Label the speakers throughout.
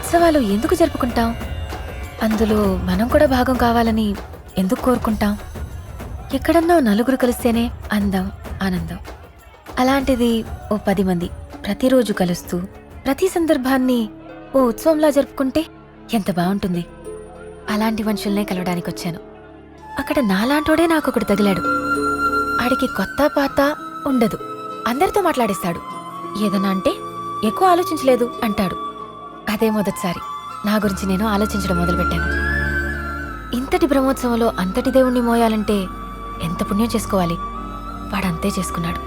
Speaker 1: ఉత్సవాలు ఎందుకు జరుపుకుంటాం? అందులో మనం కూడా భాగం కావాలని ఎందుకు కోరుకుంటాం? ఎక్కడన్నా నలుగురు కలిస్తేనే అందం, ఆనందం. అలాంటిది ఓ 10 మంది ప్రతిరోజు కలుస్తూ ప్రతి సందర్భాన్ని ఓ ఉత్సవంలా జరుపుకుంటే ఎంత బాగుంటుంది. అలాంటి మనుషుల్నే కలవడానికి వచ్చాను. అక్కడ నాలాంటోడే నాకొకడు తగిలాడు. ఆడికి కొత్త పాత ఉండదు, అందరితో మాట్లాడేస్తాడు. ఏదన్నా అంటే ఎక్కువ ఆలోచించలేదు అంటాడు. అదే మొదటిసారి నా గురించి నేను ఆలోచించడం మొదలుపెట్టాను. ఇంతటి బ్రహ్మోత్సవంలో అంతటి దేవుణ్ణి మోయాలంటే ఎంత పుణ్యం చేసుకోవాలి. వాడంతే చేసుకున్నాడు.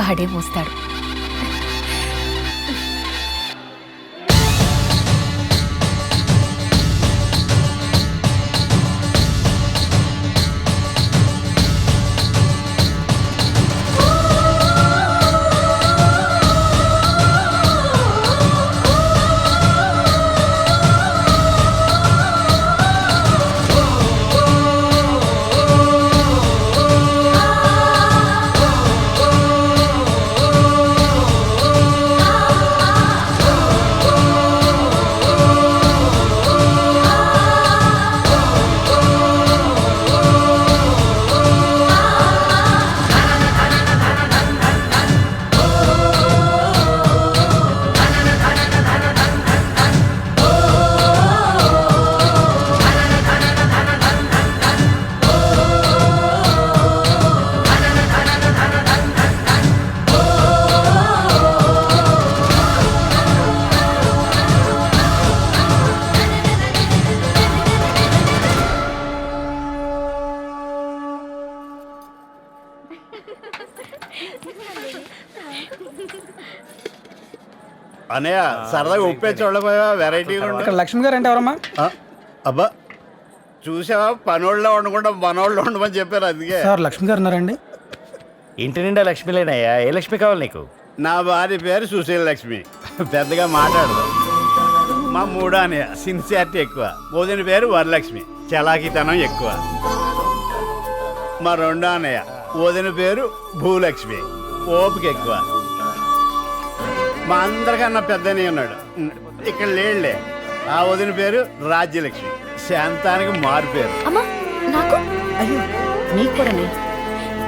Speaker 1: వాడే మోస్తాడు.
Speaker 2: అనయ్య సరదాగా ఉప్పే చూడపోయా వెరైటీగా
Speaker 3: ఇక్కడ లక్ష్మి గారు అంటే ఎవరమ్మా?
Speaker 2: అబ్బా చూసావా, పనోళ్ళలో ఉండకుండా మనోళ్ళు ఉండమని చెప్పారు. అందుకే
Speaker 3: సార్ లక్ష్మి గారు ఉన్నారండి?
Speaker 4: ఇంటి నిండా లక్ష్మిలేనయ్యా. ఏ లక్ష్మి కావాలి నీకు?
Speaker 2: నా భార్య పేరు సుశీల లక్ష్మి. పెద్దగా మాట్లాడదు. మా మూడో అనయ్య సిన్సియారిటీ ఎక్కువ. వదిన పేరు వరలక్ష్మి, చలాకీతనం ఎక్కువ. మా రెండో అనయ్య వదిన పేరు భూలక్ష్మి, ఓపిక ఎక్కువ. మా అందరికన్నా పెద్దనే ఉన్నాడు, ఇక్కడ లేడులే. ఆ వదిన పేరు రాజ్యలక్ష్మి, శాంతానికి మారు పేరు.
Speaker 1: అమ్మా నాకు
Speaker 5: అయ్యో నీకు కూడా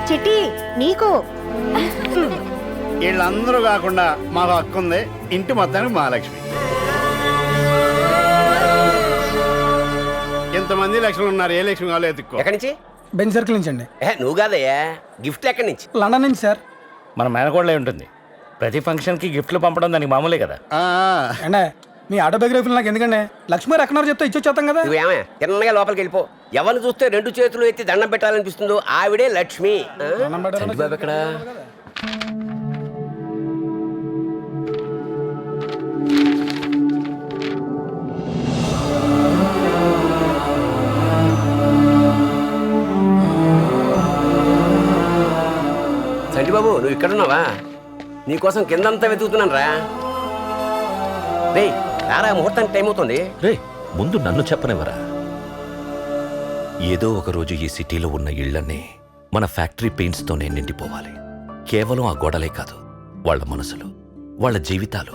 Speaker 5: చిట్టి నీకు.
Speaker 2: వీళ్ళందరూ కాకుండా మాకు హక్కు ఉంది. ఇంటి మొత్తానికి మహాలక్ష్మి. ఇంతమంది లక్ష్మి ఉన్నారు. ఏ లక్ష్మి కావాలో ఎత్తుక్కో.
Speaker 6: ఎక్కడి నుంచి?
Speaker 3: బెంచ్ సర్కిల్ నుంచి అండి.
Speaker 6: నువ్వు కాదయ్యా, గిఫ్ట్ ఎక్కడి నుంచి?
Speaker 3: లండన్ నుంచి సార్.
Speaker 4: మన మేనకోడలే ఉంటుంది. ప్రతి ఫంక్షన్కి గిఫ్ట్లు పంపడం దానికి మామూలే కదా.
Speaker 3: అండే మీ ఆటోబయోగ్రఫీలు నాకు ఎందుకండి? లక్ష్మి గారు ఎక్కడన్నారు చెప్తే ఇచ్చొచ్చేస్తాం కదా.
Speaker 6: నువ్వేమే తిన్నగా లోపలికి వెళ్ళిపో. ఎవరిని చూస్తే 2 చేతులు ఎత్తి దండం పెట్టాలనిపిస్తుందో ఆవిడే లక్ష్మి. చంటిబాబు ఎక్కడ? చంటిబాబు నువ్వు ఇక్కడున్నావా? నీకోసం కిందంతా వెతుకుతున్నాను రా. రే రారా, ముహూర్తానికి టైం అవుతుంది.
Speaker 7: రే ముందు నన్ను చెప్పనివ్వరా. ఏదో ఒక రోజు ఈ సిటీలో ఉన్న ఇళ్లన్నీ మన ఫ్యాక్టరీ పెయింట్స్తోనే నిండిపోవాలి. కేవలం ఆ గోడలే కాదు, వాళ్ళ మనసులు, వాళ్ళ జీవితాలు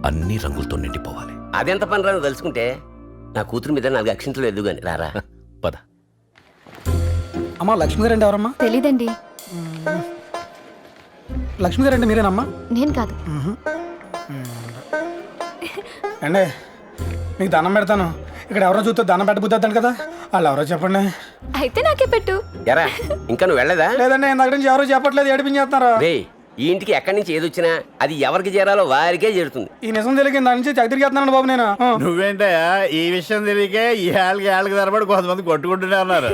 Speaker 7: అన్ని రంగులతో నిండిపోవాలి.
Speaker 6: అదెంత పని రా నువ్వు తెలుసుకుంటే. నా కూతురు మీద 4 అక్షింతలు ఎద్దు గాని రారా.
Speaker 7: పద.
Speaker 3: అమ్మా లక్ష్మి గారు అంటే ఎవరమ్మా?
Speaker 1: తెలీదండి.
Speaker 3: లక్ష్మి గారు అంటే మీరేనమ్మా?
Speaker 1: నేను కాదు.
Speaker 3: అండి మీకు దండం పెడతాను. ఇక్కడ ఎవరో చూస్తే దండం పెట్టబుద్దాను కదా, వాళ్ళు ఎవరో చెప్పండి.
Speaker 1: అయితే నాకే పెట్టు.
Speaker 6: ఎరా ఇంకా నువ్వు వెళ్ళదా?
Speaker 3: లేదండి ఇందాక నుంచి ఎవరో చెప్పట్లేదు, ఏడిపించేస్తున్నారు.
Speaker 6: రే ఈ ఇంటికి ఎక్కడి నుంచి ఏది వచ్చినా అది ఎవరికి చేరాలో వారికే చేరుతుంది.
Speaker 3: ఈ నిజం తెలియక దాని నుంచి తిరిగేస్తున్నాను బాబు నేను.
Speaker 2: నువ్వేంటయా ఈ విషయం తెలియకే ఈ ఏళ్ళకి తరబడి కొంతమంది కొట్టుకుంటూనే ఉన్నారు.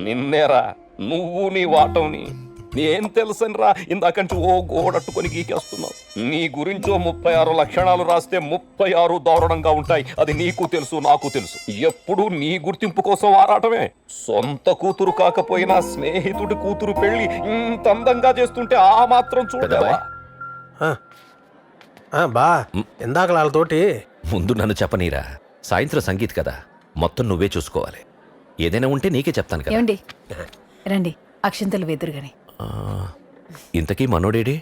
Speaker 8: నిన్నేరా నువ్వు నీ వాటంని ఏం తెలుసనిరా ఇందాకంటే ఓ గోడట్టుకొని గీకేస్తున్నావు. నీ గురించో 36 లక్షణాలు రాస్తే 36 దారుణంగా ఉంటాయి. అది నీకు తెలుసు, నాకు తెలుసు. ఎప్పుడు నీ గుర్తింపు కోసం ఆరాటమే. సొంత కూతురు కాకపోయినా స్నేహితుడి కూతురు పెళ్లి ఇంత అందంగా చేస్తుంటే ఆ మాత్రం చూడవా?
Speaker 9: బా ఇందాక వాళ్ళతోటి
Speaker 7: ముందు నన్ను చెప్పనీరా. సాయంత్రం సంగీత్ కదా, మొత్తం నువ్వే చూసుకోవాలి. ఏదైనా ఉంటే నీకే చెప్తాను కదా.
Speaker 5: ఏమండి రండి అక్షింతలు వెదురుగాని.
Speaker 7: ఆ, ఇంతకీ మనోడేడి?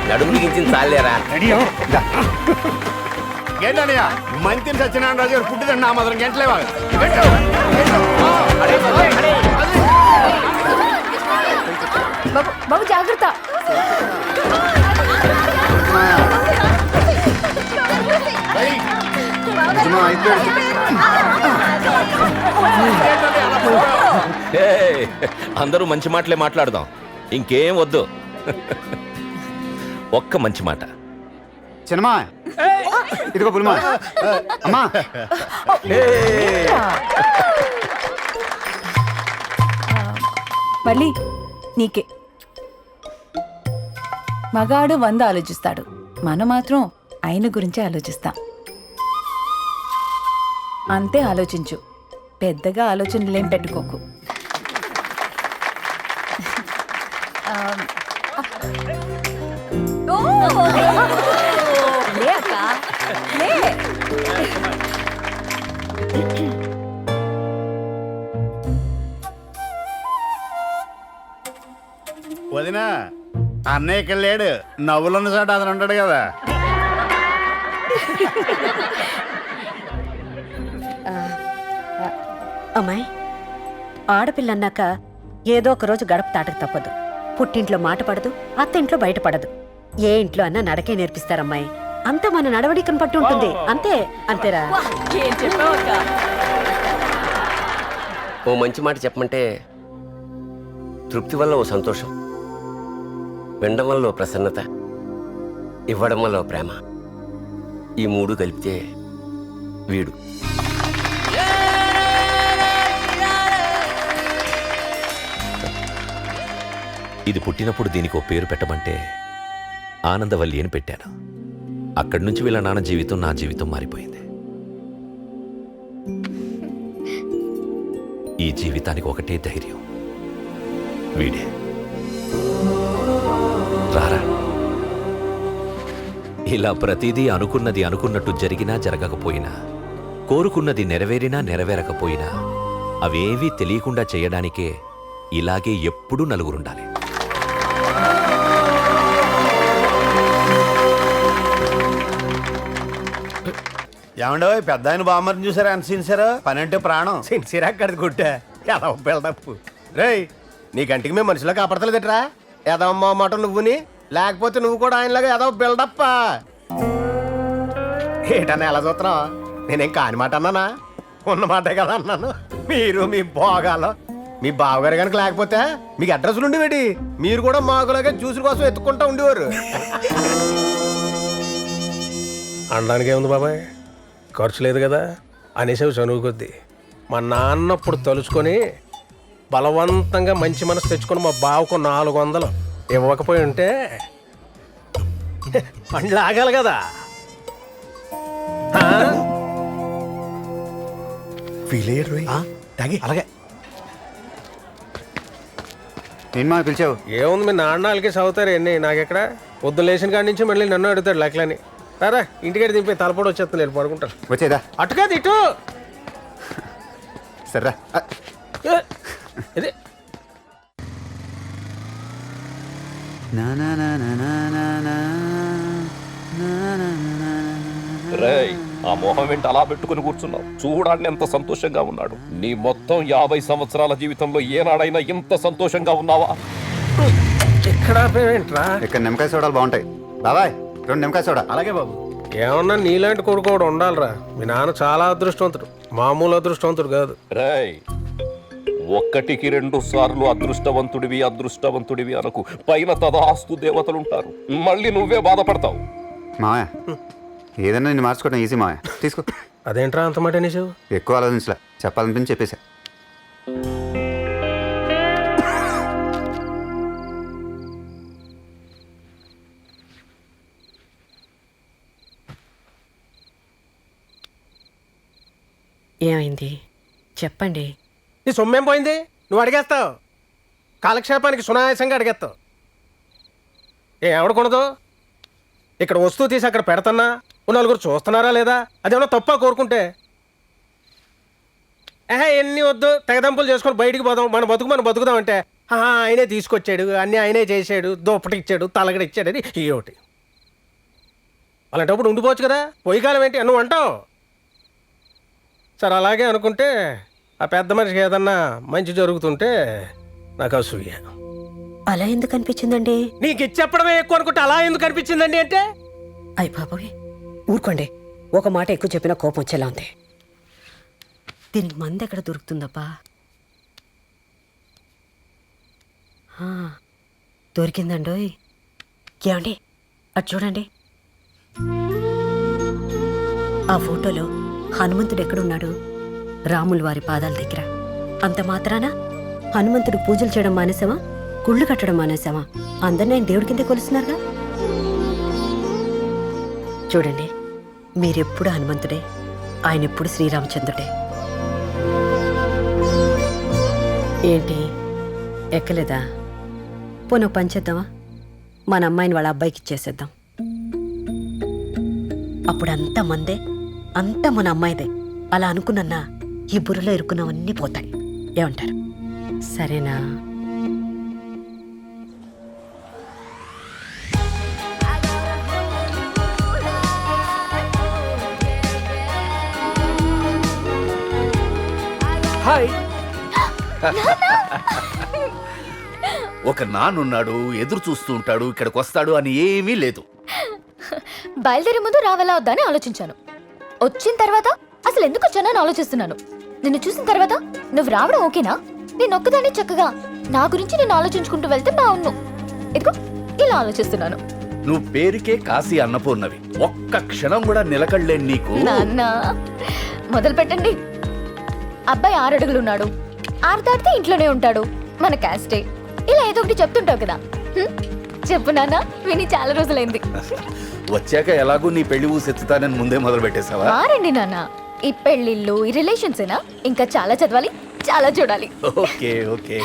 Speaker 6: నడుము బిగించింది చాలేరా.
Speaker 2: ఏంటనయ్యా మంత్రి సత్యనారాయణ రాజు గారు పుట్టిదండి నా మాత్రం గంటలేవా?
Speaker 5: బాబు జాగ్రత్త.
Speaker 7: ఏయ్, అందరూ మంచి మాటలే మాట్లాడదాం, ఇంకేం వద్దు. ఒక్క మంచి మాట.
Speaker 10: సినిమా ఇదిగో పులిమా అమ్మా.
Speaker 5: మళ్ళీ నీకే. మగాడు 100 ఆలోచిస్తాడు, మనం మాత్రం ఆయన గురించే ఆలోచిస్తాం. అంతే ఆలోచించు, పెద్దగా ఆలోచనలేం పెట్టుకోకు.
Speaker 2: వదినా అన్నయ్య ఇక్కడ లేడు, నవ్వులున్న చోట అతను ఉంటాడు కదా.
Speaker 5: అమ్మాయి, ఆడపిల్ల అన్నాక ఏదో ఒక రోజు గడప దాటకు తప్పదు. పుట్టింట్లో మాట పడదు, అత్తింట్లో బయట పడదు. ఏ ఇంట్లో అన్నా నడకే నేర్పిస్తారమ్మాయి. అంతా మన నడవడికను పట్టు ఉంటుంది. అంతే అంతేరా.
Speaker 6: ఓ మంచి మాట చెప్పమంటే తృప్తి వల్ల ఓ సంతోషం, వినడం వల్ల ఓ ప్రసన్నత, ఇవ్వడం వల్ల ఓ ప్రేమ. ఈ 3 కలిపితే వీడు.
Speaker 7: ఇది పుట్టినప్పుడు దీనికి ఓ పేరు పెట్టమంటే ఆనందవల్లి అని పెట్టాను. అక్కడి నుంచి వీళ్ళ నాన్న జీవితం నా జీవితం మారిపోయింది. ఈ జీవితానికి ఒకటే ధైర్యం, వీడే. రారా. ఇలా ప్రతిదీ అనుకున్నది అనుకున్నట్టు జరిగినా జరగకపోయినా, కోరుకున్నది నెరవేరినా నెరవేరకపోయినా అవేవీ తెలియకుండా చేయడానికే ఇలాగే ఎప్పుడూ నలుగురుండాలి.
Speaker 10: ఏమండో పెద్ద ఆయన బామ్మని చూసారా ఎంత సిన్సియర్? పని అంటే ప్రాణం.
Speaker 9: సిన్సియర్ అక్కడిది గుడ్డే ఎలా బిల్డప్. రేయ్ నీ కంటికి మేము మనిషిలో కాపాడతలేదట్రా? ఏదమ్మా మాట నువ్వుని, లేకపోతే నువ్వు కూడా ఆయనలాగా ఏదో బిల్డప్. ఏటన్నా ఎలా చూస్తున్నావు? నేనేం కాని మాట అన్నానా? ఉన్న మాటే కదా అన్నాను. మీరు మీ భోగాలు, మీ బావగారు కనుక లేకపోతే మీకు అడ్రస్లు ఉండేవేటి? మీరు కూడా మాకులాగా జ్యూసుల కోసం ఎత్తుకుంటా ఉండేవారు. అనడానికి ఏముంది బాబాయ్, ఖర్చు లేదు కదా అనేసావు చనువు కొద్దీ. మా నాన్నప్పుడు తలుచుకొని బలవంతంగా మంచి మనసు తెచ్చుకొని మా బావకు 400 ఇవ్వకపోయి ఉంటే పండ్లు ఆగాలి కదా. ఫీల్ అయ్యారు అలాగే.
Speaker 10: నేను మా పిలిచావు?
Speaker 9: ఏముంది మీ నాన్నలకి చదువుతారు ఎన్ని, నాకెక్కడ పొద్దు లేచిన కాడి నుంచి మళ్ళీ నన్ను అడుగుతాడు లెక్కలని. సరే ఇంటికాడ దింపి తలపడి వచ్చేస్తాను, నేను పడుకుంటాను.
Speaker 10: వచ్చేదా?
Speaker 9: అటుకాదు ఇటు.
Speaker 10: సర్రా.
Speaker 9: ఇదే
Speaker 10: నా నా నా నా నా నా నా నా నా
Speaker 8: ఆ మొహం వెంట అలా పెట్టుకుని కూర్చున్నావు. చూడాన్ని ఎంత సంతోషంగా ఉన్నాడు. నీ మొత్తం 50 సంవత్సరాల జీవితంలో ఏనాడైనా ఇంత సంతోషంగా ఉన్నావా?
Speaker 9: ఇక్కడ ఏంట్రా?
Speaker 10: ఇక్కడ నిమ్మకాయ సోడాలు బాగుంటాయి. బాబాయ్ 2 నిమ్మకాయ సోడా.
Speaker 2: అలాగే బాబు.
Speaker 9: ఏమన్నా నీలాంటి కొడుకు కూడా ఉండాలిరా. మీ నాన్న చాలా అదృష్టవంతుడు, మామూలు అదృష్టవంతుడు కాదు.
Speaker 8: రేయ్, 1కి 2 సార్లు అదృష్టవంతుడివి అనకు. పైన తదాస్తు దేవతలుంటారు. మళ్ళీ నువ్వే బాధపడతావు.
Speaker 10: మావయ్య ఏదైనా నేను మార్చుకోవడం ఈజీ మావయ్య. తీసుకో.
Speaker 9: అదేంట్రా అంత మాట అనేసావు?
Speaker 10: ఎక్కువ ఆలోచించలే, చెప్పాలనిపించి చెప్పేశా.
Speaker 5: ఏమైంది చెప్పండి.
Speaker 9: నీ సొమ్మేం పోయింది? నువ్వు అడిగేస్తావు. కాలక్షేపానికి సునాయాసంగా అడిగేస్తావు. ఎవడు కొనదు? ఇక్కడ వస్తువు తీసి అక్కడ పెడతన్నా నలుగురు చూస్తున్నారా లేదా? అదేమన్నా తప్ప కోరుకుంటే? ఎన్ని వద్దు, తెగదంపులు చేసుకొని బయటికి పోదాం, మన బతుకుదాం అంటే ఆయనే తీసుకొచ్చాడు, అన్నీ ఆయనే చేశాడు, దుప్పటి ఇచ్చాడు, తలగడ ఇచ్చాడు అని ఈ ఒకటి. అలాంటప్పుడు ఉండిపోవచ్చు కదా. పొయ్యికాలం ఏంటి నువ్వు అంటావు? సరే అలాగే అనుకుంటే ఆ పెద్ద మనిషికి ఏదన్నా మంచి జరుగుతుంటే నాకు అసూయ.
Speaker 5: అలా ఎందుకు అనిపించిందండి?
Speaker 9: నీకు ఇచ్చెప్పడమే ఎక్కువ అనుకుంటే అలా ఎందుకు అనిపించిందండి అంటే?
Speaker 5: అయ్య బాబోయ్, ఊరుకోండి. ఒక మాట ఎక్కువ చెప్పినా కోపం వచ్చేలా ఉంది. దీనికి మంది ఎక్కడ దొరుకుతుందబ్బా? దొరికిందండోయ్. ఏమండి అటు చూడండి. ఆ ఫోటోలో హనుమంతుడు ఎక్కడున్నాడు? రాములు వారి పాదాల దగ్గర. అంత మాత్రాన హనుమంతుడు పూజలు చేయడం మానేసామా? గుళ్ళు కట్టడం మానేసామా? అందరినీ ఆయన దేవుడి కిందే కొలుస్తున్నారుగా. చూడండి, మీరెప్పుడు హనుమంతుడే, ఆయన ఎప్పుడు శ్రీరామచంద్రుడే. ఏంటి ఎక్కలేదా? పోను పనిచేద్దామా? మన అమ్మాయిని వాళ్ళ అబ్బాయికి ఇచ్చేసేద్దాం. అప్పుడు అంతా మందే, అంతా మన అమ్మాయిదే. అలా అనుకున్నా ఈ బుర్రలో ఇరుక్కున్నవన్నీ పోతాయి. ఏమంటారు? సరేనా?
Speaker 7: హాయ్. ఒక నాన్నున్నాడు, ఎదురు చూస్తూ ఉంటాడు, ఇక్కడికి వస్తాడు అని ఏమీ లేదు.
Speaker 1: బయలుదేరే ముందు రావాలా వద్దా అని ఆలోచించాను. వచ్చిన తర్వాత అసలు ఎందుకు వచ్చానో అని ఆలోచిస్తున్నాను. నిన్ను చూసిన తర్వాత నువ్వు రావడం ఓకేనా? నేను ఒక్కదాన్ని చక్కగా నా గురించి నేను ఆలోచించుకుంటూ వెళ్తే బాగున్ను. ఇదిగో ఇలా ఆలోచిస్తున్నాను.
Speaker 7: నువ్వు పేరుకే కాశీ అన్నపూర్ణవి. ఒక్క క్షణం కూడా నిలకడలేని నీకు.
Speaker 1: నాన్న మొదలు పెట్టండి. అబ్బాయి 6 అడుగులు ఉన్నాడు, 6 దాటితే ఇంట్లోనే ఉంటాడు, మన క్యాస్టే. ఇలా ఏదో ఒకటి చెప్తుంటావు కదా. చెప్పు నాన్న, విని చాలా రోజులైంది.
Speaker 7: వచ్చాక ఎలాగూ నీ పెళ్లి ఊసెత్తుతానని ముందే మొదలు పెట్టేశావా?
Speaker 1: మారండి నాన్న. ఈ పెళ్లిళ్ళు, ఈ రిలేషన్స్ ఏనా? ఇంకా చాలా చదవాలి, చాలా చూడాలి.
Speaker 7: Okay okay.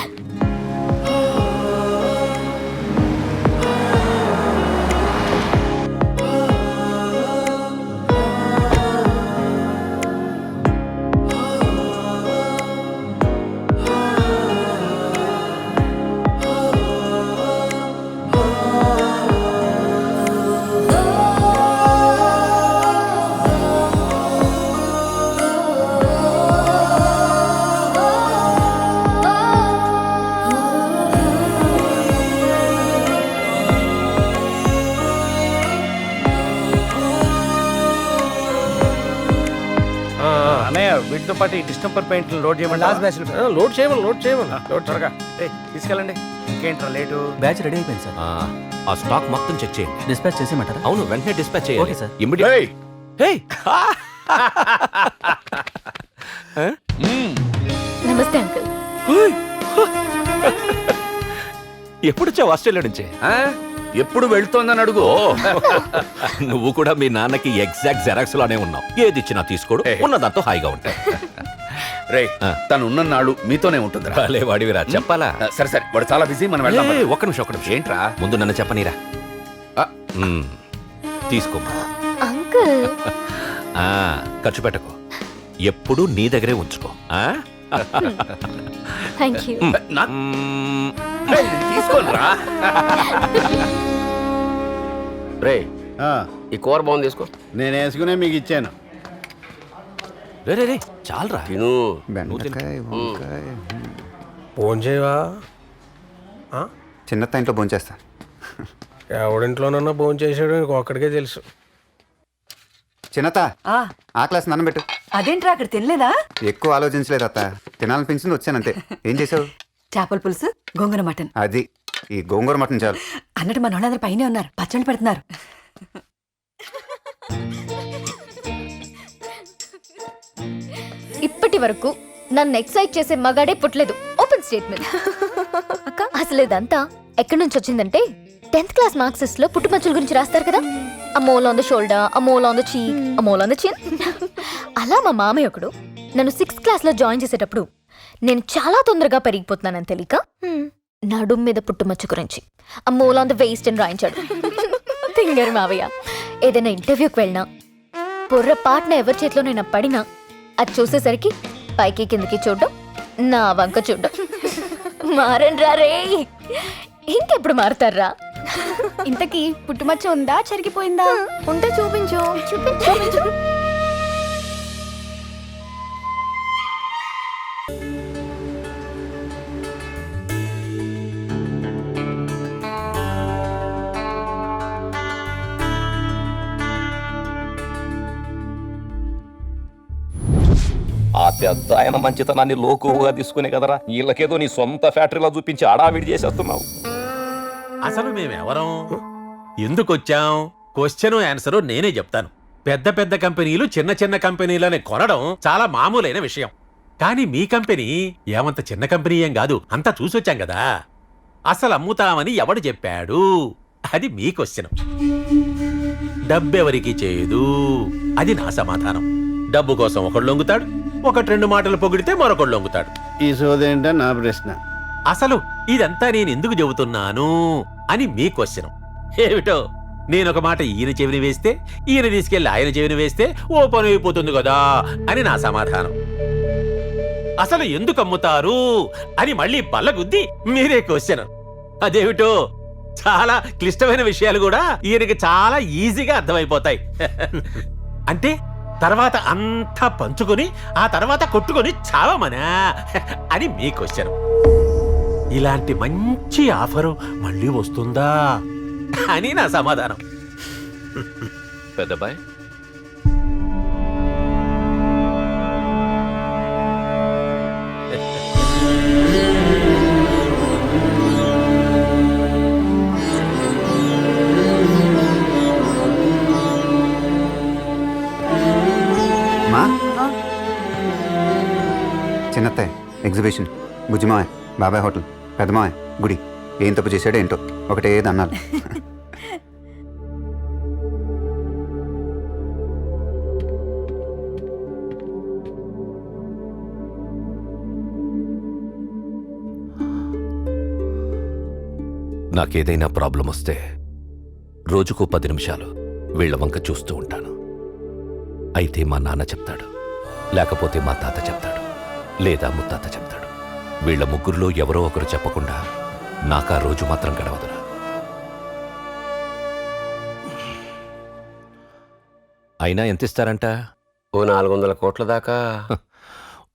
Speaker 4: వీటితో పాటు ఈ డిస్టెంపర్ పెయింట్ లోడ్ చేయమని.
Speaker 9: లోడ్ చేయమని
Speaker 4: లోడ్ త్వరగా తీసుకెళ్ళండి. ఇంకేంట్రా లేటు?
Speaker 11: బ్యాచ్ రెడీ అయిపోయింది సార్.
Speaker 7: ఆ స్టాక్ మొత్తం చెక్ చేయండి.
Speaker 11: డిస్పాచ్ చేసేయమంటారా?
Speaker 7: అవును, వెంటనే డిస్పాచ్ చేయాలి.
Speaker 11: Okay sir.
Speaker 7: ఇమ్మీడియట్.
Speaker 1: నమస్తే అంకుల్.
Speaker 7: ఎప్పుడు వచ్చావు ఆస్ట్రేలియా నుంచి? ఎప్పుడు వెళ్తోందని అడుగు. నువ్వు కూడా మీ నాన్నకి ఎగ్జాక్ట్ జెరాక్స్ లానే ఉన్నావు. ఏది ఇచ్చినా తీసుకోడు, ఉన్నదాంతో హాయిగా ఉంటాయి. రే, తను ఉన్న నాడు మీతోనే ఉంటుంది. రాలే వాడివిరా, చెప్పాలా? సరే సరే, వాడు చాలా బిజీ, మనం వెళ్దాం. ఒక్క నిమిషం. ఏంట్రా? ముందు నన్ను చెప్పనీరా. తీసుకో.
Speaker 1: అంకుల్
Speaker 7: ఖర్చు పెట్టకు, ఎప్పుడు నీ దగ్గరే ఉంచుకో.
Speaker 1: Thank you.
Speaker 7: తీసుకోరా.
Speaker 6: రే, ఈ కూర బాగుంది, తీసుకో.
Speaker 2: నేను వేసుకునే మీకు ఇచ్చాను.
Speaker 7: రే రే రే చాలరా.
Speaker 6: తిను.
Speaker 10: బెండకాయ వంకాయ
Speaker 9: ఫోన్ చేయవా?
Speaker 10: చిన్నత్త ఇంట్లో భోంచేస్తా.
Speaker 9: ఎవడింట్లోనన్నా ఫోన్ చేసాడు నీకు ఒక్కడికే తెలుసు.
Speaker 10: చిన్నత్త ఆ క్లాస్ నన్ను పెట్టు.
Speaker 11: అదేంట్రా అక్కడ తినలేదా?
Speaker 10: ఎక్కువ ఆలోచించలేదు అత్త, తినాలనిపించింది వచ్చానంతే. ఏం చేసావు?
Speaker 11: చేపల పులుసు, గోంగూర మటన్.
Speaker 10: అది ఈ గోంగూర మటన్ చాలు.
Speaker 11: అన్నట్టు మన వాళ్ళందరూ పైనే ఉన్నారు, పచ్చడి పెడుతున్నారు.
Speaker 1: ఇప్పటి వరకు నన్ను ఎక్సైట్ చేసే మగాడే పుట్టలేదు. Open statement. అక్క అసలు ఇదంతా ఎక్కడి నుంచి వచ్చిందంటే 10th క్లాస్ మార్క్స్ లో పుట్టుమచ్చల గురించి రాస్తారు కదా. a mole on the shoulder, a mole on the cheek, a mole on the chin. అలా మా మామయ్య ఒకడు నన్ను 6th క్లాస్ లో జాయిన్ చేసేటప్పుడు నేను చాలా తొందరగా పెరిగిపోతున్నానని తెలియక నడుం మీద పుట్టుమచ్చ గురించి a mole on the waist అని రాయించాడు. తింగరు మావయ్య. ఏదైనా ఇంటర్వ్యూకి వెళ్ళినా పొర్రపాటున ఎవరి చేతిలో నేను పడినా అది చూసేసరికి పైకి కిందకి చూడడం, నా వంక చూడడం. మారండ్రా రే, ఇంకెప్పుడు మారుతారా?
Speaker 11: ఇంతకీ పుట్టుమచ్చ ఉందా, చెరిగిపోయిందా?
Speaker 1: ఉంటే చూపించు. చూపించు.
Speaker 8: ఆ పెద్ద ఆయన మంచితనాన్ని లోకుగా తీసుకునే కదరా వీళ్ళకేదో నీ సొంత ఫ్యాక్టరీలో చూపించి అడావిడి చేసేస్తున్నావు.
Speaker 7: అసలు మేమెవరం, ఎందుకొచ్చాం, క్వశ్చన్ ఆన్సరు నేనే చెప్తాను. పెద్ద పెద్ద కంపెనీలు చిన్న చిన్న కంపెనీలని కొనడం చాలా మామూలైన విషయం. కానీ మీ కంపెనీ ఏమంత చిన్న కంపెనీ ఏం కాదు, అంతా చూసొచ్చాం కదా. అసలు అమ్ముతామని ఎవడు చెప్పాడు, అది మీ క్వశ్చన్. డబ్బెవరికి చేయదు, అది నా సమాధానం. డబ్బు కోసం ఒకడు లొంగుతాడు, ఒకటి రెండు మాటలు పొగిడితే మరొకడు లొంగుతాడు.
Speaker 2: ఈ సోదేంటో నా ప్రశ్న.
Speaker 7: అసలు ఇదంతా నేను ఎందుకు చెబుతున్నాను అని మీ క్వశ్చన్. ఏమిటో నేనొక మాట ఈయన చెవిని వేస్తే, ఈయన తీసుకెళ్లి ఆయన చెవిని వేస్తే ఓ పని అయిపోతుంది కదా అని నా సమాధానం. అసలు ఎందుకు అమ్ముతారు అని మళ్ళీ బల్లగుద్ది మీరే క్వశ్చన్. అదేమిటో చాలా క్లిష్టమైన విషయాలు కూడా ఈయనకి చాలా ఈజీగా అర్థమైపోతాయి. అంటే తర్వాత అంతా పంచుకొని ఆ తర్వాత కొట్టుకొని చావమనా అని మీ క్వశ్చన్. ఇలాంటి మంచి ఆఫరు మళ్ళీ వస్తుందా అని నా సమాధానం. పెద్దబాయ్,
Speaker 10: చిన్నత్త ఎగ్జిబిషన్, బుజ్జిమాయ, బాబాయ్ హోటల్, పెద్దమాయ గుడి. ఏం తప్పు చేశాడో ఏంటో ఒకటే దన్నాలు.
Speaker 7: నాకేదైనా ప్రాబ్లం వస్తే రోజుకు 10 నిమిషాలు వీళ్ల వంక చూస్తూ ఉంటాను. అయితే మా నాన్న చెప్తాడు, లేకపోతే మా తాత చెప్తాడు, లేదా ముత్తాత చెప్తాడు. వీళ్ల ముగ్గురులో ఎవరో ఒకరు చెప్పకుండా నాకా రోజు మాత్రం గడవదురా. అయినా ఎంత ఇస్తారంట?
Speaker 6: ఓ 400 కోట్ల దాకా.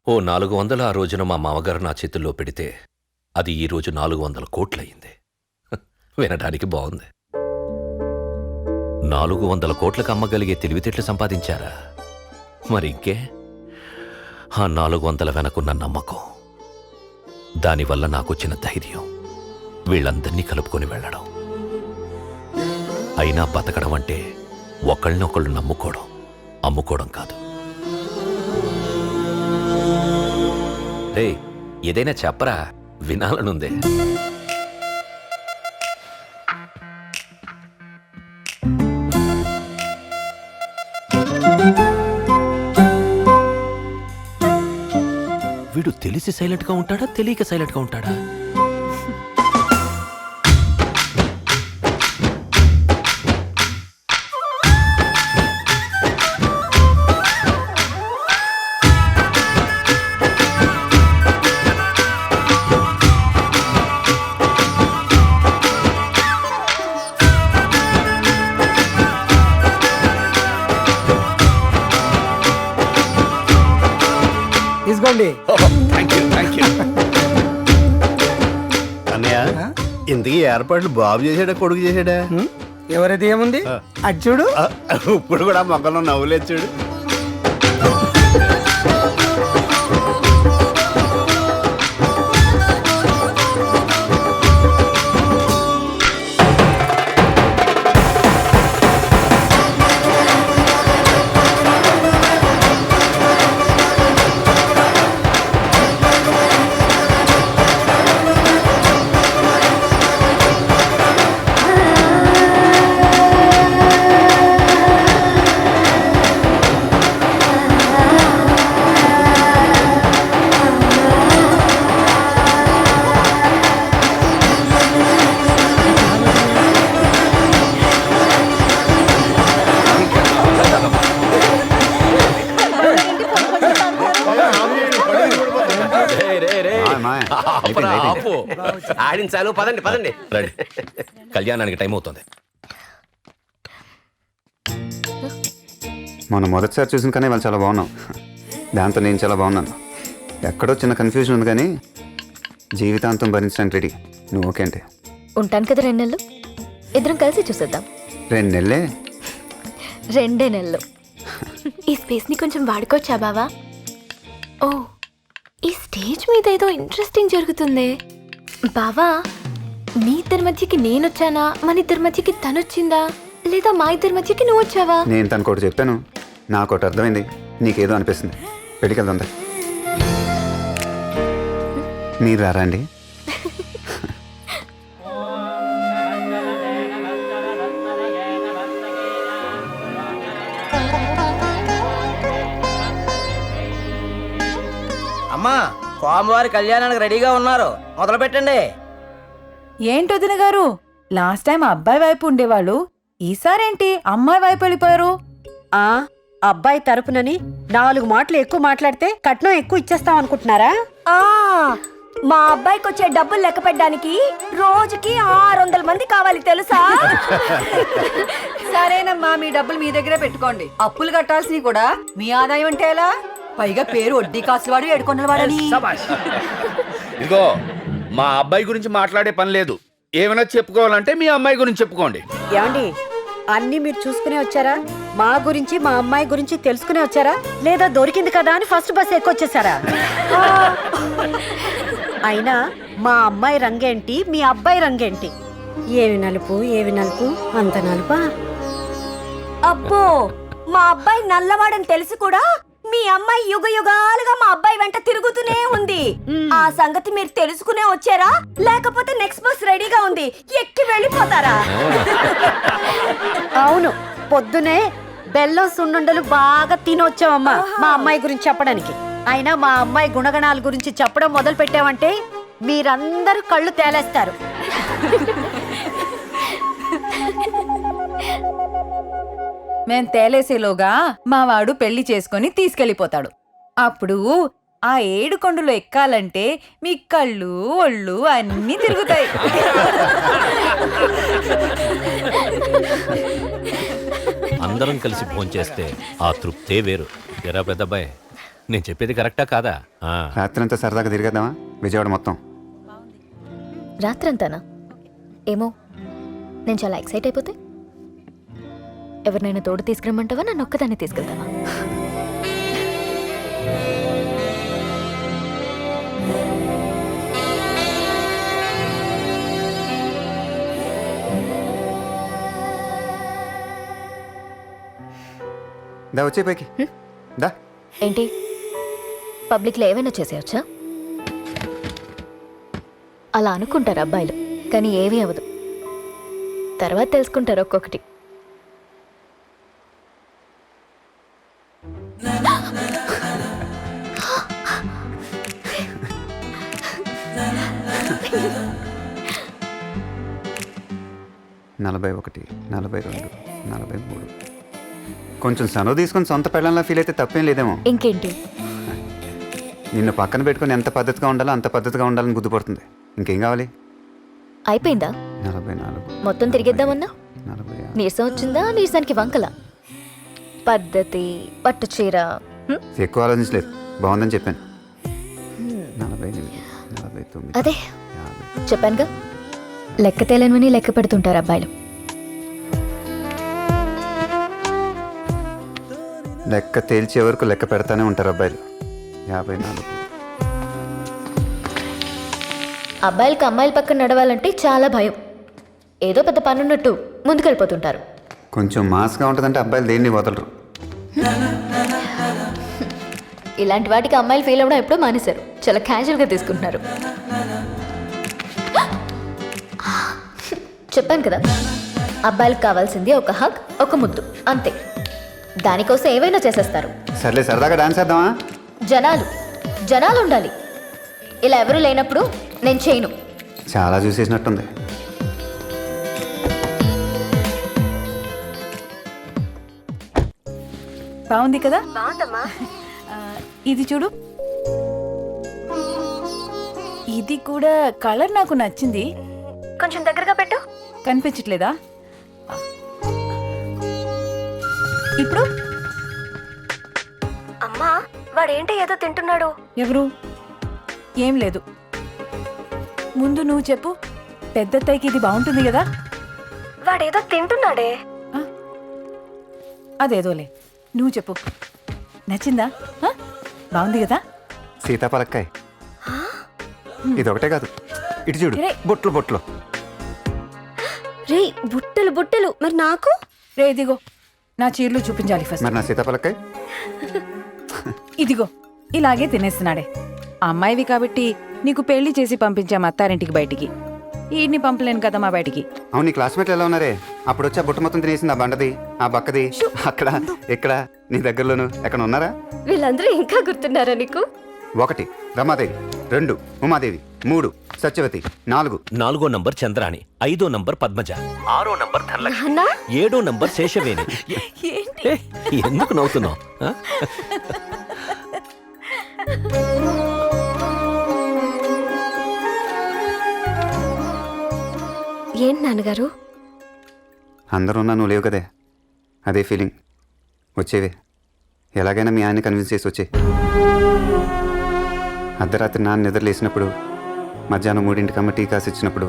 Speaker 7: ఓ 400 ఆ రోజున మా మామగారు నా చేతుల్లో పెడితే అది ఈ రోజు 400 కోట్లయింది. వినడానికి బాగుంది. 400 కోట్లకు అమ్మగలిగే తెలివితేటలు సంపాదించారా? మరి ఇంకే, ఆ 400 వెనకున్న నమ్మకం, దానివల్ల నాకొచ్చిన ధైర్యం, వీళ్ళందర్నీ కలుపుకొని వెళ్ళడం. అయినా బతకడం అంటే ఒకళ్ళనొకళ్ళు నమ్ముకోవడం, అమ్ముకోవడం కాదు. రే, ఏదైనా చెప్పరా, వినాలనుందే. వీడు తెలిసి సైలెంట్గా ఉంటాడా, తెలియక సైలెంట్గా ఉంటాడా?
Speaker 3: తీసుకోండి.
Speaker 2: అన్నయ్య ఇంతకీ ఏర్పాట్లు బాబు చేసాడా కొడుకు చేసాడా?
Speaker 3: ఎవరైతే ఏముంది అది చూడు.
Speaker 2: ఇప్పుడు కూడా మొక్కలో నవ్వులేదు చూడు.
Speaker 6: ఆడించాలు. పదండి పదండి.
Speaker 7: రండి, కళ్యాణానికి టైం అవుతుంది.
Speaker 10: మొన్న మొదటిసారి చూసిన కానీ వాళ్ళు చాలా బాగున్నావు. దాంతో నేను చాలా బాగున్నాను. ఎక్కడో చిన్న కన్ఫ్యూజన్ ఉంది కానీ జీవితాంతం భరించడానికి రెడీ. నువ్వు ఓకే అంటే
Speaker 1: ఉంటాను కదా 2 నెలలు. ఇద్దరం కలిసి చూసేద్దాం.
Speaker 10: 2 నెలలే?
Speaker 1: 2 నెలలు. ఈ స్పేస్ ని కొంచెం వాడుకోవచ్చా బావా? ఓ, ఈ స్టేజ్ మీద ఏదో ఇంట్రెస్టింగ్ జరుగుతుంది బావా. మీ ఇద్దరి మధ్యకి నేనొచ్చానా, మన ఇద్దరి మధ్యకి తనొచ్చిందా, లేదా మా ఇద్దరి మధ్యకి నువ్వు వచ్చావా?
Speaker 10: నేను తనకోటి చెప్పాను, నాకోటి అర్థమైంది, నీకేదో అనిపిస్తుంది. పెళ్ళికి వెళ్దాం. మీరు రారా అండి?
Speaker 12: అమ్మా, స్వామివారి కళ్యాణానికి రెడీగా ఉన్నారు, మొదలు పెట్టండి.
Speaker 11: ఏంటొదిన గారు, లాస్ట్ టైం అబ్బాయి వైపు ఉండేవాళ్ళు, ఈసారేంటి అమ్మాయి వైపు వెళ్ళిపోయారు?
Speaker 5: ఆ అబ్బాయి తరపునని 4 మాటలు ఎక్కువ మాట్లాడితే కట్నం ఎక్కువ ఇచ్చేస్తాం అనుకుంటున్నారా?
Speaker 11: మా అబ్బాయికి వచ్చే డబ్బులు లెక్క పెట్టడానికి రోజుకి 600 మంది కావాలి తెలుసా? సరేనమ్మా, మీ డబ్బులు మీ దగ్గరే పెట్టుకోండి. అప్పులు కట్టాల్సినవి కూడా మీ ఆదాయం అంటే ఎలా? పైగా పేరు వడ్డీ కాసులు వాడు ఏడుకొండల వాడని.
Speaker 2: ఇదిగో, మా అబ్బాయి గురించి మాట్లాడే పని లేదు. ఏమైనా చెప్పుకోవాలంటే మీ అమ్మాయి గురించి చెప్పుకోండి.
Speaker 5: ఏమండి, అన్ని మీరు చూసుకునే వచ్చారా? మా గురించి మా అమ్మాయి గురించి తెలుసుకునే వచ్చారా, లేదా దొరికింది కదా అని ఫస్ట్ బస్ ఎక్కొచ్చేసారా? అయినా మా అమ్మాయి రంగేంటి, మీ అబ్బాయి రంగేంటి? ఏవి నలుపు ఏవి నలుపు అంత నలుపా?
Speaker 11: అబ్బో, మా అబ్బాయి నల్లవాడని తెలిసి కూడా మీ అమ్మాయి యుగ యుగాలుగా మా అబ్బాయి వెంట తిరుగుతూనే ఉంది. ఆ సంగతి మీరు తెలుసుకునే వచ్చారా, లేకపోతే నెక్స్ట్ బస్ రెడీగా ఉంది ఎక్కి వెళ్ళిపోతారా?
Speaker 5: అవును, పొద్దునే బెల్లం సున్నుండలు బాగా తినొచ్చావమ్మా మా అమ్మాయి గురించి చెప్పడానికి. అయినా మా అమ్మాయి గుణగణాల గురించి చెప్పడం మొదలు పెట్టామంటే మీరందరూ కళ్ళు తేలేస్తారు.
Speaker 11: మేం తేలేసేలోగా మా వాడు పెళ్లి చేసుకొని తీసుకెళ్లిపోతాడు. అప్పుడు ఆ 7 కొండలు ఎక్కాలంటే మీ కళ్ళు ఒళ్ళు అన్నీ తిరుగుతాయి.
Speaker 7: అందరం కలిసి భోంచేస్తే ఆ తృప్తే వేరు. ఎరా పెద్దబ్బాయి, నేను చెప్పేది కరెక్టా కాదా?
Speaker 10: రాత్రంతా సరదాగా తిరిగేద్దామా విజయవాడ మొత్తం?
Speaker 1: రాత్రంతానా? ఏమో, నేను చాలా ఎక్సైట్ అయిపోతే ఎవరినైనా తోడు తీసుకురమ్మంటావా, నన్ను ఒక్కదాన్ని తీసుకెళ్తావా?
Speaker 10: దా, వచ్చే పైకి దా.
Speaker 1: ఏంటి, పబ్లిక్లో ఏమైనా చేసేయచ్చా? అలా అనుకుంటారు అబ్బాయిలు, కానీ ఏమీ అవ్వదు. తర్వాత తెలుసుకుంటారు ఒక్కొక్కటి.
Speaker 10: నలభై 41, 42, 43. కొంచెం సనువు తీసుకుని సొంత పెళ్ళంలా ఫీల్ అయితే తప్పేం లేదేమో.
Speaker 1: ఇంకేంటి,
Speaker 10: నిన్ను పక్కన పెట్టుకుని ఎంత పద్ధతిగా ఉండాలో అంత పద్ధతిగా ఉండాలని గుర్తుపడుతుంది. ఇంకేం కావాలి?
Speaker 1: అయిపోయిందా?
Speaker 10: 44,
Speaker 1: మొత్తం తిరిగేద్దామన్నా?
Speaker 10: 46.
Speaker 1: నీరసం వచ్చిందా? నీరసానికి వంకల పద్ధతి, పట్టు చీర.
Speaker 10: ఎక్కువ ఆలోచించలేదు, బాగుందని చెప్పాను. 58, 49,
Speaker 1: అదే
Speaker 10: 50.
Speaker 1: చెప్పానుగా, లెక్క తేలనివని లెక్క పెడుతుంటారు అబ్బాయిలు.
Speaker 10: లెక్క తేల్చే వరకు లెక్క పెడతానే ఉంటారు అబ్బాయిలు. 54.
Speaker 1: అబ్బాయిలకు అమ్మాయిల పక్కన నడవాలంటే చాలా భయం. ఏదో పెద్ద పనున్నట్టు ముందుకెళ్ళిపోతుంటారు.
Speaker 10: కొంచెం మాస్గా ఉంటుందంటే అబ్బాయిలు దేన్ని వదలరు.
Speaker 1: ఇలాంటి వాటికి అమ్మాయిలు ఫీల్ అవ్వడం ఎప్పుడో మానేశారు. చాలా క్యాజువల్గా తీసుకుంటున్నారు. చెప్పాను కదా, అబ్బాయిలకు కావాల్సింది ఒక హగ్, ఒక ముద్దు, అంతే. దానికోసం ఏవైనా చేసేస్తారు.
Speaker 10: సర్లే సరదాగా డాన్స్ చేద్దామా?
Speaker 1: జనాలు ఉండాలి. ఇలా ఎవరు లేనప్పుడు నేను చేయను.
Speaker 10: చాలా చూసేసినట్టుంది.
Speaker 11: బాగుంది కదా? ఇది చూడు, ఇది కూడా కలర్ నాకు నచ్చింది.
Speaker 1: కొంచెం దగ్గరగా పెట్టు.
Speaker 11: కనిపించట్లేదా? ఇప్పుడు
Speaker 1: అమ్మా, వాడేంటి ఏదో తింటున్నాడు.
Speaker 11: ఎవరు? ఏం లేదు. ముందు నువ్వు చెప్పు, పెద్దత్తయ్యకి ఇది బాగుంటుంది కదా?
Speaker 1: వాడేదో తింటున్నాడే.
Speaker 11: అదేదోలే, నువ్వు చెప్పు. నచ్చిందా? బాగుంది కదా?
Speaker 10: సీతాఫలక్కాయ. ఇదొకటే కాదు, ఇటు చూడు, బొట్లు బొట్లు.
Speaker 1: రే, బుట్టలు బుట్టలు. మరి నాకు?
Speaker 11: రే, ఇదిగో నా చీరలు చూపించాలి ఫస్ట్.
Speaker 10: మరి నా సీతాఫలక్కాయ?
Speaker 11: ఇదిగో ఇలాగే తినేస్తున్నాడే. అమ్మాయివి కాబట్టి నీకు పెళ్లి చేసి పంపించాం అత్తారింటికి బయటికి. ఈయన్ని పంపలేను కదా మా బయటికి.
Speaker 10: అవును, నీ క్లాస్మేట్లు ఎలా ఉన్నారే? అప్పుడు వచ్చి ఆ బుట్ట మొత్తం తినేసింది. ఆ బండది, ఆ బక్కది, అక్కడ ఇక్కడ నీ దగ్గరలోను ఎక్కడ ఉన్నారా?
Speaker 1: వీళ్ళందరూ ఇంకా గుర్తున్నారా నీకు?
Speaker 10: 1 రమాదేవి, 2 ఉమాదేవి, 3 సత్యవతి, 4
Speaker 7: 4వ నంబర్ చంద్రాణి, 5వ నంబర్ పద్మజ, 6వ నంబర్ ధనలక్ష్మి, 7వ నంబర్ శేషవేణి. ఏ, ఎందుకు నవ్వుతున్నావు?
Speaker 1: ఏంటి నాన్నగారు?
Speaker 10: అందరూ ఉన్నా నువ్వు లేవు కదే, అదే ఫీలింగ్. వచ్చేవే, ఎలాగైనా మీ ఆయన్ని కన్విన్స్ చేసి వచ్చే. అర్ధరాత్రి నాన్న నిద్రలేసినప్పుడు, మధ్యాహ్నం 3ంటికమ్మ టీ కాసి ఇచ్చినప్పుడు,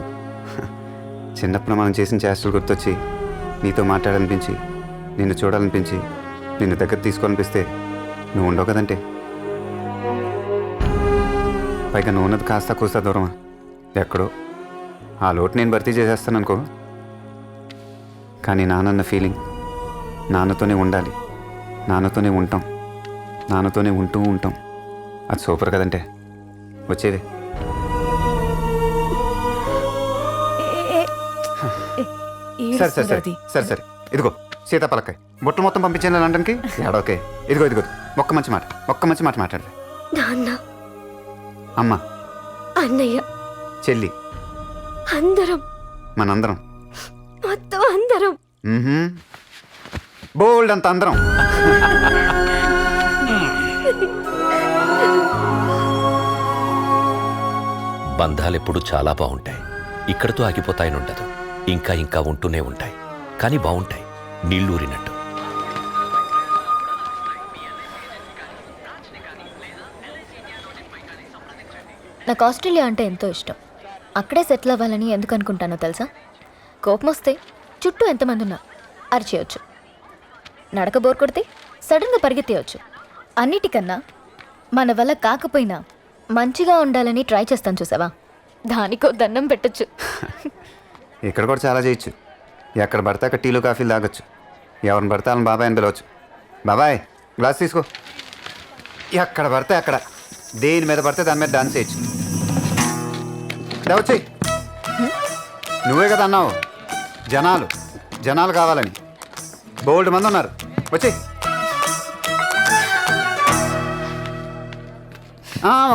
Speaker 10: చిన్నప్పుడు మనం చేసిన చేష్టలు గుర్తొచ్చి నీతో మాట్లాడాలనిపించి, నిన్ను చూడాలనిపించి, నిన్ను దగ్గర తీసుకోవాలనిపిస్తే నువ్వు ఉండవు కదంటే. పైగా నువ్వు ఉన్నది కాస్త కూస్తా దూరమా, ఎక్కడో. ఆ లోటు నేను భర్తీ చేసేస్తాను అనుకో. కానీ నాన్నన్న ఫీలింగ్, నాన్నతోనే ఉండాలి, నాన్నతోనే ఉంటాం, నాన్నతోనే ఉంటూ ఉంటాం, అది సూపర్ కదంటే. వచ్చేది. సరే సరే సరే సరే సరే ఇదిగో సీతాఫలకాయ బుట్ట మొత్తం పంపించాను లండన్కి. ఏడోకే, ఇదిగో ఇదిగో ఒక్క మంచి మాట మాట్లాడలే.
Speaker 1: నాన్న,
Speaker 10: అమ్మ,
Speaker 1: అన్నయ్య,
Speaker 10: చెల్లి,
Speaker 1: అందరం,
Speaker 10: మనందరం,
Speaker 1: మొత్తం అందరం.
Speaker 10: బోల్డ్ అంత అందరం.
Speaker 7: బంధాలెప్పుడు చాలా బాగుంటాయి. ఇక్కడితో ఆగిపోతాయని ఉండదు, ఇంకా ఇంకా ఉంటూనే ఉంటాయి. కానీ బాగుంటాయి, నీళ్ళూరినట్టు.
Speaker 1: నాకు ఆస్ట్రేలియా అంటే ఎంతో ఇష్టం. అక్కడే సెటిల్ అవ్వాలని ఎందుకు అనుకుంటానో తెలుసా? కోపం వస్తే చుట్టూ ఎంతమంది ఉన్నా అరిచేయచ్చు, నడక బోర్ కొడితే సడన్గా పరిగెత్తేయచ్చు. అన్నిటికన్నా మన వల్ల కాకపోయినా మంచిగా ఉండాలని ట్రై చేస్తాను చూసావా, దానికో దండం పెట్టచ్చు.
Speaker 10: ఇక్కడ కూడా చాలా చేయొచ్చు. ఎక్కడ పడితే అక్కడ టీలు కాఫీలు తాగొచ్చు. ఎవరిని పడితే వాళ్ళని బాబాయ్ అని పిలవచ్చు. బాబాయ్ గ్లాస్ తీసుకో. ఎక్కడ పడితే అక్కడ, దేని మీద పడితే దాని మీద డాన్స్ చేయొచ్చు. వచ్చి నువ్వే కదా అన్నావు జనాలు కావాలని. బోల్డ్ మంది ఉన్నారు, వచ్చి.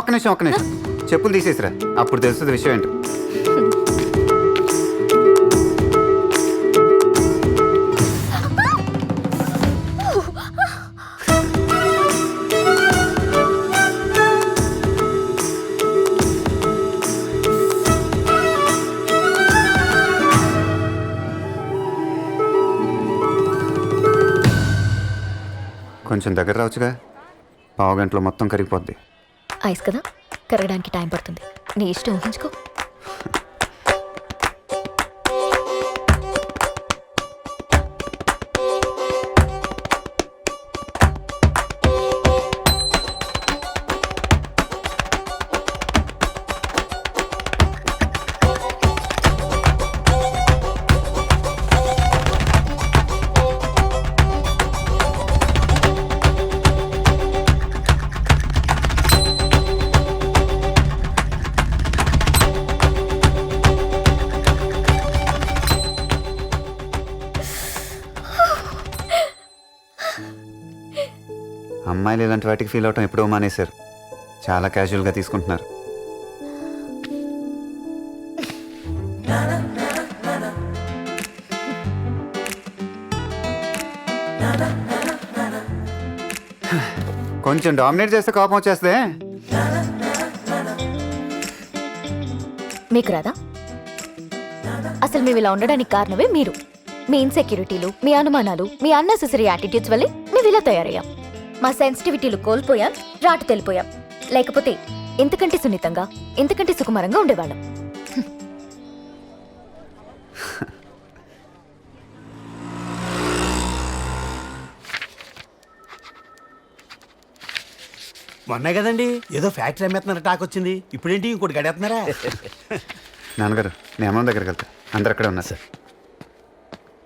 Speaker 10: ఒక్క నిమిషం చెప్పులు తీసేసిరా, అప్పుడు తెలుస్తుంది విషయం ఏంటో. కొంచెం దగ్గర రావచ్చుగా, 15 గంటలో మొత్తం కరిగిపోద్ది.
Speaker 1: ఐస్ కదా, పెరగడానికి టైం పడుతుంది. నీ ఇష్టం, ఊహించుకో.
Speaker 10: అమ్మాయిలు ఇలాంటి వాటికి ఫీల్ అవటం ఎప్పుడో మానేశారు. చాలా క్యాజువల్గా తీసుకుంటున్నారు. కొంచెం డామినేట్ చేస్తే కోపం వచ్చేస్తే.
Speaker 1: మీకు రాదా? అసలు మేము ఇలా ఉండడానికి కారణమే మీరు. మీ ఇన్సెక్యూరిటీలు, మీ అనుమానాలు, మీ అన్నెసెసరీ యాటిట్యూడ్స్ వల్లే మేము ఇలా తయారయ్యాం. మా సెన్సిటివిటీలు కోల్పోయాం, రాటు తెలిపోయాం. లేకపోతే ఇంతకంటే సున్నితంగా, ఇంతకంటే సుకుమారంగా ఉండేవాళ్ళం.
Speaker 2: మొన్నే కదండి ఏదో ఫ్యాక్టరీ అమ్మేస్తున్నారు టాక్ వచ్చింది. ఇప్పుడేంటి ఇంకోటి గడేస్తున్నారా?
Speaker 10: నాన్నగారు, నేను అమ్మ దగ్గరికి వెళ్తా. అందరు అక్కడే ఉన్నారు సార్.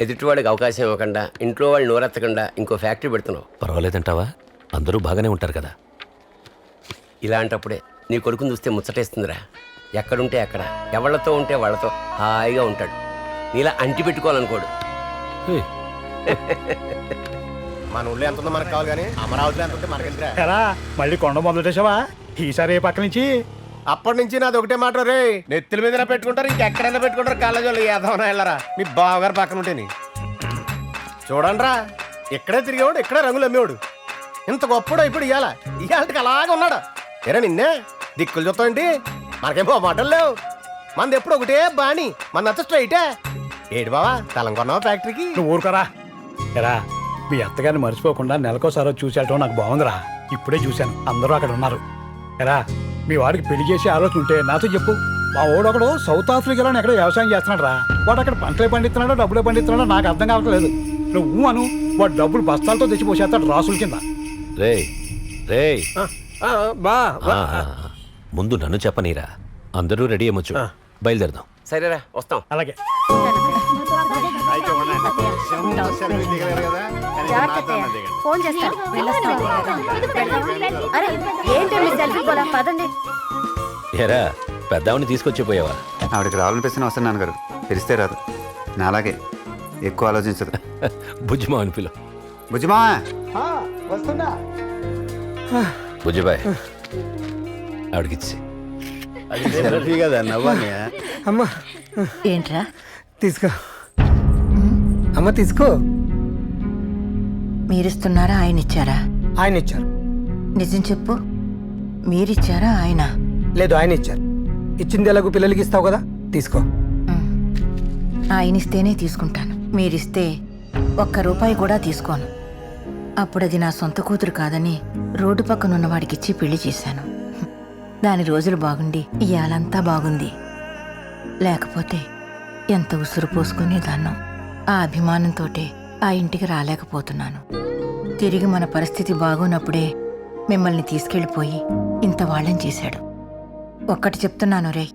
Speaker 6: ఎదుటివాడికి అవకాశం ఇవ్వకుండా, ఇంట్లో వాళ్ళు నోరెత్తకుండా ఇంకో ఫ్యాక్టరీ పెడుతున్నావు.
Speaker 7: పర్వాలేదంటావా? అందరూ బాగానే ఉంటారు కదా.
Speaker 6: ఇలాంటప్పుడే నీ కొడుకుని చూస్తే ముచ్చటేస్తుందిరా. ఎక్కడుంటే అక్కడ, ఎవళ్లతో ఉంటే వాళ్ళతో హాయిగా ఉంటాడు. నీలా అంటి పెట్టుకోవాలనుకోడు.
Speaker 9: మన ఊళ్ళో ఎంత ఉందో మనకు కావాలి కానీ అమరావతిలో ఎంత ఉంటే మనకెందుకురా?
Speaker 3: ఎరా మళ్ళీ కొండ మొదలెట్టేసావా? ఈసారి ఏ పక్క నుంచి?
Speaker 9: అప్పటి నుంచి నాది ఒకటే మాట రే, నెత్తుల మీద పెట్టుకుంటారు, ఇంకెక్కడైనా పెట్టుకుంటారు. కాలేజీలో ఏదైనా వెళ్ళరా మీ బావగారు పక్కన ఉంటేని. చూడండి రా, ఇక్కడే తిరిగేవాడు, ఇక్కడే రంగులు అమ్మేవాడు. ఇంత గొప్పడు ఇప్పుడు ఇవాళకి అలాగే ఉన్నాడు. ఏరా నిన్నే దిక్కులు చూస్తాండి. మనకేమో మాటలు లేవు. మనది ఎప్పుడు ఒకటే బాణి, మన అంత స్ట్రైటే. ఏడు బావా తలం కొన్నావా ఫ్యాక్టరీకి?
Speaker 3: నువ్వు ఊరుకోరా. ఎరా మీ అత్తగారిని మర్చిపోకుండా నెలకోసారి చూసి వెళ్ళటం నాకు బాగుందిరా. ఇప్పుడే చూశాను, అందరూ అక్కడ ఉన్నారు. ఎరా మీ వాడికి పెళ్లి చేసే ఆలోచన ఉంటే నాతో చెప్పు. మా వాడు ఒకడు సౌత్ ఆఫ్రికాలో ఎక్కడో వ్యవసాయం చేస్తున్నాడు రా. వాడు అక్కడ పంటలే పండిస్తున్నాడో డబ్బులే పండిస్తున్నాడో నాకు అర్థం కావట్లేదు. నువ్వు అను, వాడు డబ్బులు బస్తాలతో తెచ్చిపోసేస్తాడు రాసుల కింద.
Speaker 7: రే రే
Speaker 9: బా
Speaker 7: ముందు నన్ను చెప్పనీరా. అందరూ రెడీ అమ్మొచ్చు, బయలుదేరదాం.
Speaker 6: సరేరా, వస్తాం.
Speaker 3: అలాగే.
Speaker 5: ఫోన్ చేస్తాను. అరే ఏంటండి సెల్ఫీ కూడా? పదండి.
Speaker 7: ఏరా పెద్దవాడిని తీసుకొచ్చిపోయావా?
Speaker 10: ఆవిడకి రావాలనిపిస్తున్న అవసరం నాన్నగారు. పిలిస్తే రాదు. నాలాగే ఎక్కువ ఆలోచించదు.
Speaker 7: బుజ్జిమా అని పిలు.
Speaker 10: బుజ్జిమా
Speaker 3: వస్తున్నా.
Speaker 7: బుజ్జిబాయ్ ఆవిడకిచ్చి.
Speaker 2: కదా నవ్వానే.
Speaker 3: అమ్మా
Speaker 5: ఏంట్రా?
Speaker 3: తీసుకో అమ్మ, తీసుకో.
Speaker 5: మీరిస్తున్నారా ఆయన ఇచ్చారా?
Speaker 3: ఆయన ఇచ్చారు.
Speaker 5: నిజం చెప్పు, మీరిచ్చారా ఆయన?
Speaker 3: లేదు, ఆయన ఇచ్చారు. ఇచ్చింది ఎలాగో పిల్లలకి ఇస్తావు కదా, తీసుకో.
Speaker 5: ఆయన ఇస్తేనే తీసుకుంటాను. మీరిస్తే ఒక్క రూపాయి కూడా తీసుకోను. అప్పుడది నా సొంత కూతురు కాదని రోడ్డు పక్కన ఉన్నవాడికిచ్చి పెళ్లి చేశాను. దాని రోజులు బాగుండి ఇయాలంతా బాగుంది. లేకపోతే ఎంత ఉసురు పోసుకునేదాన్నో. ఆ అభిమానంతోటే ఆ ఇంటికి రాలేకపోతున్నాను. తిరిగి మన పరిస్థితి బాగున్నప్పుడే మిమ్మల్ని తీసుకెళ్ళిపోయి ఇంత వాళ్ళని చేశాడు. ఒక్కటి చెప్తున్నాను రే,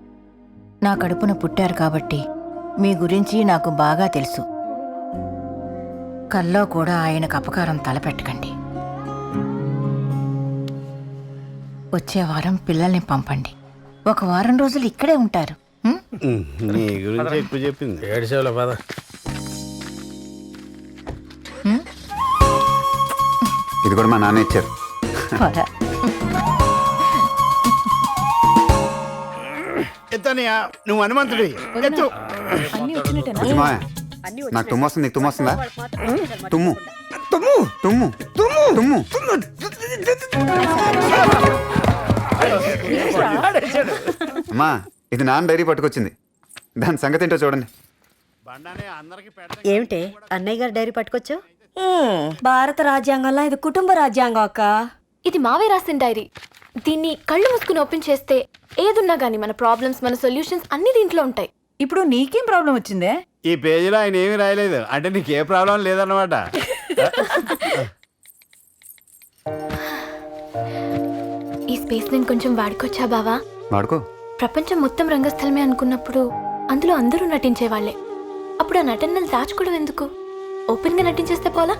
Speaker 5: నా కడుపున పుట్టారు కాబట్టి మీ గురించి నాకు బాగా తెలుసు. కల్లో కూడా ఆయనకు అపకారం తలపెట్టకండి. వచ్చే వారం పిల్లల్ని పంపండి. ఒక వారం రోజులు ఇక్కడే ఉంటారు.
Speaker 2: నీ గురించి ఎక్కువ చెప్పింది.
Speaker 9: ఏడుసేవుల పద.
Speaker 10: ఇది కూడా మా నాన్న ఇచ్చారు.
Speaker 2: ఎత్తనయ్యా, నువ్వు హనుమంతుడి ఎత్తు.
Speaker 10: బుజ్జిమా, నాకు తుమ్ము వస్తుంది. నీకు తుమ్ము వస్తుందా? తుమ్ము
Speaker 3: తుమ్ము
Speaker 10: తుమ్ము తుమ్ము తుమ్ము. అమ్మా, ఇది నాన్న డైరీ పట్టుకొచ్చింది. దాని సంగతి ఏంటో చూడండి.
Speaker 5: ఏమిటే అన్నయ్య గారు డైరీ పట్టుకొచ్చా?
Speaker 11: భారత రాజ్యాంగంలో ఇది కుటుంబ రాజ్యాంగం అక్క.
Speaker 1: ఇది మావే రాసిన డైరీ.
Speaker 13: దీన్ని కళ్ళు మూసుకుని ఓపెన్ చేస్తే ఏదున్నా గానీ మన ప్రాబ్లమ్స్ మన సొల్యూషన్స్ అన్ని దీంట్లో ఉంటాయి.
Speaker 14: ఇప్పుడు నీకేం ప్రాబ్లం వచ్చిందే?
Speaker 2: ఈ పేజీలో ఆయన ఏమీ రాయలేదు, అంటే నీకు ఏ ప్రాబ్లం లేదన్నమాట.
Speaker 13: ఈ స్పేస్ నేను కొంచెం వాడుకోవచ్చా బావా?
Speaker 10: వాడుకో.
Speaker 13: ప్రపంచం మొత్తం రంగస్థలమే అనుకున్నప్పుడు అందులో అందరూ నటించేవాళ్లే. అప్పుడు ఆ నటనలు దాచుకోవడం ఎందుకు? ఓపెన్ గా నటించేస్తే పోలా?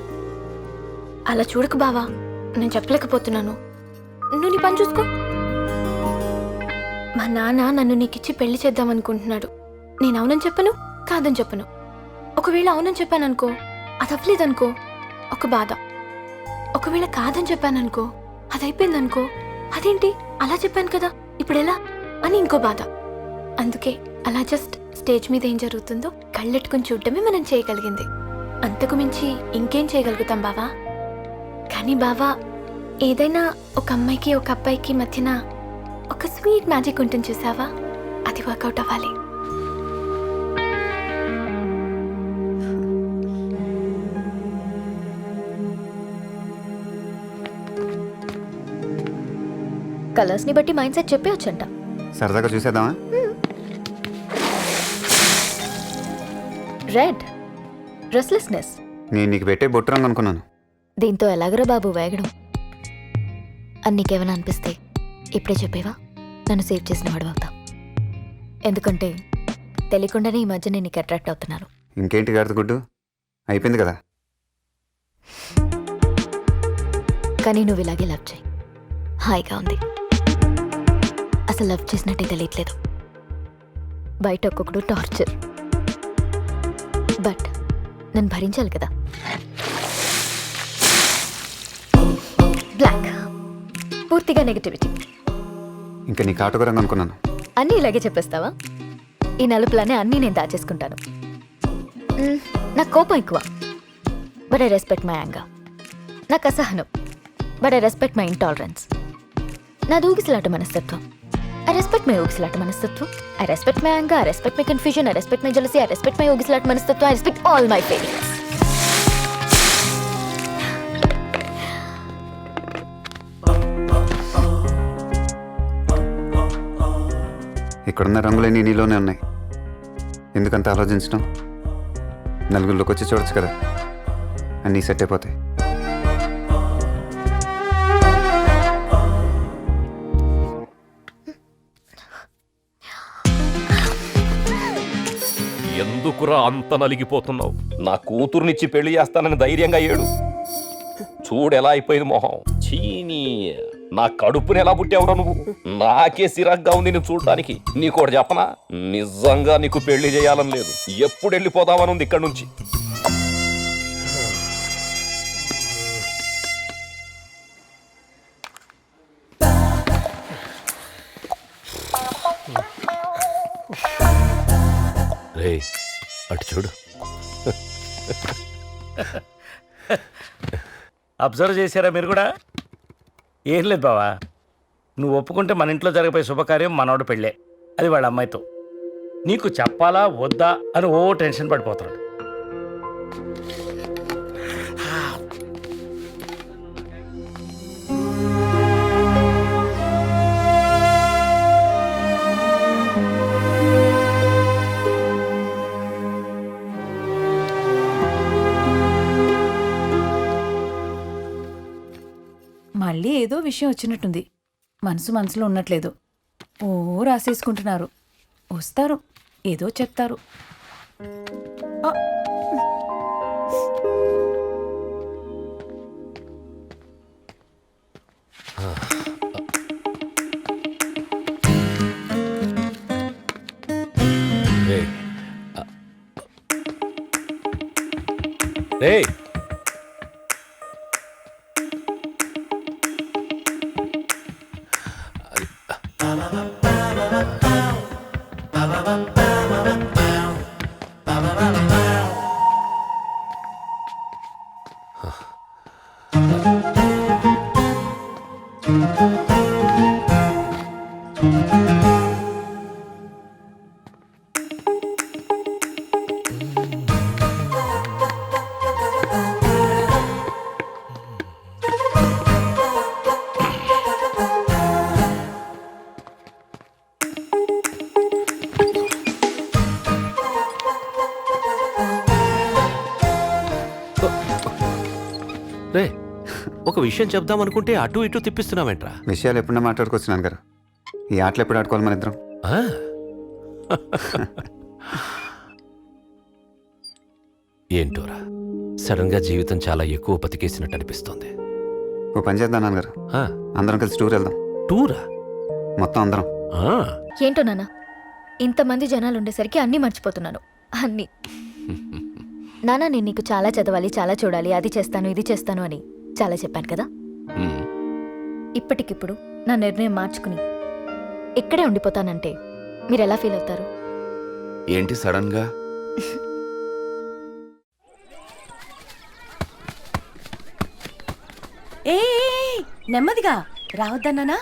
Speaker 13: అలా చూడకు బావా, నేను చెప్పలేకపోతున్నాను. నువ్వు నీ పని చూసుకో. మా నాన్న నన్ను నీకిచ్చి పెళ్లి చేద్దాం అనుకుంటున్నాడు. నేను అవునని చెప్పను, కాదని చెప్పను. ఒకవేళ అవునని చెప్పాననుకో, అది అవ్వలేదనుకో, ఒక బాధ. ఒకవేళ కాదని చెప్పాననుకో, అది అయిపోయిందనుకో, అదేంటి అలా చెప్పాను కదా ఇప్పుడు ఎలా అని ఇంకో బాధ. అందుకే అలా జస్ట్ స్టేజ్ మీద ఏం జరుగుతుందో కళ్ళెట్టుకుని చూడటమే మనం చేయగలిగింది. అంతకు మించి ఇంకేం చేయగలుగుతాం బావా? కానీ బావా, ఏదైనా ఒక అమ్మాయికి ఒక అబ్బాయికి మధ్యన ఒక స్వీట్ మ్యాజిక్ ఉంటుంది చూసావా? అది వర్కౌట్ అవ్వాలి.
Speaker 1: కలర్స్ ని బట్టి మైండ్ సెట్ చెప్పేవచ్చంట.
Speaker 10: సరదాగా చూసేద్దామా?
Speaker 1: Red restlessness.
Speaker 10: నేను నీకు పెట్టే బొట్టు రంగు అనుకున్నాను.
Speaker 1: దీంతో ఎలాగరా బాబు వేగడం? అన్నికేమైనా అనిపిస్తే ఇప్పుడే చెప్పేవా? నన్ను సేవ్ చేసిన వాడు అవుతా. ఎందుకంటే తెలియకుండానే ఈ మధ్య నేను నీకు అట్రాక్ట్ అవుతున్నాను.
Speaker 10: ఇంకేంటి గాడిద గుడ్డు, అయిపోయింది కదా.
Speaker 1: కానీ నువ్వు ఇలాగే లవ్ చేయి, హాయిగా ఉంది. అసలు లవ్ చేసినట్టే తెలియట్లేదు. బయట ఒక్కొక్కడు టార్చర్, బట్ నన్ను భరించాలి కదా. బ్లాక్ పూర్తిగా నెగటివిటీ.
Speaker 10: ఇంకా నీ కాటుక రంగు అనుకున్నాను.
Speaker 1: అన్నీ ఇలాగే చెప్పేస్తావా? ఈ నలుపులనే అన్నీ నేను దాచేసుకుంటాను. నాకు కోపం ఎక్కువ, but I respect my anger. నాకు అసహనం, but I respect my intolerance. నా ఊగిసలాట మనస్తత్వం, ఐ రెస్పెక్ట్ మై ఊగిసలాట మనస్తత్వం. I respect my anger, I respect my confusion, I respect my jealousy, I respect my ఊగిసలాట మనస్తత్వం, I respect all my feelings.
Speaker 10: ఇక్కడున్న రంగులన్నీ నీలోనే ఉన్నాయి. ఎందుకంత ఆలోచించడం? నలుగురిలోకి వచ్చి చూడొచ్చు కదా, అన్నీ సెట్ అయిపోతాయి.
Speaker 8: ఎందుకురా అంత నలిగిపోతున్నావు? నా కూతురునిచ్చి పెళ్లి చేస్తానని ధైర్యంగా ఏడు. చూడెలా అయిపోయింది మొహం. చీనీ, నా కడుపుని ఎలా పుట్టావురా నువ్వు? నాకే సిరగ్గా ఉంది నేను చూడడానికి. నీకోటి చెప్పనా, నిజంగా నీకు పెళ్లి చేయాలని లేదు. ఎప్పుడు వెళ్ళిపోదామని ఉంది ఇక్కడి నుంచి. రే అటు చూడు.
Speaker 4: అబ్జర్వ్ చేశారా మీరు కూడా? ఏం లేదు బావా, నువ్వు ఒప్పుకుంటే మన ఇంట్లో జరగబోయే శుభకార్యం మనోడు పెళ్ళే, అది వాళ్ళ అమ్మాయితో. నీకు చెప్పాలా వద్దా అని ఓ టెన్షన్ పడిపోతున్నాడు.
Speaker 14: మళ్ళీ ఏదో విషయం వచ్చినట్టుంది. మనసులో ఉన్నట్లేదు. ఓ రాసేసుకుంటున్నారు. వస్తారు, ఏదో చెప్తారు.
Speaker 8: రేయ్,
Speaker 7: రే, ఒక విషయం చెప్దాం అనుకుంటే అటు ఇటు తిప్పిస్తున్నావేంట్రా?
Speaker 10: విషయాలు ఎప్పుడన్నా మాట్లాడుకోవచ్చు నాన్నగారు. ఈ ఆటలు ఎప్పుడు ఆడుకోవాలి మన ఇద్దరం?
Speaker 7: ఆ? ఏంటోరా, సడన్ గా జీవితం చాలా ఎక్కువ బతికేసినట్టు అనిపిస్తోంది.
Speaker 10: ఓ పని చేద్దాం నాన్నగారు,
Speaker 7: ఆ,
Speaker 10: అందరం కలిసి టూర్ వెళ్దాం.
Speaker 7: టూరా?
Speaker 10: మొత్తం అందరం.
Speaker 7: ఆ,
Speaker 1: ఏంటో నాన్న, ఇంతమంది జనాలు ఉండేసరికి అన్నీ మర్చిపోతున్నాను. అన్నీ. నాన్న, నేను నీకు చాలా చదవాలి, చాలా చూడాలి, అది చేస్తాను, ఇది చేస్తాను అని చాలా చెప్పాను కదా.
Speaker 7: ఉమ్,
Speaker 1: ఇప్పటికిప్పుడు నా నిర్ణయం మార్చుకుని ఇక్కడే ఉండిపోతానంటే మీరు ఎలా ఫీల్ అవుతారు?
Speaker 7: ఏంటి సడన్ గా?
Speaker 14: ఏ నెమ్మదిగా రావద్దన్నానా?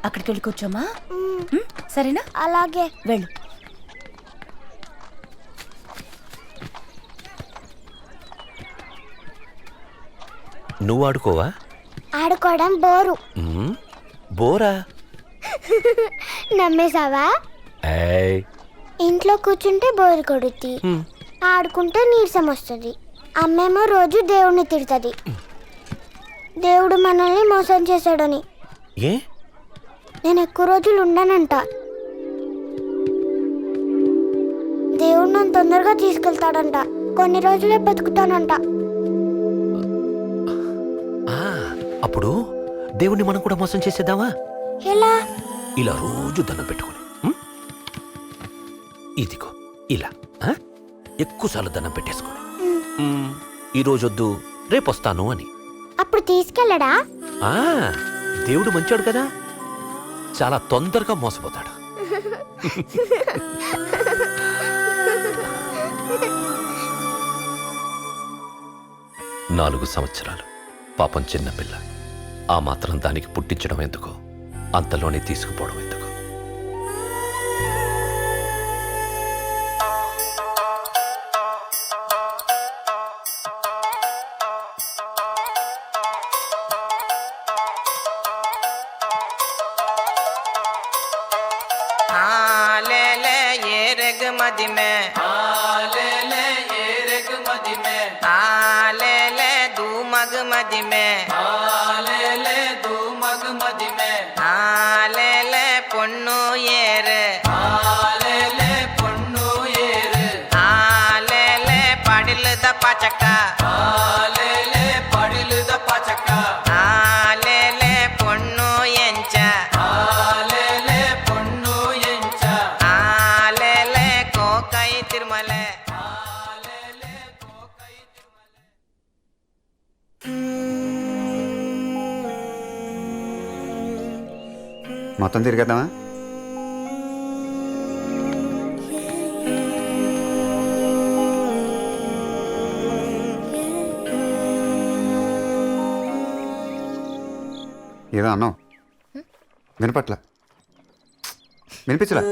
Speaker 14: అక్కడికి వెళ్ళి కూర్చోమా. సరేనా?
Speaker 11: అలాగే.
Speaker 14: వెళ్ళు.
Speaker 7: నువ్వు ఆడుకోవా?
Speaker 11: ఆడుకోవడం బోరు.
Speaker 7: ఉమ్, బోరా?
Speaker 11: నమ్మేశావా?
Speaker 7: ఏయ్,
Speaker 11: ఇంట్లో కూర్చుంటే బోరు కొడుద్ది, ఆడుకుంటే నీరసం వస్తుంది. అమ్మేమో రోజు దేవుడిని తిడుతుంది, దేవుడు మనల్ని మోసం చేశాడని.
Speaker 7: ఏ?
Speaker 11: నేను ఎక్కువ రోజులు ఉండనంట. దేవుడు నన్ను తొందరగా తీసుకెళ్తాడంట. కొన్ని రోజులే బతుకుతానంట.
Speaker 7: ఆ, అప్పుడు దేవుణ్ణి మనం కూడా మోసం చేసేద్దామా?
Speaker 11: ఎలా?
Speaker 7: ఇలా రోజు దండం పెట్టుకుని, ఇదిగో ఇలా ఎక్కువసార్లు దండం పెట్టేసుకోండి. ఈ రోజొద్దు, రేపొస్తాను అని.
Speaker 11: అప్పుడు తీసుకెళ్ళడా?
Speaker 7: ఆ, దేవుడు మంచోడు కదా, చాలా తొందరగా మోసపోతాడు. 4 సంవత్సరాలు, పాపం చిన్నపిల్ల. ఆ మాత్రం దానికి పుట్టించడం ఎందుకు, అంతలోనే తీసుకుపోవడం ఎందుకు?
Speaker 12: मदी में आले ले ये रग मदी में आले ले दू मग मदी में आले ले दू मग मदी में आले ले पुन्नु येर आले ले पुन्नु येर आले ले पडिल द पचका आले ले पडिल द पचका आले ले पुन्नु येंच आले ले पुन्नु येंच आले ले कोकई तिरुमले आले ले कोकई तिरुमले
Speaker 10: మొత్తం తిరిగేద్దామా? ఏదో అన్నావు, వినపట్ల, వినిపించలా?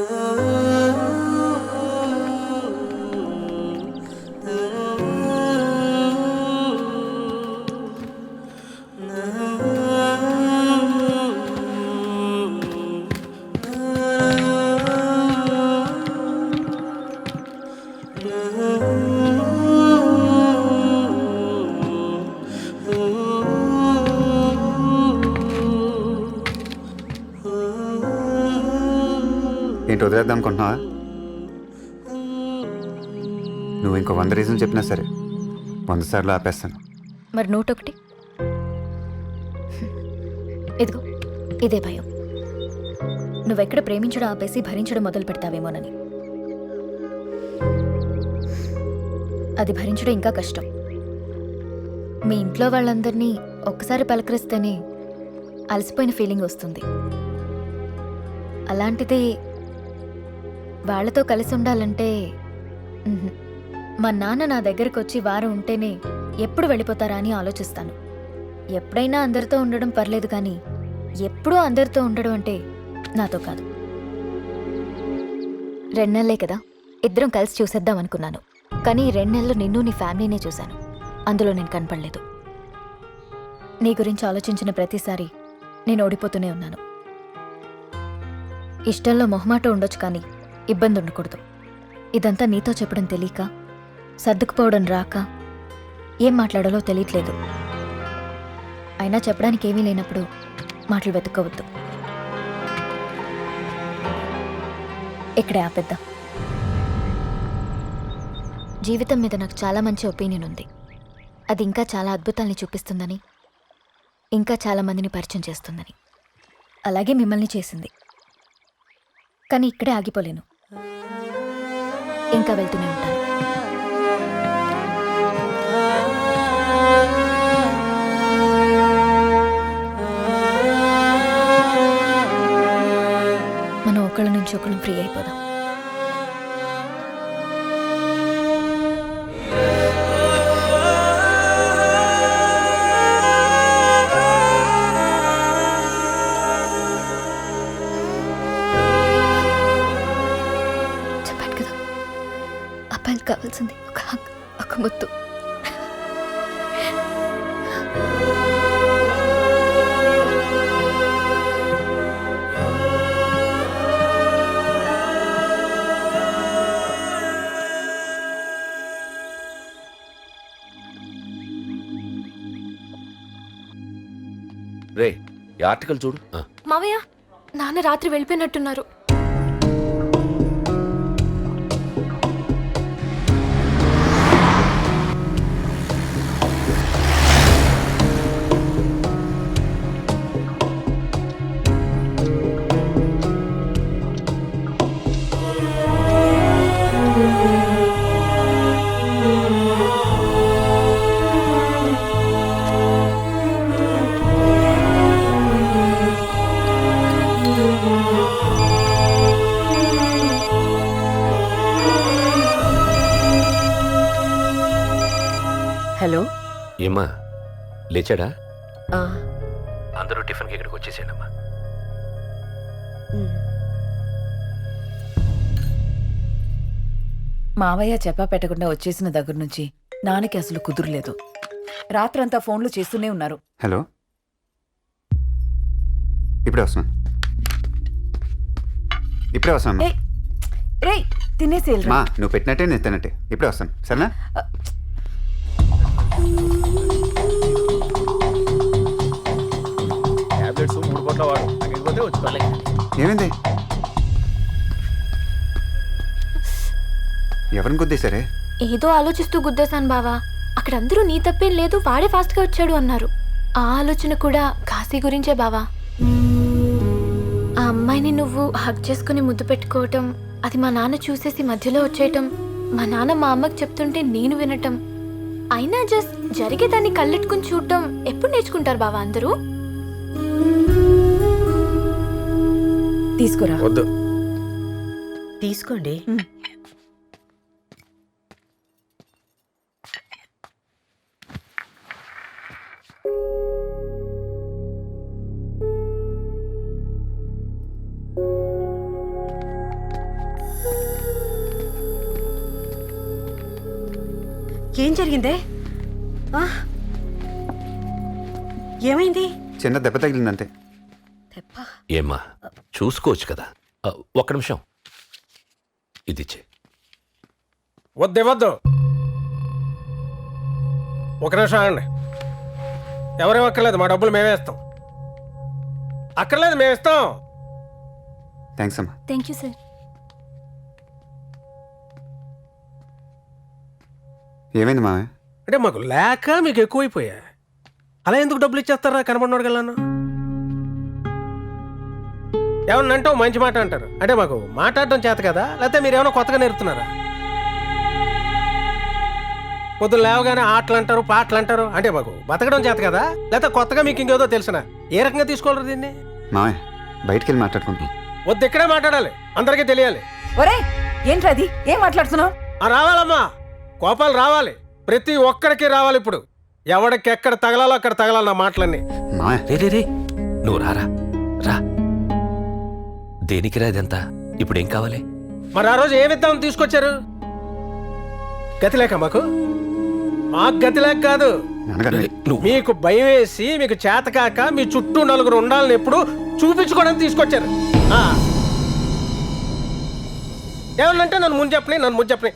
Speaker 10: ఏంటి వదిలేద్దాం అనుకుంటున్నావా? నువ్వు ఇంకో 100 రీజన్ చెప్పినా సరే 100 సార్లు ఆపేస్తాను.
Speaker 1: మరి 101? ఇదిగో ఇదే భయం, నువ్వెక్కడ ప్రేమించడం ఆపేసి భరించడం మొదలు పెడతావేమోనని. అది భరించడం ఇంకా కష్టం. మీ ఇంట్లో వాళ్ళందరినీ ఒక్కసారి పలకరిస్తేనే అలసిపోయిన ఫీలింగ్ వస్తుంది. అలాంటిది వాళ్ళతో కలిసి ఉండాలంటే మా నాన్న నా దగ్గరకు వచ్చి వారం ఉంటేనే ఎప్పుడు వెళ్ళిపోతారా అని ఆలోచిస్తాను. ఎప్పుడైనా అందరితో ఉండడం పర్లేదు, కానీ ఎప్పుడూ అందరితో ఉండడం అంటే నాతో కాదు. 2 నెలలే కదా, ఇద్దరం కలిసి చూసేద్దాం అనుకున్నాను. కానీ ఈ 2 నెలలు నిన్ను నీ ఫ్యామిలీనే చూశాను, అందులో నేను కనపడలేదు. నీ గురించి ఆలోచించిన ప్రతిసారి నేను ఓడిపోతూనే ఉన్నాను. ఇష్టంలో మొహమాట ఉండొచ్చు కానీ ఇబ్బంది ఉండకూడదు. ఇదంతా నీతో చెప్పడం తెలియక, సర్దుకుపోవడం రాక, ఏం మాట్లాడాలో తెలియట్లేదు. అయినా చెప్పడానికి ఏమీ లేనప్పుడు మాటలు వెతుక్కోవద్దు. ఇక్కడే ఆపేద్దాం. జీవితం మీద నాకు చాలా మంచి ఒపీనియన్ ఉంది. అది ఇంకా చాలా అద్భుతాల్ని చూపిస్తుందని, ఇంకా చాలా మందిని పరిచయం చేస్తుందని. అలాగే మిమ్మల్ని చేసింది. కానీ ఇక్కడే ఆగిపోలేను, ఇంకా వెళ్తూనే ఉంటాను. మనం ఒకళ్ళ నుంచి ఒకళ్ళం ఫ్రీ అయిపోదాం. చెప్పాను కదా, అబ్బాయికి కావాల్సింది ఒక హక్, ఒక ముద్దు.
Speaker 7: రే ఈ ఆర్టికల్ చూడు.
Speaker 13: మావయ్య, నాన్న రాత్రి వెళ్ళిపోయినట్టున్నారు.
Speaker 5: హలో.
Speaker 7: ఏమ్మా లేచాడా?
Speaker 5: ఆ,
Speaker 7: అందరూ టిఫిన్కి ఇక్కడికి వచ్చేసేయండమ్మా.
Speaker 14: మావయ్య చెప్పా పెట్టకుండా వచ్చేసిన దగ్గర నుంచి నాన్నకి అసలు కుదురులేదు. రాత్రంతా ఫోన్లు చేస్తూనే ఉన్నారు.
Speaker 10: హలో, ఇప్పుడే వస్తున్నాను. ఇప్పుడే వస్తున్నాను.
Speaker 14: ఏయ్, రేయ్ తినేసేల్రా.
Speaker 10: మా నువ్వు పెట్టినట్టే నేను తిన్నట్టే. ఇప్పుడే వస్తాను, సరేనా?
Speaker 9: టాబ్లెట్స్ 3 పూట్ల వాడు. తగ్గకపోతే వచ్చి
Speaker 10: ఏమైంది? ఎవరిని గుద్దేశారే?
Speaker 13: ఏదో ఆలోచిస్తూ గుద్దేశాను బావా. అక్కడ అందరూ నీ తప్పేం లేదు, వాడే ఫాస్ట్గా వచ్చాడు అన్నారు. ఆ ఆలోచన కూడా కాశీ గురించే బావా. ఆ అమ్మాయిని నువ్వు హక్ చేసుకుని ముద్దు పెట్టుకోవటం, అది మా నాన్న చూసేసి మధ్యలో వచ్చేయటం, మా నాన్న మా అమ్మకి చెప్తుంటే నేను వినటం, అయినా జస్ట్ జరిగేదాన్ని కళ్ళెట్టుకుని చూడటం ఎప్పుడు నేర్చుకుంటారు బావా అందరూ?
Speaker 14: తీసుకురా.
Speaker 9: వద్దు.
Speaker 5: తీసుకోండి. ఏం జరిగిందే? ఆ, ఏమైంది?
Speaker 10: చిన్న దెబ్బ తగిలిందంతే.
Speaker 7: ఏమ్మా చూసుకోవచ్చు కదా. ఒక్క నిమిషం ఇది ఇచ్చే.
Speaker 9: వద్దు. ఒక నిమిషం ఆగండి. ఎవరేం అక్కర్లేదు, మా డబ్బులు మేమే ఇస్తాం. అక్కర్లేదు, మేము ఇస్తాం.
Speaker 10: థ్యాంక్స్ అమ్మా.
Speaker 13: Thank you sir.
Speaker 10: ఏమైంది మావే?
Speaker 9: అంటే మాకు లేక మీకు ఎక్కువైపోయా. అలా ఎందుకు డబ్బులు ఇచ్చేస్తారా కనబడినోడు గలను? ఏమన్నా అంటావు మంచి మాట అంటారు. అంటే మాకు మాట్లాడడం చేత కదా, లేకపోతే మీరు ఏమైనా కొత్తగా నేర్పుతున్నారా? పొద్దున్న లేవగానే ఆటలు అంటారు, పాటలు అంటారు. అంటే మాకు బతకడం చేత కదా, లేకపోతే కొత్తగా మీకు ఇంకేదో తెలిసినా ఏ రకంగా తీసుకోవాలి దీన్ని?
Speaker 10: మావే బయటికి వెళ్ళి మాట్లాడుకుంటాం.
Speaker 9: వద్దు, ఇక్కడే మాట్లాడాలి, అందరికీ తెలియాలి.
Speaker 14: ఒరే ఏంట్రా అది? ఏం మాట్లాడుతున్నావు?
Speaker 9: రావాలమ్మా, కోపాలు రావాలి, ప్రతి ఒక్కడికి రావాలి. ఇప్పుడు ఎవడికి ఎక్కడ తగలాలో అక్కడ తగలాలి నా మాటలన్నీ.
Speaker 7: రే నువ్వు రారా రా. దేనికిరా ఇదంతా? ఇప్పుడు ఏం కావాలి?
Speaker 9: మరి ఆ రోజు ఏమిద్దామని తీసుకొచ్చారు? గతి లేక మాకు గతి లేక కాదు, మీకు భయం వేసి, మీకు చేతకాక మీ చుట్టూ నలుగురు ఉండాలని ఎప్పుడు చూపించుకోవడానికి తీసుకొచ్చారు. ఏమన్నంటే నన్ను ముందు చెప్పని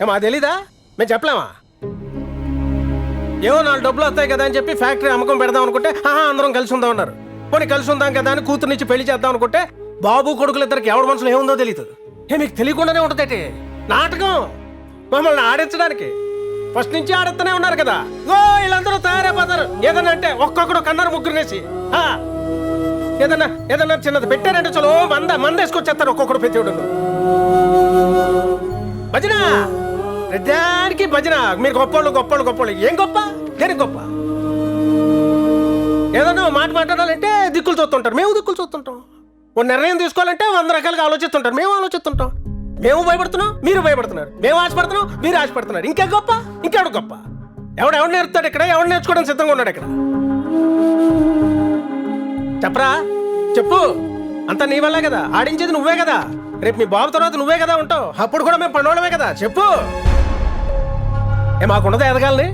Speaker 9: ఏమో అది తెలీదా? మేము చెప్పలేమా? ఏమో 4 డబ్బులు వస్తాయి కదా అని చెప్పి ఫ్యాక్టరీ అమ్మకం పెడదాం అనుకుంటే అందరం కలిసి ఉందాం అన్నారు. పోనీ కలిసి ఉందాం కదా అని కూతురునిచ్చి పెళ్లి చేద్దాం అనుకుంటే బాబు కొడుకులు ఇద్దరికి ఎవరి మనసులో ఏముందో తెలియదు. మీకు తెలియకుండానే ఉంటుందేటి నాటకం మమ్మల్ని ఆడించడానికి. ఫస్ట్ నుంచి ఆడుతూనే ఉన్నారు కదా. వీళ్ళందరూ తయారైపోతారు. ఏదన్నా అంటే ఒక్కొక్కడు కన్నారు ముగ్గురునేసి. ఏదన్నా చిన్నది పెట్టారంటే చలో మందేసుకొచ్చేస్తారు ఒక్కొక్కడు పెద్దోడు. భజన ప్రతిదానికి భజన. మీరు గొప్పోళ్ళు. ఏం గొప్ప? దేనికి గొప్ప? ఏదన్నా మాట మాట్లాడాలంటే దిక్కులు చూస్తుంటారు. మేము దిక్కులు చూస్తుంటాం. ఓ నిర్ణయం తీసుకోవాలంటే 100 రకాలుగా ఆలోచిస్తుంటారు. మేము ఆలోచిస్తుంటాం. మేము భయపడుతున్నాం, మీరు భయపడుతున్నారు. మేము ఆశపడుతున్నాం, మీరు ఆశపడుతున్నారు. ఇంకే గొప్ప? ఇంకెవడు గొప్ప? ఎవడు నేర్పుతాడు ఇక్కడ? ఎవడు నేర్చుకోవడానికి సిద్ధంగా ఉన్నాడు ఇక్కడ? చెప్పరా, చెప్పు. అంతా నీ వల్లే కదా. ఆడించేది నువ్వే కదా. రేపు మీ బాబు తర్వాత నువ్వే కదా ఉంటావు. అప్పుడు కూడా మేము పడవడమే కదా. చెప్పు. మాకుండదా ఎదగాలని?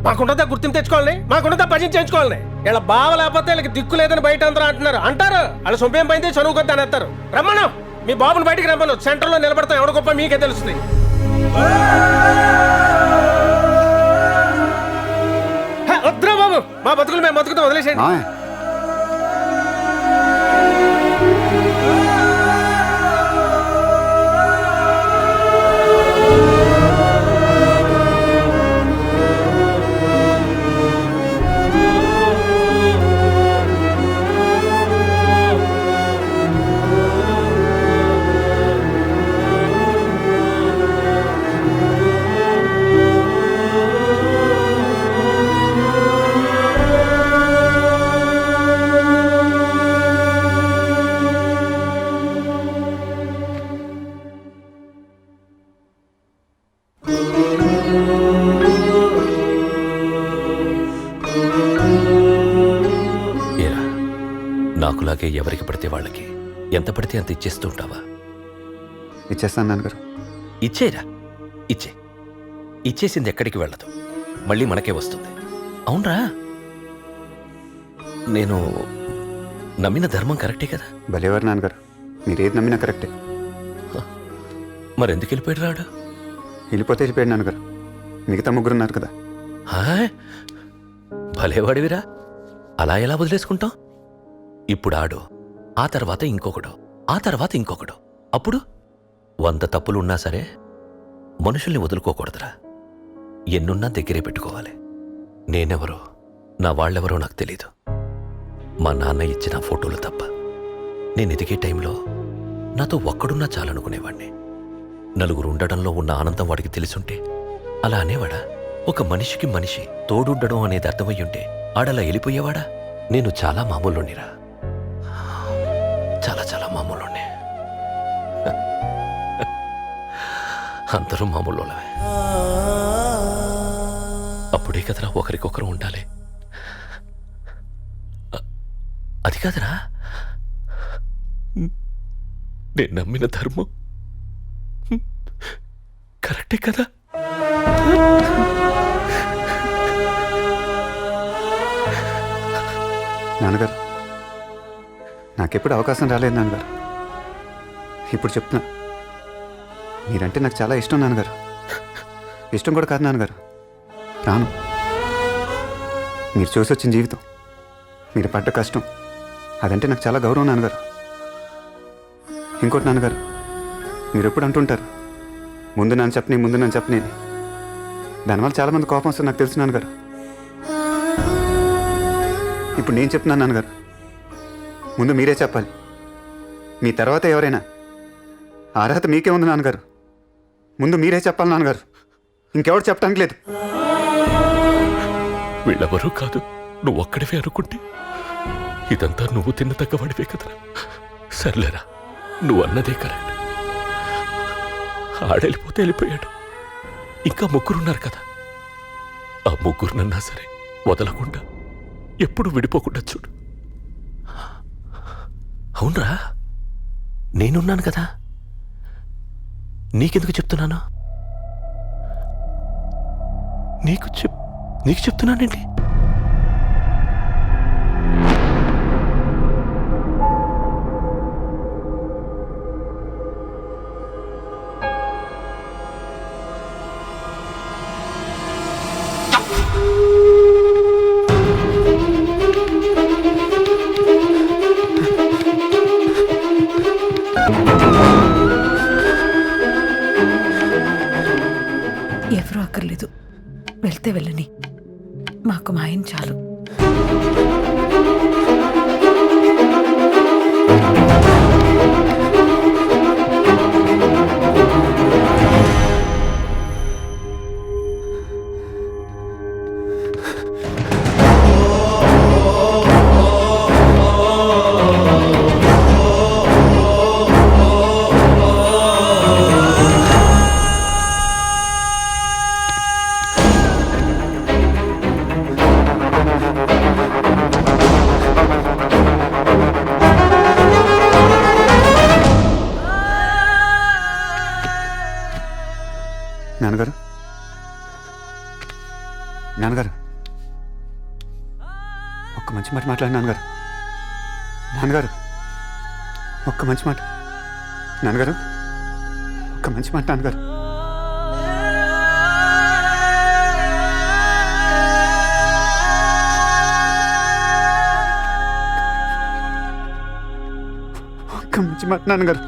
Speaker 9: మాకుండదా గుర్తింపు తెచ్చుకోవాలని? మాకుండదా భజన చేయించుకోవాలని? ఇలా బావ లేకపోతే వీళ్ళకి దిక్కు లేదని బయట అందరూ అంటారు. వాళ్ళ సొంపేం పైతే చదువు కొద్ది అనేస్తారు. రమ్మను, మీ బాబుని బయటికి రమ్మను. సెంటర్లో నిలబడతాం. ఎవడ గొప్ప మీకే తెలుస్తుంది. వద్దురా బాబు, మా బతుకులు మేము బతుకుతాం. వదిలేసేయండి.
Speaker 7: నాకులాగే ఎవరికి పడితే వాళ్ళకి ఎంత పడితే అంత ఇచ్చేస్తూ ఉంటావా?
Speaker 10: ఇచ్చేస్తాను నాన్నగారు.
Speaker 7: ఇచ్చేరా, ఇచ్చేసింది ఎక్కడికి వెళ్ళదు, మళ్ళీ మనకే వస్తుంది. అవునరా, నేను నమ్మిన ధర్మం కరెక్టే కదా?
Speaker 10: భలేవారు నాన్నగారు, మీరేది నమ్మినా కరెక్టే.
Speaker 7: మరెందుకు వెళ్ళిపోయాడు రాడు?
Speaker 10: వెళ్ళిపోతే వెళ్ళిపోయాడు నాన్నగారు. మిగతా 3 ఉన్నారు కదా.
Speaker 7: భలేవాడివిరా, అలా ఎలా వదిలేసుకుంటాం? ఇప్పుడు ఆడు, ఆ తర్వాత ఇంకొకడు, ఆ తర్వాత ఇంకొకడు. అప్పుడు 100 తప్పులున్నా సరే మనుషుల్ని వదులుకోకూడదురా. ఎన్నున్నా దగ్గరే పెట్టుకోవాలి. నేనెవరో, నా వాళ్ళెవరో నాకు తెలీదు. మా నాన్న ఇచ్చిన ఫోటోలు తప్ప నేను ఎదిగే టైంలో నాతో ఒక్కడున్నా చాలనుకునేవాణ్ణి. 4 ఉండడంలో ఉన్న ఆనందం వాడికి తెలిసుంటే అలా అనేవాడా? ఒక మనిషికి మనిషి తోడుండడం అనేది అర్థమయ్యుంటే ఆడలా వెళ్ళిపోయేవాడా? నేను చాలా మామూలునిరా, చాలా మామూలునే. అందరూ మామూలులవే. అప్పుడే కదరా ఒకరికొకరు ఉండాలి. అది కాదురా, నేను నమ్మిన ధర్మం కరెక్టే కదా?
Speaker 10: నాన్నగారు, నాకెప్పుడు అవకాశం రాలేదు నాన్నగారు. ఇప్పుడు చెప్తున్నా, మీరంటే నాకు చాలా ఇష్టం నాన్నగారు. ఇష్టం కూడా కాదు నాన్నగారు, రాను. మీరు చూసి వచ్చిన జీవితం, మీరు పడ్డ కష్టం, అదంటే నాకు చాలా గౌరవం నాన్నగారు. ఇంకోటి నాన్నగారు, మీరు ఎప్పుడు అంటుంటారు ముందు నన్ను చెప్పని. దానివల్ల చాలామంది కోపం వస్తుంది నాకు తెలుసు నాన్నగారు. ఇప్పుడు నేను చెప్తున్నాను నాన్నగారు, ముందు మీరే చెప్పాలి. మీ తర్వాత ఎవరైనా, అర్హత మీకే ఉంది నాన్నగారు. ముందు మీరే చెప్పాలి నాన్నగారు, ఇంకెవరు చెప్పడానికి లేదు.
Speaker 7: వీళ్ళెవరూ కాదు, నువ్వు ఒక్కడివే అనుకుంటే ఇదంతా నువ్వు తిన్న తగ్గవాడివే కదరా. సర్లేరా, నువ్వు అన్నదే కరెక్ట్. ఆడెళ్ళిపోతే వెళ్ళిపోయాడు, ఇంకా 3 ఉన్నారు కదా. ఆ 3నన్నా సరే వదలకుండా, ఎప్పుడు విడిపోకుండా చూడు. అవునరా, నేనున్నాను కదా. నీకెందుకు చెప్తున్నాను? నీకు చెప్తున్నానండి.
Speaker 14: ఎవరూ అక్కర్లేదు, వెళ్తే వెళ్ళని. మాకు మా ఆయన చాలు.
Speaker 10: నాన్నగారు, నాన్నగారు, ఒక్క మంచి మాట మాట్లాడి నాన్నగారు. నాన్నగారు, ఒక్క మంచి మాట. నాన్నగారు, ఒక్క మంచి మాట నాన్నగారు. ఒక్క మంచి మాట నాన్నగారు.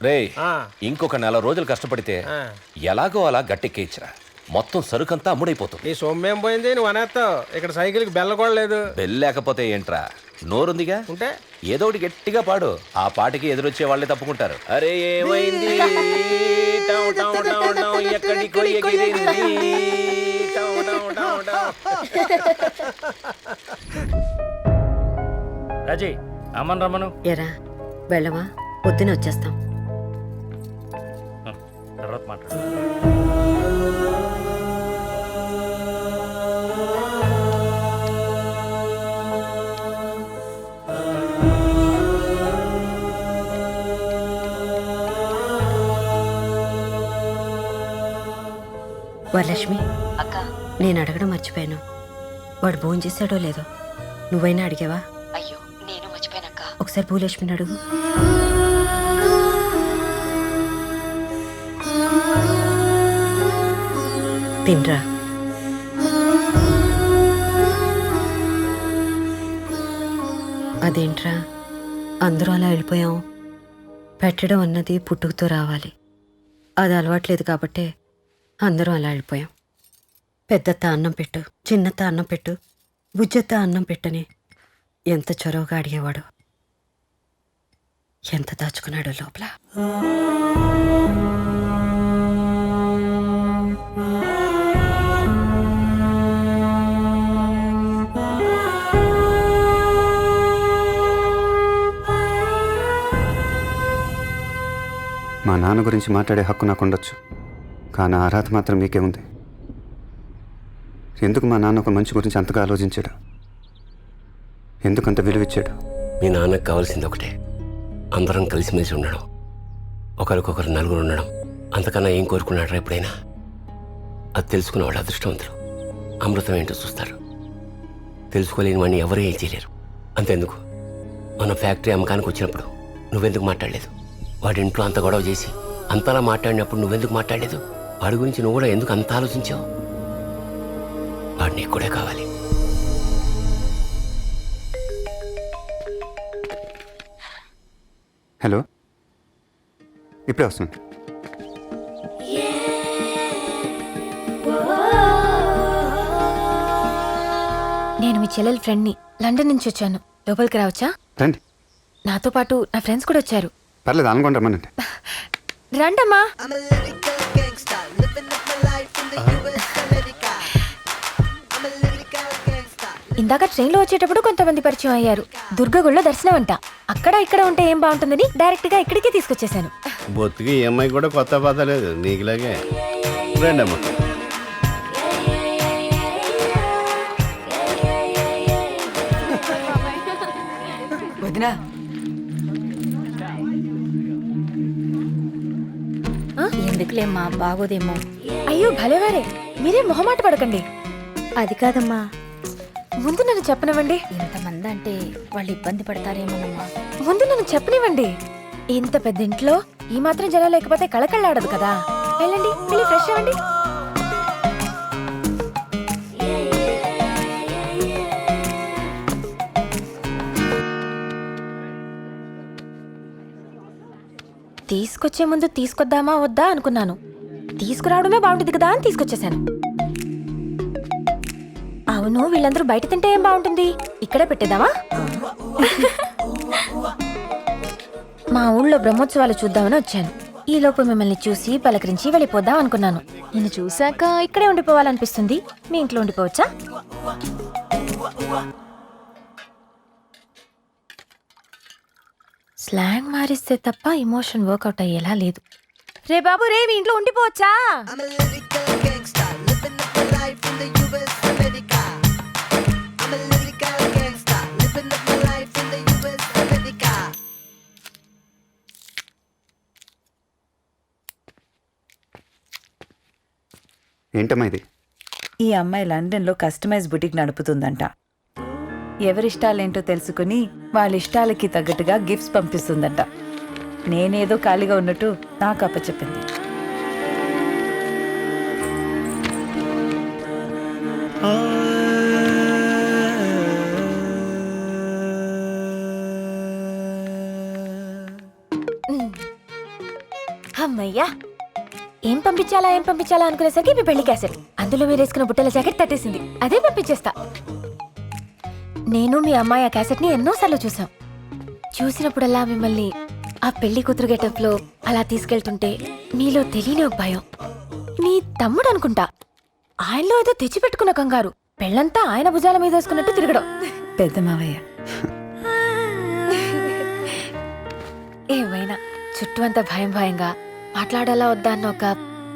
Speaker 7: రే, ఇంకొక 4 రోజులు కష్టపడితే ఎలాగో అలా గట్టెక్కేయించరా. మొత్తం సరుకంతా అమ్ముడైపోతుంది.
Speaker 9: నీ సొమ్మేం పోయింది, నువ్వు అనేస్తావు. ఇక్కడ సైకిల్కి బెల్ల కూడా లేదు.
Speaker 7: లేకపోతే ఏంట్రా, నోరుందిగా ఉంటే ఏదో ఒకటి గట్టిగా పాడు. ఆ పాటకి ఎదురొచ్చే వాళ్ళే తప్పుకుంటారు. అరే ఏమైంది, టౌ టౌ టౌ టౌ, ఎక్కడికో ఎగిరింది, టౌ టౌ టౌ టౌ.
Speaker 4: రాజీ, అమ్మన్ రమ్మను.
Speaker 5: ఎరా వెళ్ళమా, పొద్దున వచ్చేస్తాం.
Speaker 4: తర్వాత మాట్లాడు.
Speaker 5: వరలక్ష్మి అక్క, నేను అడగడం మర్చిపోయాను. వాడు భోజనం చేశాడో లేదో నువ్వైనా అడిగావా? అయ్యో నేను మర్చిపోయానక్క. ఒకసారి భూలక్ష్మిని అడుగు. తినరా. అదేంట్రా అందరూ అలా వెళ్ళిపోయాం? పెట్టడం అన్నది పుట్టుకతో రావాలి. అది అలవాట్లేదు కాబట్టే అందరూ అలా వెళ్ళిపోయాం. పెద్దత్త అన్నం పెట్టు, చిన్నత్త అన్నం పెట్టు, బుజ్జత్త అన్నం పెట్టని ఎంత చొరవగా అడిగేవాడు. ఎంత దాచుకున్నాడో లోపల.
Speaker 10: మా నాన్న గురించి మాట్లాడే హక్కు నాకు ఉండొచ్చు, కానీ అర్హత మాత్రం మీకే ఉంది. ఎందుకు మా నాన్న ఒక మంచి గురించి అంతగా ఆలోచించాడు? ఎందుకంత విలువిచ్చాడు?
Speaker 6: మీ నాన్నకు కావాల్సింది ఒకటే, అందరం కలిసిమెలిసి ఉండడం, ఒకరికొకరు నలుగురు ఉండడం. అంతకన్నా ఏం కోరుకున్నాడు ఎప్పుడైనా? అది తెలుసుకున్న వాళ్ళు అదృష్టవంతులు. అమృతం ఏంటో చూస్తారు. తెలుసుకోలేని వాడిని ఎవరూ ఏం చేయలేరు. అంతెందుకు, మన ఫ్యాక్టరీ అమ్మకానికి వచ్చినప్పుడు నువ్వెందుకు మాట్లాడలేదు? వాడి ఇంట్లో అంత గొడవ చేసి అంతలా మాట్లాడినప్పుడు నువ్వెందుకు మాట్లాడలేదు? వాడి గురించి నువ్వు కూడా ఎందుకు అంత ఆలోచించావు? వాడు నీకు కూడా కావాలి.
Speaker 10: హలో, ఇప్పుడే వస్తుంది.
Speaker 1: నేను మీ చెల్లెల ఫ్రెండ్ని, లండన్ నుంచి వచ్చాను. లోపలికి రావచ్చా?
Speaker 10: రండి.
Speaker 1: నాతో పాటు నా ఫ్రెండ్స్ కూడా వచ్చారు.
Speaker 10: పర్లేదు, అనుకోండి, రమ్మనండి.
Speaker 1: రండమ్మా. ఇందాక ట్రైన్లో వచ్చేటప్పుడు కొంతమంది పరిచయం అయ్యారు. దుర్గగుళ్ళో దర్శనం అంట. అక్కడ ఇక్కడ ఉంటే ఏం బాగుంటుందని డైరెక్ట్ గా ఇక్కడికి తీసుకొచ్చేసాను.
Speaker 2: బొత్తికి ఈ అమ్మాయి కూడా కొత్త పాత లేదు, నీకులాగే. రండి అమ్మా.
Speaker 14: వదినా,
Speaker 11: ఎందుకులేమ్మా, బాగోదేమో.
Speaker 1: అయ్యో భలేవారే, మీరే మొహమాట పడకండి.
Speaker 11: అది కాదమ్మా,
Speaker 1: ముందు నన్ను చెప్పనివ్వండి.
Speaker 11: ఇంతమంది అంటే వాళ్ళు ఇబ్బంది పడతారేమోనమ్మా.
Speaker 1: ముందు నన్ను చెప్పనివ్వండి. ఇంత పెద్ద ఇంట్లో ఈ మాత్రం జనం లేకపోతే కళకళ్ళాడదు కదా. వెళ్ళండి, వెళ్ళి ఫ్రెష్ అవ్వండి. తీసుకొచ్చే ముందు తీసుకొద్దామా వద్దా అనుకున్నాను. తీసుకురావడమే బాగుంటుంది కదా అని తీసుకొచ్చేసాను. అవును, వీళ్ళందరూ బయట తింటే ఏం బాగుంటుంది, ఇక్కడే పెట్టేద్దామా? మా ఊళ్ళో బ్రహ్మోత్సవాలు చూద్దామని వచ్చాను. ఈ లోపు మిమ్మల్ని చూసి పలకరించి వెళ్ళిపోదాం అనుకున్నాను. నిన్ను చూశాక ఇక్కడే ఉండిపోవాలనిపిస్తుంది. మీ ఇంట్లో ఉండిపోవచ్చా? స్లాంగ్ మారిస్తే తప్ప ఎమోషన్ వర్కౌట్ అయ్యేలా లేదు. రే బాబు రే, మీ ఇంట్లో ఉండిపోవచ్చా?
Speaker 10: ఏంటమ్మా ఇది?
Speaker 14: ఈ అమ్మాయి లండన్లో కస్టమైజ్ బుటిక్ నడుపుతుందంట. ఎవరిష్టాలేంటో తెలుసుకుని వాళ్ళ ఇష్టాలకి తగ్గట్టుగా గిఫ్ట్స్ పంపిస్తుందంట. నేనేదో ఖాళీగా ఉన్నట్టు నాకు అప్పచెప్పింది.
Speaker 1: అమ్మయ్యా, ఏం పంపించాలా అనుకునేసరికి మీ పెళ్లి క్యాసెట్, అందులో మీరు వేసుకున్న బుట్టల జాకెట్ తట్టేసింది. అదే పంపించేస్తా. నేను మీ అమ్మాయి ఆ క్యాసెట్ని ఎన్నోసార్లు చూసాం. చూసినప్పుడల్లా మిమ్మల్ని ఆ పెళ్లి కూతురు గెటప్లో అలా తీసుకెళ్తుంటే మీలో తెలియని ఒక భయం. మీ తమ్ముడు అనుకుంటా, ఆయనలో ఏదో తెచ్చిపెట్టుకున్న కంగారు, పెళ్ళంతా ఆయన భుజాల మీద వేసుకున్నట్టు తిరగడం.
Speaker 14: పెద్ద మావయ్య.
Speaker 1: ఏమైనా చుట్టూ అంతా భయంగా మాట్లాడాలా వద్దా అన్న ఒక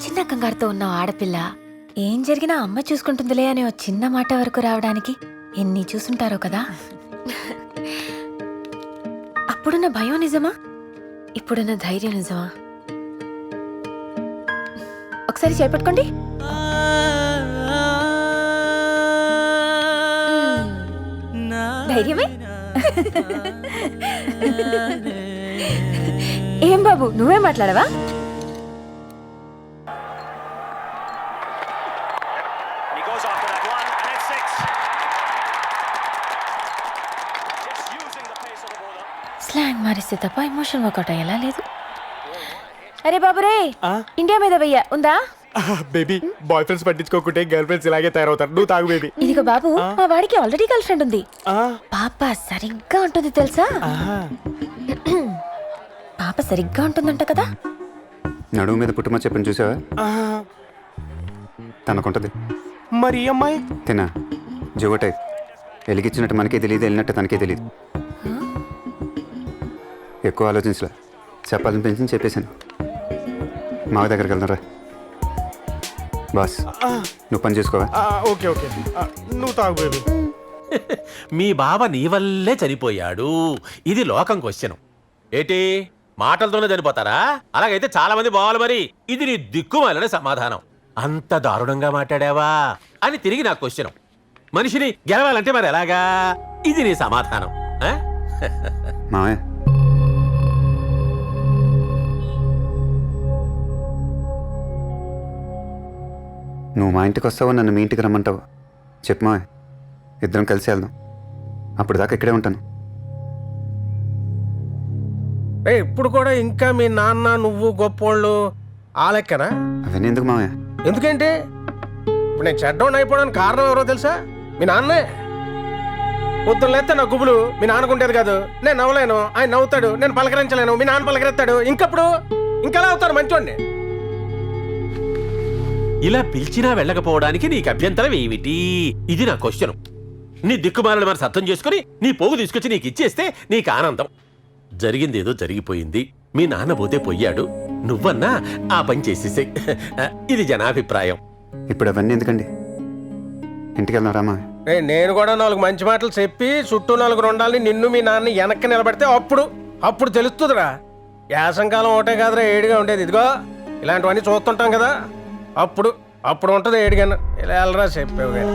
Speaker 1: చిన్న కంగారుతో ఉన్న ఆడపిల్ల ఏం జరిగినా అమ్మ చూసుకుంటుందిలే అనే ఒక చిన్న మాట వరకు రావడానికి ఎన్ని చూసుంటారో కదా. అప్పుడున్న భయం నిజమా, ఇప్పుడున్న ధైర్యం నిజమా? ఒకసారి చేపట్టుకోండి. ధైర్యమే. ఏం బాబు, నువ్వే మాట్లాడవా? స్లాంగ్ మారిస్తే తప్ప ఎమోషన్ వర్కౌట్ అయ్యేలా లేదు. అరే బాబు రే, ఇండియా మీద వెయ్య ఉందా?
Speaker 15: బేబీ, బాయ్ ఫ్రెండ్స్ పట్టించుకోకుంటే గర్ల్ ఫ్రెండ్స్ ఇలాగే తయారవుతారు. నువ్వు తాగు బేబీ.
Speaker 1: ఇదిగో బాబు, మా వాడికి ఆల్రెడీ గర్ల్ ఫ్రెండ్ ఉంది. పాప సరిగ్గా ఉంటుంది తెలుసా? పాప సరిగ్గా ఉంటుందంట కదా.
Speaker 10: నడుము మీద పుట్టుమ చెప్పని చూసావా? తనకుంటది.
Speaker 15: మరి ఈ అమ్మాయి
Speaker 10: తినా జువటై వెలిగించినట్టు మనకే తెలియదు, వెళ్ళినట్టు తనకే తెలియదు. ఎక్కువ ఆలోచించలా, చెప్పాలనిపించింది చెప్పేశాను. మావ దగ్గరికి వెళ్దాం రా. బాస్, నువ్వు పని చేసుకోవా?
Speaker 15: ఓకే ఓకే, నువ్వు తాగు బేబీ.
Speaker 9: మీ బావ నీ వల్లే చనిపోయాడు. ఇది లోకం క్వశ్చన్. ఏటి మాటలతోనే చనిపోతారా? అలాగైతే చాలా మంది బావాలి. మరి ఇది నీ దిక్కుమాలిన సమాధానం. అంత దారుణంగా మాట్లాడావా అని తిరిగి నా క్వశ్చన్. మనిషిని గెలవాలంటే మరి ఎలాగా? ఇది నీ సమాధానం. ఆ?
Speaker 10: మావయ్య, నువ్వు మా ఇంటికి వస్తావు, నన్ను మీ ఇంటికి రమ్మంటావు. చెప్పు మావయ్య, ఇద్దరం కలిసి వెళ్దాం. అప్పుడు దాకా ఇక్కడే ఉంటాను.
Speaker 9: ఇప్పుడు కూడా ఇంకా మీ నాన్న నువ్వు గొప్పోళ్ళు ఆ లెక్కనా?
Speaker 10: అవన్నీ ఎందుకు మావయ్య?
Speaker 9: ఎందుకేంటి? ఇప్పుడు నేను చెడ్డోడిని అయిపోవడానికి కారణం ఎవరో తెలుసా? మీ నాన్నే. పొద్దున్న లేస్తే నా గుబులు మీ నాన్నకుంటేది కాదు. నేను నవ్వలేను, ఆయన నవ్వుతాడు. నేను పలకరించలేను, మీ నాన్న పలకరిస్తాడు. ఇంకప్పుడు ఇంకెలా అవుతారు మంచోడిని? ఇలా పిలిచినా వెళ్ళకపోవడానికి నీకు అభ్యంతరం ఏమిటి? ఇది నా క్వశ్చన్. నీ దిక్కుమాలని మనసు అర్థం చేసుకుని నీ పోగు తీసుకొచ్చి నీకు ఇచ్చేస్తే నీకు ఆనందం. జరిగింది ఏదో జరిగిపోయింది. మీ నాన్న పోతే పోయాడు, నువ్వన్నా ఆ పని చేసేసే. ఇది జనాభిప్రాయం.
Speaker 10: ఇప్పుడు అవన్నీ ఎందుకండి? ఇంటికి వెళ్దాం రా మావయ్య.
Speaker 9: నేను కూడా 4 మంచి మాటలు చెప్పి చుట్టూ 4 ఉండాలని నిన్ను మీ నాన్న వెనక్కి నిలబడితే అప్పుడు తెలుస్తుందిరా. యాసంకాలం ఒకటే కాదురా ఏడుగా ఉండేది. ఇదిగో ఇలాంటివన్నీ చూస్తుంటాం కదా, అప్పుడు ఉంటుంది ఏడుగాను. ఇలా వెళ్ళరా చెప్పావు కానీ.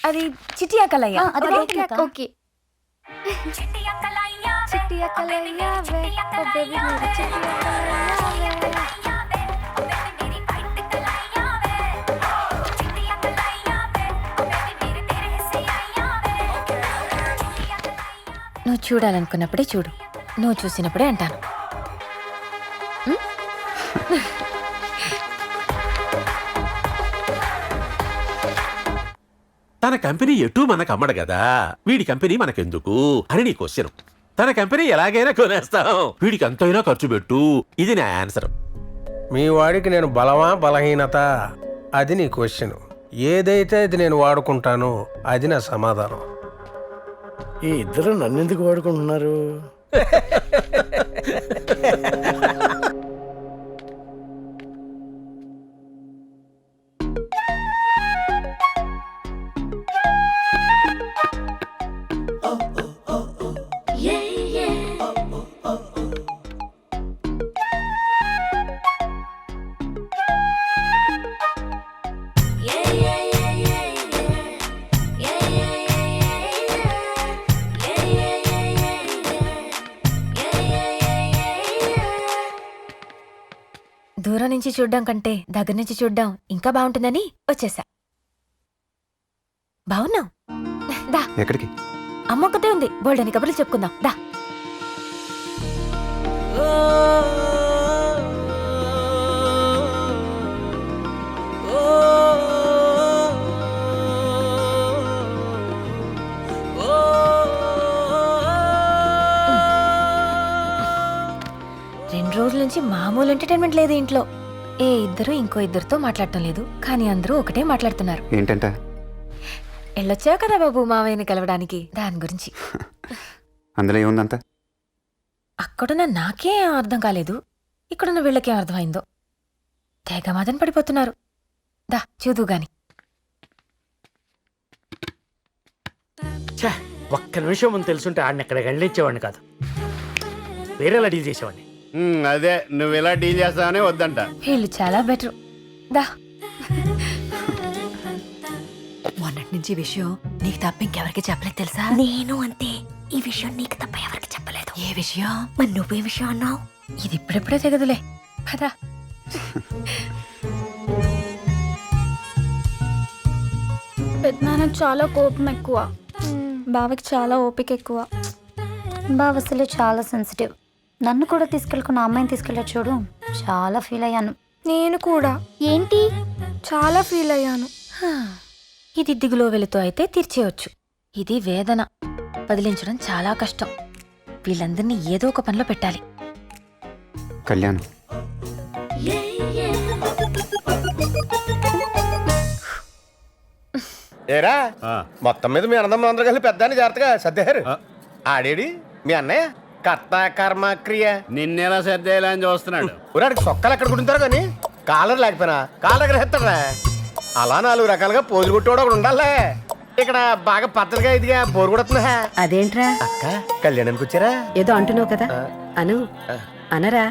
Speaker 1: అది చిట్టి అక్కలయ్య.
Speaker 13: ఓకే. చిట్టి అక్కలయ్య వే, ఓ బేబీ మేరీ చిట్టి అక్కలయ్య వే.
Speaker 1: నువ్వు చూడాలనుకున్నప్పుడే చూడు, నువ్వు చూసినప్పుడే అంటాను.
Speaker 9: తన కంపెనీ ఎటు మనకు అమ్మడు కదా, వీడి కంపెనీ మనకెందుకు అని నీ క్వశ్చన్. తన కంపెనీ ఎలాగైనా కొనేస్తాం, వీడికి ఎంతైనా ఖర్చు పెట్టు. ఇది నా ఆన్సర్. మీ వాడికి నేను బలమా బలహీనత అది నీ క్వశ్చన్. ఏదైతే అది నేను వాడుకుంటానో అది నా సమాధానం.
Speaker 4: ఈ ఇద్దరు నన్నెందుకు వాడుకుంటున్నారు?
Speaker 1: దూరం నుంచి చూడ్డం కంటే దగ్గర నుంచి చూడ్డం ఇంకా బాగుంటుందని వచ్చేసా. బాగున్నావు. దా.
Speaker 10: ఎక్కడికి?
Speaker 1: అమ్మొక్కతే ఉంది, బోల్డని కబుర్లు చెప్పుకుందాం. దా. రోజుల నుంచి మామూలు ఎంటర్టైన్మెంట్ లేదు ఇంట్లో. ఏ ఇద్దరు ఇంకో ఇద్దరితో మాట్లాడటం లేదు, కానీ అందరూ ఒకటే మాట్లాడుతున్నారు.
Speaker 10: ఏంటంట?
Speaker 1: వెళ్ళొచ్చావు కదా బాబు మావయ్యని కలవడానికి, దాని గురించి.
Speaker 10: అందులో ఏముందంత?
Speaker 1: అక్కడున్న నాకేం అర్థం కాలేదు, ఇక్కడున్న వీళ్ళకేం అర్థమైందో. తెగ మదన పడిపోతున్నారు. దా చూదు గాని.
Speaker 4: ఒక్క నిమిషం ముందు తెలుసుంటే ఆడిని ఎక్కడికి వెళ్ళిచ్చేవాడిని కాదు, వేరేలా డీల్ చేసేవాడిని.
Speaker 2: అదే నువ్వు ఇలా డీల్ చేస్తావనే వద్దంట.
Speaker 1: వీళ్ళు చాలా బెటర్. దా.
Speaker 11: మొన్నటి నుంచి విషయం నీకు తప్ప ఇంకెవరికి చెప్పలేదు తెలుసా? నేను అంతే, ఈ విషయం నీకు తప్ప ఎవరికి చెప్పలేదు. ఏ విషయం? మరి నువ్వే విషయం అన్నావు?
Speaker 1: ఇది ఇప్పుడెప్పుడే తెగదులే పదా.
Speaker 13: పెద్దనాన్నకు చాలా కోపం ఎక్కువ, బావకి చాలా ఓపిక ఎక్కువ.
Speaker 16: బావ అసలు చాలా సెన్సిటివ్. నన్ను కూడా తీసుకెళ్ళకున్న అమ్మాయిని తీసుకెళ్ళా చూడు, చాలా ఫీల్ అయ్యాను.
Speaker 13: నేను కూడా.
Speaker 16: ఏంటి?
Speaker 13: చాలా ఫీల్ అయ్యాను.
Speaker 1: ఇది దిగులో వెళుతూ అయితే తీర్చేయొచ్చు, ఇది వేదన వదిలించడం చాలా కష్టం. వీళ్ళందరినీ ఏదో ఒక పనిలో పెట్టాలి.
Speaker 10: కళ్యాణ్,
Speaker 9: ఏరా మొత్తం మీద మీ అన్నదమ్ములు అందరూ కలిసి పెద్ద జాగ్రత్తగా సర్దారు. ఆడేడి మీ అన్నయ్య కర్త కర్మ క్రియ
Speaker 2: నిన్నెలా సర్దేలా అని చూస్తున్నాడు.
Speaker 9: ఊరాడికి సొక్కలు ఎక్కడ కుట్టింటారు కానీ కాలర్ లేకపోయినా కాళ్ళ దగ్గర ఎత్తాడా. అలా 4 రకాలుగా పోజులు కొట్టేవాడు ఒకడు ఉండాలే. ఇక్కడ బాగా పద్ధతిగా ఇదిగా బోరు కొడుతున్నా.
Speaker 5: అదేంట్రా
Speaker 9: అక్క కళ్యాణానికి వచ్చారా?
Speaker 5: ఏదో అంటున్నావు కదా అను అనరా.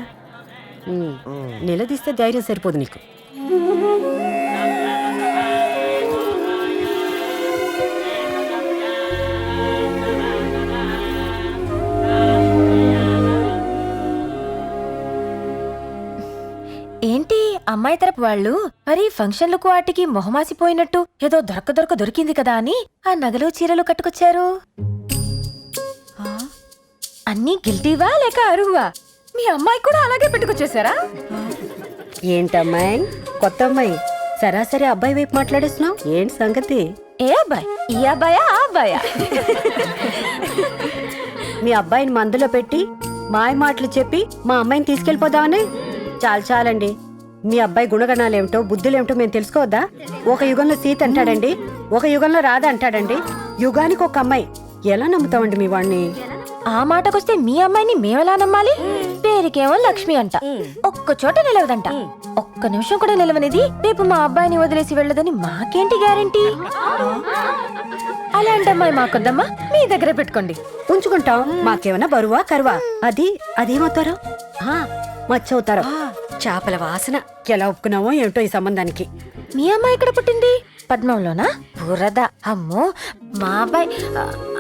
Speaker 5: నిలదీస్తే ధైర్యం సరిపోదు నీకు.
Speaker 1: ఏంటి అమ్మాయి తరపు వాళ్ళు మరి ఫంక్షన్లకు వాటికి మొహమాసిపోయినట్టు ఏదో దొరికింది కదా అని ఆ నగలు చీరలు కట్టుకొచ్చారు. అన్నీ గిల్టీవా లేక అరువా? మీ అమ్మాయి కూడా అలాగే పెట్టుకొచ్చేసారా?
Speaker 5: ఏంటమ్మాయి కొత్త అమ్మాయి సరాసరి అబ్బాయి వైపు మాట్లాడేస్తున్నావు, ఏంటి సంగతి?
Speaker 1: ఏ అబ్బాయి? ఈ అబ్బాయా ఆ అబ్బాయా?
Speaker 5: మీ అబ్బాయిని మందులో పెట్టి మాయ మాటలు చెప్పి మా అమ్మాయిని తీసుకెళ్ళిపోదామని? చాలండి. మీ అబ్బాయి గుణగణాలేమిటో బుద్ధులేమిటో మేము తెలుసుకోవద్దా? ఒక యుగంలో సీత అంటాడండి, ఒక యుగంలో రాధ అంటాడండి. యుగానికి ఒక అమ్మాయి. ఎలా నమ్ముతామండి మీ వాడిని?
Speaker 1: ఆ మాటకొస్తే మీ అమ్మాయిని మేమెలా నమ్మాలి? పేరుకేమో లక్ష్మి అంట, ఒక్క చోట నిలవదంట. ఒక్క నిమిషం కూడా నిలవనిది రేపు మా అబ్బాయిని వదిలేసి వెళ్ళదని మాకేంటి గ్యారంటీ? అలాంటి అమ్మాయి మాకొద్దమ్మా, మీ దగ్గర పెట్టుకోండి.
Speaker 5: ఉంచుకుంటాం. మాకేమన్నా బరువా కరువా? అదేమవుతారో మచ్చవుతారో. చేపల వాసన ఎలా ఒప్పుకున్నామో ఏమిటో ఈ సంబంధానికి.
Speaker 1: మీ అమ్మాయి ఇక్కడ పుట్టింది? పద్మంలోనా? బురద. అమ్మో, మా అబ్బాయి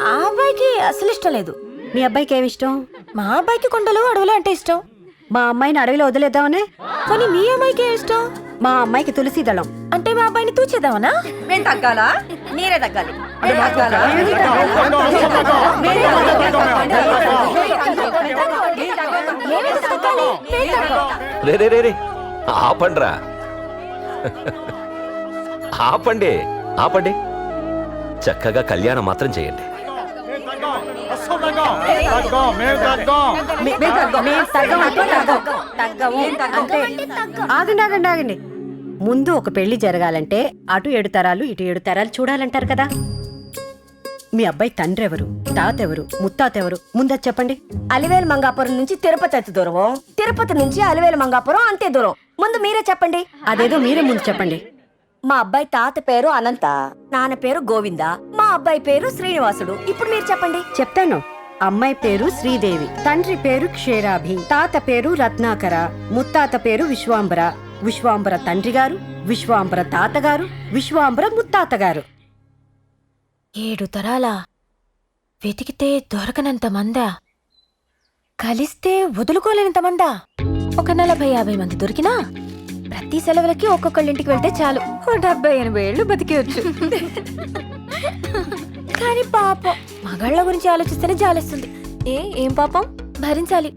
Speaker 1: ఆ అబ్బాయికి అసలు ఇష్టం లేదు.
Speaker 5: మీ అబ్బాయికి ఏమి ఇష్టం?
Speaker 1: మా అబ్బాయికి కొండలు అడవులు అంటే ఇష్టం.
Speaker 5: మా అమ్మాయిని అడవిలో వదిలేద్దామనే.
Speaker 1: కానీ మీ అమ్మాయికి ఏం ఇష్టం?
Speaker 5: మా అమ్మాయికి తులసి దళం.
Speaker 1: అంటే మా అబ్బాయిని తూచేద్దామనా?
Speaker 11: మేము తగ్గాలా? మీరే తగ్గాలి.
Speaker 7: రే ఆపండ్రా, ఆపండి ఆపండి. చక్కగా కళ్యాణం మాత్రం చేయండి.
Speaker 5: ఆగండి. ముందు ఒక పెళ్లి జరగాలంటే అటు 7 తరాలు ఇటు 7 తరాలు చూడాలంటారు కదా. మీ అబ్బాయి తండ్రి ఎవరు, తాత ఎవరు, ముత్తాత ఎవరు ముందు చెప్పండి.
Speaker 11: అలివేలు మంగాపురం నుంచి తిరుపతి ఎంత దూరం, తిరుపతి నుంచి అలివేలు మంగాపురం అంతే దూరం. ముందు మీరే చెప్పండి.
Speaker 5: అదేదో మీరే ముందు చెప్పండి.
Speaker 11: మా అబ్బాయి తాత పేరు అనంత, నాన్న పేరు గోవింద, మా అబ్బాయి పేరు శ్రీనివాసుడు. ఇప్పుడు మీరు చెప్పండి.
Speaker 5: చెప్తాను. అమ్మాయి పేరు శ్రీదేవి, తండ్రి పేరు క్షీరాభి, తాత పేరు రత్నాకర, ముత్తాత పేరు విశ్వాంబర, విశ్వాంబర తండ్రి గారు, విశ్వాంబర తాతగారు, విశ్వాంబర ముత్తాతగారు.
Speaker 1: 7 తరాలా? వెతికితే దొరకనంత మందా? కలిస్తే వదులుకోలేనంత మందా? ఒక 40-50 మంది దొరికినా ప్రతి సెలవులకి ఒక్కొక్కళ్ళింటికి వెళ్తే చాలు 70-80 ఏళ్ళు బతికేయచ్చు. కానీ పాపం మగాళ్ళ గురించి ఆలోచిస్తేనే జాలేస్తుంది. ఏం పాపం? భరించాలి,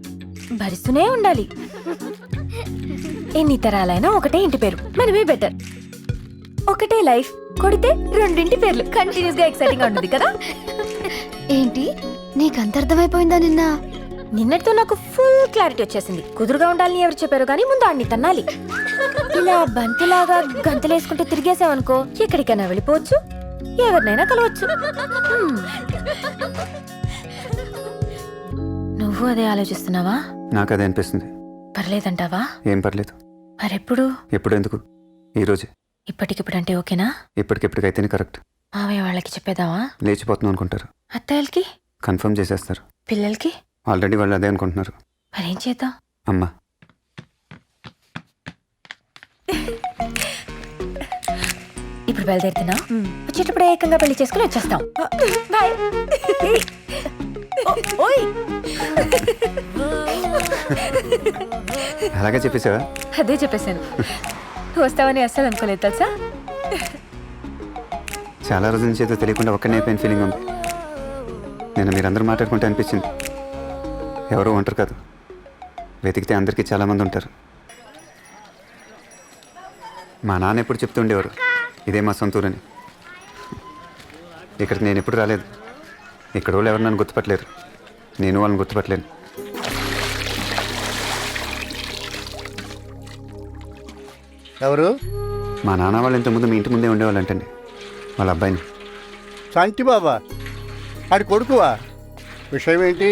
Speaker 1: భరిస్తూనే ఉండాలి. ఎన్ని తరాలైనా ఒకటే ఇంటి పేరు, మనమే బెటర్. ఒకటే లైఫ్, కొడితే 2 ఇంటి పేర్లు. కంటిన్యూస్ గా ఎక్సైటింగ్ గా ఉంటుంది కదా.
Speaker 13: ఏంటి నీకంత అర్థమైపోయిందా?
Speaker 1: నిన్నటితో నాకు ఫుల్ క్లారిటీ వచ్చేసింది. కుదురుగా ఉండాలని ఎవరు చెప్పారు కానీ ముందు ఆడిని తన్నాలి. ఇలా బంతిలాగా గంతులేసుకుంటూ తిరిగేసావనుకో ఎక్కడికైనా వెళ్ళిపోవచ్చు, ఎవరినైనా కలవచ్చు. నువ్వు అదే ఆలోచిస్తున్నావా?
Speaker 10: నాకు అదే అనిపిస్తుంది.
Speaker 1: పర్లేదంటావా?
Speaker 10: ఏం పర్లేదు.
Speaker 1: మరెప్పుడు?
Speaker 10: ఎప్పుడు ఎందుకు? ఈరోజే.
Speaker 1: ఇప్పటికిప్పుడు అంటే ఓకేనా?
Speaker 10: ఇప్పటికిప్పటికైతేనే కరెక్ట్.
Speaker 1: మావయ్య వాళ్ళకి చెప్పేదావా?
Speaker 10: లేచిపోతున్నాం అనుకుంటారు.
Speaker 1: అత్తయ్యలకి?
Speaker 10: కన్ఫర్మ్ చేసేస్తారు.
Speaker 1: పిల్లలకి?
Speaker 10: ఆల్రెడీ వాళ్ళు అదే అనుకుంటున్నారు.
Speaker 1: మరేం చేద్దాం?
Speaker 10: అమ్మా
Speaker 1: ఇప్పుడు బయలుదేరుతున్నా, వచ్చేటప్పుడు ఏకంగా పెళ్లి చేసుకుని వచ్చేస్తాం. బాయ్.
Speaker 10: అలాగే చెప్పేసావా?
Speaker 1: అదే చెప్పేశాను. నువ్వు వస్తావని అస్సలు అనుకోలేదు తెలుసా.
Speaker 10: చాలా రోజుల నుంచి ఏదో తెలియకుండా ఒక్కనే అయిపోయిన ఫీలింగ్ ఉంది. నేను మీరందరూ మాట్లాడుకుంటే అనిపించింది ఎవరో ఉంటారు కాదు, వెతికితే అందరికీ చాలామంది ఉంటారు. మా నాన్న ఎప్పుడు చెప్తుండేవారు ఇదే మా సొంత ఊరని. ఇక్కడికి నేను ఎప్పుడు రాలేదు. ఇక్కడ వాళ్ళు ఎవరు నన్ను గుర్తుపట్టలేరు, నేను వాళ్ళని గుర్తుపట్టలేను.
Speaker 9: ఎవరు?
Speaker 10: మా నాన్న వాళ్ళు ఇంతకుముందు మీ ఇంటి ముందే ఉండేవాళ్ళు అంటండి. వాళ్ళ అబ్బాయిని.
Speaker 2: శాంతి బాబా ఆడి కొడుకువా? విషయం ఏంటి?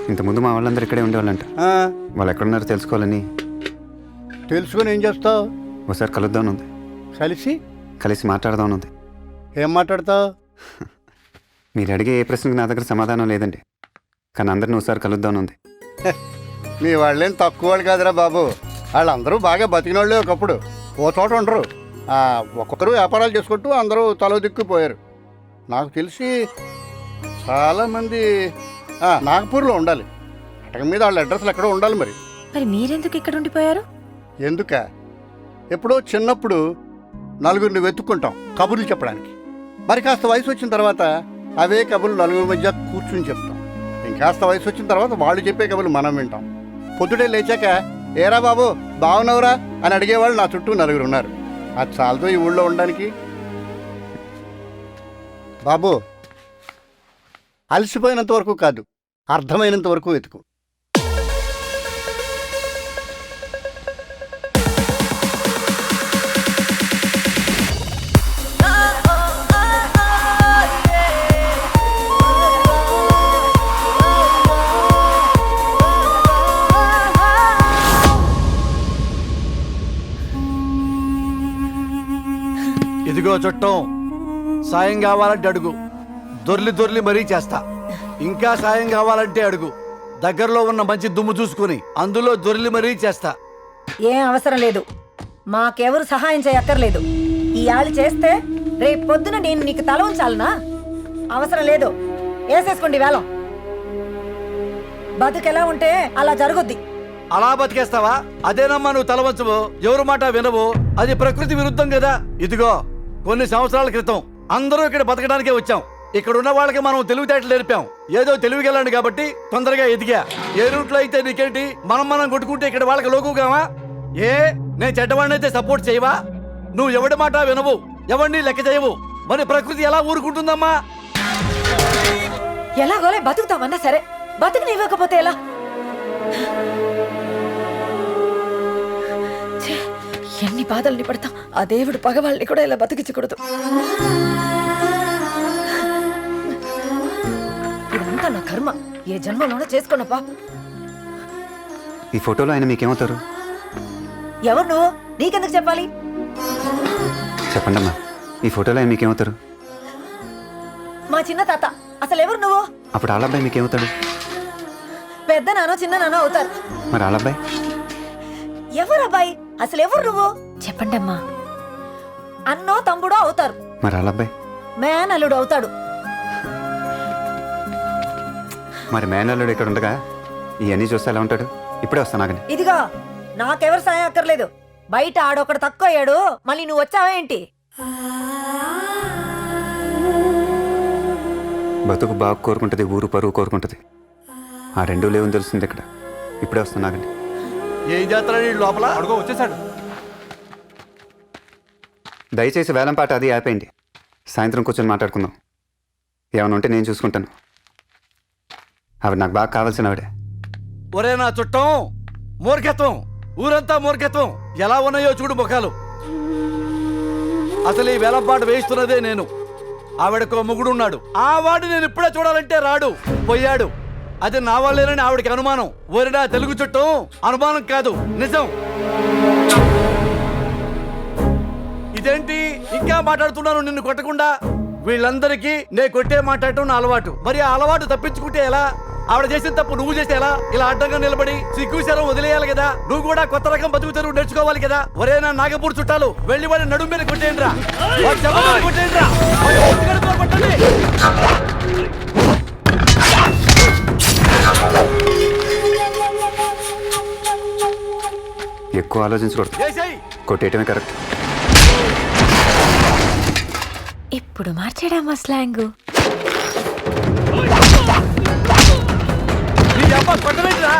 Speaker 10: ఇంతకుముందు మా వాళ్ళందరూ ఇక్కడే ఉండేవాళ్ళంట. వాళ్ళు ఎక్కడున్నారో తెలుసుకోవాలని.
Speaker 2: తెలుసుకొని ఏం చేస్తావు?
Speaker 10: ఒకసారి కలుద్దామని ఉంది. కలిసి మాట్లాడదామని ఉంది.
Speaker 2: ఏం మాట్లాడతావు?
Speaker 10: మీరు అడిగే ఏ ప్రశ్నకు నా దగ్గర సమాధానం లేదండి, కానీ అందరిని ఒకసారి కలుద్దామని ఉంది.
Speaker 2: మీ వాళ్ళేం తక్కువ వాళ్ళు కాదురా బాబు. వాళ్ళందరూ బాగా బతికిన వాళ్ళే. ఒకప్పుడు ఓ చోట ఉండరు, ఒక్కొక్కరు వ్యాపారాలు చేసుకుంటూ అందరూ తలో దిక్కుపోయారు. నాకు తెలిసి చాలామంది నాగపూర్లో ఉండాలి. అటక మీద వాళ్ళ అడ్రస్లు ఎక్కడో ఉండాలి.
Speaker 1: మరి మీరెందుకు ఇక్కడ ఉండిపోయారు?
Speaker 2: ఎందుక? ఎప్పుడో చిన్నప్పుడు నలుగురిని వెతుక్కుంటాం కబుర్లు చెప్పడానికి. మరి కాస్త వయసు వచ్చిన తర్వాత అవే కబుర్లు నలుగురి మధ్య కూర్చుని చెప్తాం. ఇంకాస్త వయసు వచ్చిన తర్వాత వాళ్ళు చెప్పే కబుర్లు మనం వింటాం. పొద్దుటే లేచాక ఏరా బాబు బాగున్నావురా అని అడిగేవాళ్ళు నా చుట్టూ నలుగురు ఉన్నారు. అది చాలతో ఈ ఊళ్ళో ఉండడానికి. బాబు, అలసిపోయినంత వరకు కాదు, అర్థమైనంత వరకు వెతుకు.
Speaker 3: ఇదిగో చుట్టం, సాయం కావాలంటే అడుగు, దొర్లి మరీ చేస్తా. ఇంకా సాయం కావాలంటే అడుగు, దగ్గరలో ఉన్న మంచి దుమ్ము చూసుకుని అందులో దొర్లి మరీ చేస్తా.
Speaker 5: ఏం అవసరం లేదు, మాకెవరు సహాయం చేయక్కర్లేదు. ఈ ఆళ్ళు చేస్తే రేపు పొద్దున నేను నీకు తల ఉంచాలనా? అవసరం లేదు, వేసేసుకోండి వేలం. బతుకెలా ఉంటే అలా జరుగుద్ది.
Speaker 3: అలా బతికేస్తావా? అదేనమ్మా నువ్వు తల వంచవు, ఎవరు మాట వినవు. అది ప్రకృతి విరుద్ధం కదా. ఇదిగో, కొన్ని సంవత్సరాల క్రితం అందరూ ఇక్కడ బతకడానికే వచ్చాం. ఇక్కడ ఉన్న వాళ్ళకి మనం తెలివితేటలు నేర్పాం. ఏదో తెలివిగలండి కాబట్టి తొందరగా ఎదిగా. ఏ రూట్లో అయితే నీకేంటి, మనం కొట్టుకుంటే ఇక్కడ వాళ్ళకి లోకుగామా? నేను చెడ్డవాడినైతే సపోర్ట్ చేయవా? నువ్వు ఎవడి మాట వినవు, ఎవరిని లెక్క చేయవు. మరి ప్రకృతి ఎలా ఊరుకుంటుందమ్మా?
Speaker 5: ఎలాగోలే బతుకుతామన్నా సరే, బతుకునివ్వకపోతే ఎలా? ఎన్ని బాధల్ని పడతాం. ఆ దేవుడు పగవాళ్ళని కూడా ఇలా బతికించకూడదు. ఇదంతా నా కర్మ, ఏ జన్మలోనో చేసుకోనప్పా.
Speaker 10: ఈ ఫోటోలో ఆయన మీకేమవుతారు?
Speaker 5: ఎవరు నువ్వు? నీకెందుకు చెప్పాలి?
Speaker 10: చెప్పండి అమ్మా, ఈ ఫోటోలో ఆయన మీకేమవుతారు?
Speaker 5: మా చిన్న తాత. అసలు ఎవరు నువ్వు?
Speaker 10: అప్పుడు వాళ్ళ అబ్బాయి మీకేమవుతాడు?
Speaker 5: పెద్ద నానో చిన్న నానో అవుతారు.
Speaker 10: మరి వాళ్ళ అబ్బాయి?
Speaker 5: ఎవరు అబ్బాయి? అసలు ఎవరు నువ్వు?
Speaker 1: చెప్పండి అమ్మా.
Speaker 5: అన్నో తమ్ముడో అవుతారు.
Speaker 10: మరి వాళ్ళ అబ్బాయి?
Speaker 5: మేనల్లుడు అవుతాడు.
Speaker 10: మరి మేనల్లుడు ఇక్కడ ఉండగా ఇవన్నీ చూస్తే ఎలా ఉంటాడు? ఇప్పుడే వస్తాను ఆగండి.
Speaker 5: ఇదిగో, నాకెవరు సాయం అక్కర్లేదు. బయట ఆడొకడు తక్కువ అయ్యాడు, మళ్ళీ నువ్వు వచ్చావేంటి?
Speaker 10: బతుకు బాగా కోరుకుంటుంది, ఊరు పరువు కోరుకుంటుంది. ఆ రెండూ లేవని తెలుస్తుంది ఇక్కడ. ఇప్పుడే వస్తాను ఆగండి.
Speaker 3: ఏ జాతర లోపల అడుగు వచ్చేసాడు.
Speaker 10: దయచేసి వేలంపాట అది ఆపేయండి. సాయంత్రం కూర్చొని మాట్లాడుకుందాం. ఏమైనా ఉంటే నేను చూసుకుంటాను. ఆవిడ నాకు బాగా కావాల్సిన ఆవిడే.
Speaker 3: ఒరే నా చుట్టం, మూర్ఖత్వం, ఊరంతా మూర్ఖత్వం. ఎలా ఉన్నాయో చూడు ముఖాలు. అసలు ఈ వేలంపాట వేయిస్తున్నదే నేను. ఆవిడకో మొగుడున్నాడు. ఆ వాడు నేను ఇప్పుడే చూడాలంటే రాడు, పోయాడు. అది నా వాళ్ళేనని ఆవిడకి అనుమానం. ఓరినా తెలుగు చుట్టం, అనుమానం కాదు, నిజం. ఇదేంటి ఇంకా మాట్లాడుతున్నాను నిన్ను కొట్టకుండా? వీళ్ళందరికీ నే కొట్టే మాట్లాడటం నా అలవాటు. మరి ఆ అలవాటు తప్పించుకుంటే ఎలా? ఆవిడ చేసిన తప్పు నువ్వు చేస్తే ఎలా? ఇలా అడ్డంగా నిలబడి సిగ్గుశరం వదిలేయాలి కదా. నువ్వు కూడా కొత్త రకం బతుకు తెరువు నేర్చుకోవాలి కదా. ఒరే నా నాగపూర్ చుట్టాలు, వెళ్ళి వాడి నడుము మీద కొట్టేయండి రా, కొట్టేయండి రా.
Speaker 10: ఎక్కువ ఆలోచించకూడదు, కొట్టేయటమే కరెక్ట్.
Speaker 1: ఇప్పుడు మార్చాడమ్మా స్లాంగు.
Speaker 3: కొట్టవేంటిరా?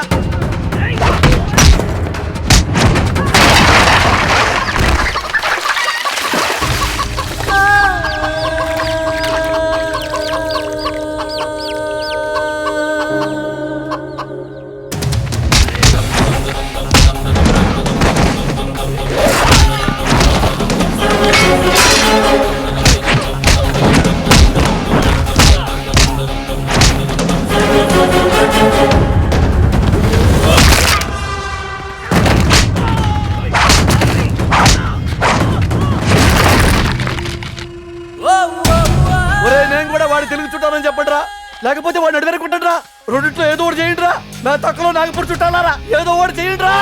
Speaker 9: లేకపోతే వాడిని అడివేరుకుంటారా. రెండిట్లో ఏదో ఒకటి చేయండి రా. నా తక్కువ నాగపూర్ చుట్టాలారా, ఏదో ఒకటి చేయండి రా.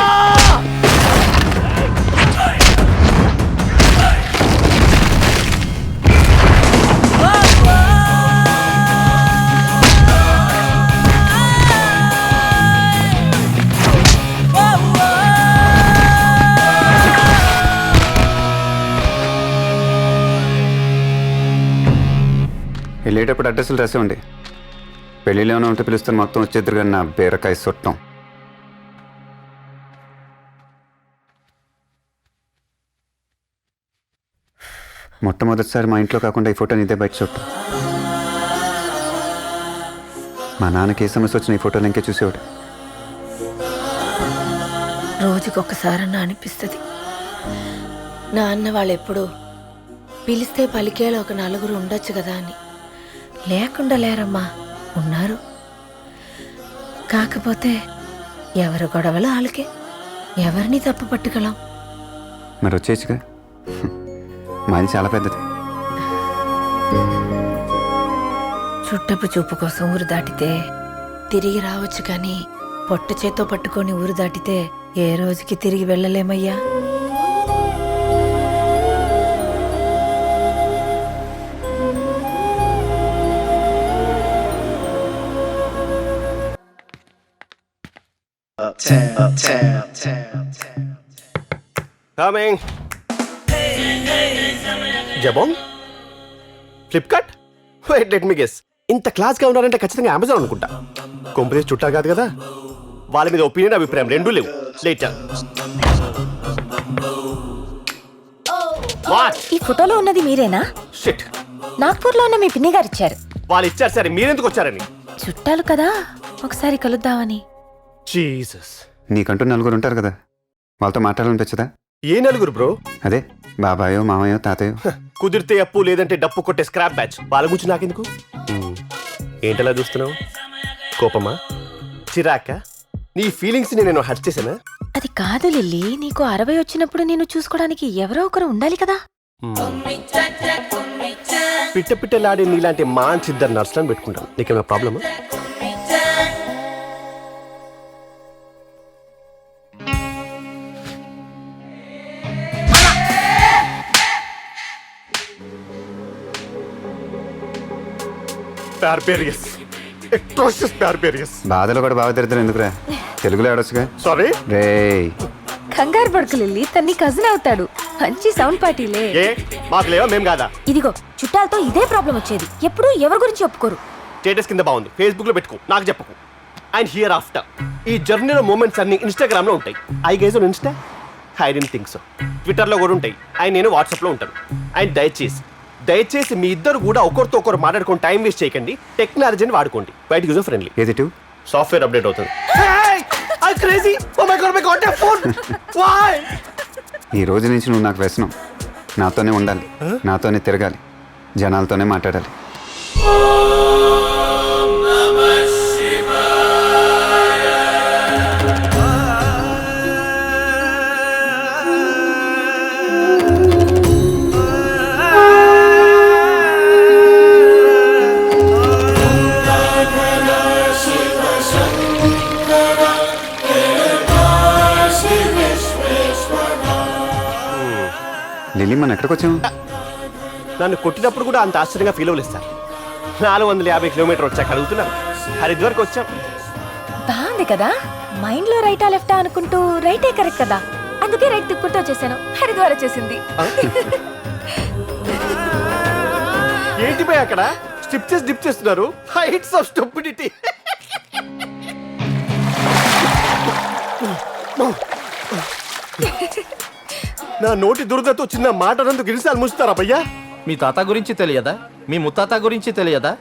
Speaker 10: వెళ్ళేటప్పుడు అడ్రస్లు రాసేవండి. పెళ్ళిలో ఏమైనా ఉంటే పిలుస్తాను, మొత్తం వచ్చేద్దరు కానీ నా బీరకాయ చుట్టం. మొట్టమొదటిసారి మా ఇంట్లో కాకుండా ఈ ఫోటోని ఇదే బయట చుట్టం. మా నాన్నకి ఏ సమస్య వచ్చిన ఈ ఫోటోలు ఇంకే చూసేవాడు.
Speaker 1: రోజుకొకసారన్నా అనిపిస్తుంది, నాన్న వాళ్ళు ఎప్పుడు పిలిస్తే పలికేలో ఒక నలుగురు ఉండొచ్చు కదా అని. లేకుండా లేరమ్మా, ఉన్నారు. కాకపోతే ఎవరు గొడవలు వాళ్ళకే, ఎవరిని తప్పు పట్టుకలం.
Speaker 10: మరి వచ్చేచ్చుగా, మాది చాలా పెద్దది.
Speaker 1: చుట్టపు చూపు కోసం ఊరు దాటితే తిరిగి రావచ్చు, కానీ పొట్ట చేత్తో పట్టుకొని ఊరు దాటితే ఏ రోజుకి తిరిగి వెళ్ళలేమయ్యా.
Speaker 9: Coming. Jabong, Flipkart. Wait, let me guess. ఇంత క్లాస్గా ఉన్నారంటే ఖచ్చితంగా అమెజాన్ అనుకుంటా. కొంపదేసి చుట్టాలు కాదు కదా, వాళ్ళ మీద ఒపీనియన్ అభిప్రాయం రెండూ లేవు. లేటర్.
Speaker 1: ఈ ఫోటోలో ఉన్నది మీరేనా?
Speaker 9: షిట్,
Speaker 1: నాగ్పూర్లో ఉన్న మీ పిన్ని గారు ఇచ్చారు.
Speaker 9: వాళ్ళు ఇచ్చారు సరే, మీరెందుకు వచ్చారని.
Speaker 1: చుట్టాలు కదా, ఒకసారి కలుద్దామని.
Speaker 9: జీసస్.
Speaker 10: నీకంటూ నలుగురు ఉంటారు కదా, వాళ్ళతో మాట్లాడాలనిపించదా?
Speaker 9: ఏ నలుగురు బ్రో?
Speaker 10: అదే బాబాయో మామయ్యో తాతయ్యో.
Speaker 9: కుదిరితే అప్పు, లేదంటే డప్పు కొట్టే స్క్రాప్ బ్యాచ్. వాళ్ళ గురించి నాకెందుకు? ఏంటలా చూస్తున్నావు? కోపమా, చిరాక? నీ ఫీలింగ్స్ నేను హర్ట్ చేశానా?
Speaker 1: అది కాదు లిల్లీ, నీకు 60 వచ్చినప్పుడు నేను చూసుకోవడానికి ఎవరో ఒకరు ఉండాలి కదా.
Speaker 9: పిట్ట పిట్టలాడే నీలాంటి మంచి ఇద్దరు నర్సులను పెట్టుకుంటాను. నీకేమైనా ప్రాబ్లమా?
Speaker 10: బాధలో కూడా బాగా తిడతారు ఎందుకురా, తెలుగులో ఆడొచ్చుగా.
Speaker 9: సారీ
Speaker 10: రే.
Speaker 1: కంగారు పడుకు లిల్లీ, తన్ని కజిన్ అవుతాడు. మంచి సౌండ్ పార్టీలే.
Speaker 9: మాకు లేవా, మేం కాదా?
Speaker 1: ఇదిగో చుట్టాలతో ఇదే ప్రాబ్లం వచ్చేది, ఎప్పుడు ఎవరి గురించి ఒప్పుకోరు.
Speaker 9: స్టేటస్ కింద బాగుంది, ఫేస్బుక్ లో పెట్టుకో, నాకు చెప్పకు. అండ్ హియర్ ఆఫ్టర్ ఈ జర్నీలో మూమెంట్స్ అన్ని ఇన్స్టాగ్రామ్ లో ఉంటాయి. I guys on Insta, I don't think so. Twitter లో కూడా ఉంటాయి. అండ్ నేను వాట్సాప్ లో ఉంటాను. అండ్ దయచేసి మీ ఇద్దరు కూడా ఒకరితో ఒకరు మాట్లాడుకొని టైం వేస్ట్ చేయకండి. టెక్నాలజీని వాడుకోండి, బయట యూజర్ ఫ్రెండ్లీ.
Speaker 10: ఏది టూ
Speaker 9: సాఫ్ట్వేర్ అప్డేట్ అవుతుంది.
Speaker 10: ఈ రోజు నుంచి నువ్వు నాకు వ్యసనం. నాతోనే ఉండాలి, నాతోనే తిరగాలి, జనాలతోనే మాట్లాడాలి. లిల్లీ, మనం ఎక్కడికి వచ్చాము?
Speaker 9: నన్ను కొట్టినప్పుడు కూడా అంత ఆశ్చర్యంగా ఫీల్ అవ్వలేదు సార్. 450 కిలోమీటర్ వచ్చాక అడుగుతున్నాను. హరిద్వార్కి వచ్చాం.
Speaker 1: బాగుంది కదా, మైండ్ లో రైటా లెఫ్టా అనుకుంటూ రైటే కరెక్ట్ కదా, అందుకే రైట్ తిప్పుకుంటూ వచ్చేసాను. హరిద్వార్ వచ్చేసింది.
Speaker 9: ఏంటి పోయి అక్కడ స్టిప్ చేసి డిప్ చేస్తున్నారు? Heights of stupidity. నా నోటి దురదతో చిన్న మాట నందుకు గిరిసాలు ముస్తారా భయ్యా?
Speaker 15: మీ తాత గురించి తెలియదా? మీ ముత్తాత గురించి తెలియదా?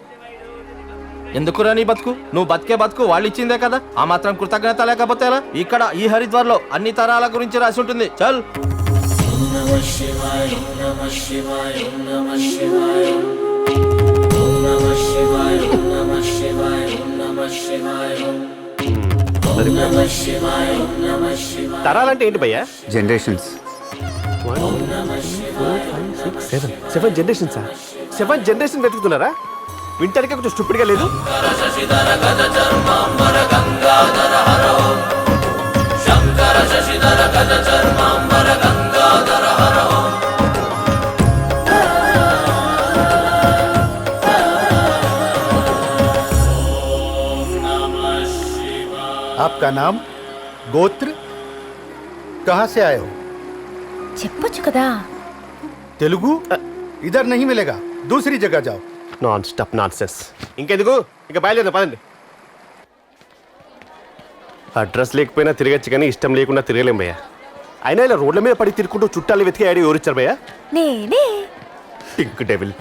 Speaker 15: ఎందుకురా నీ బతుకు? నువ్వు బతికే బతుకు వాళ్ళు ఇచ్చిందే కదా, ఆ మాత్రం కృతజ్ఞత లేకపోతే ఎలా? ఇక్కడ ఈ హరిద్వార్ లో అన్ని తరాల గురించి రాసి ఉంటుంది. చల్.
Speaker 9: తరాలంటే ఏంటి భయ్యా?
Speaker 10: జనరేషన్స్.
Speaker 9: 7 జనరేషన్స్. 7 జనరేషన్ వెతుకుతున్నారా?
Speaker 15: వింటానికి కొంచెం స్టూపిడ్గా లేదు.
Speaker 17: आपका नाम, गोत्र, कहाँ से आए हो?
Speaker 1: చెప్పొచ్చు కదా.
Speaker 17: तेलुगु इधर नहीं मिलेगा, दूसरी जगह जाओ.
Speaker 15: Non stop non sense. ఇంకెందుకు, ఇక బయలుదేరదాం పదండి. అడ్రస్ లేకపోయినా తిరగచ్చు కానీ ఇష్టం లేకుండా తిరగలేం భయ్యా. అయినా ఇలా రోడ్ల మీద పడి తిరుగుకుంటూ చుట్టాలు వెతికి ఐడి ఎవరిచ్చారు భయ్యా?
Speaker 1: నేనే.
Speaker 15: టింక్ డెవిల్.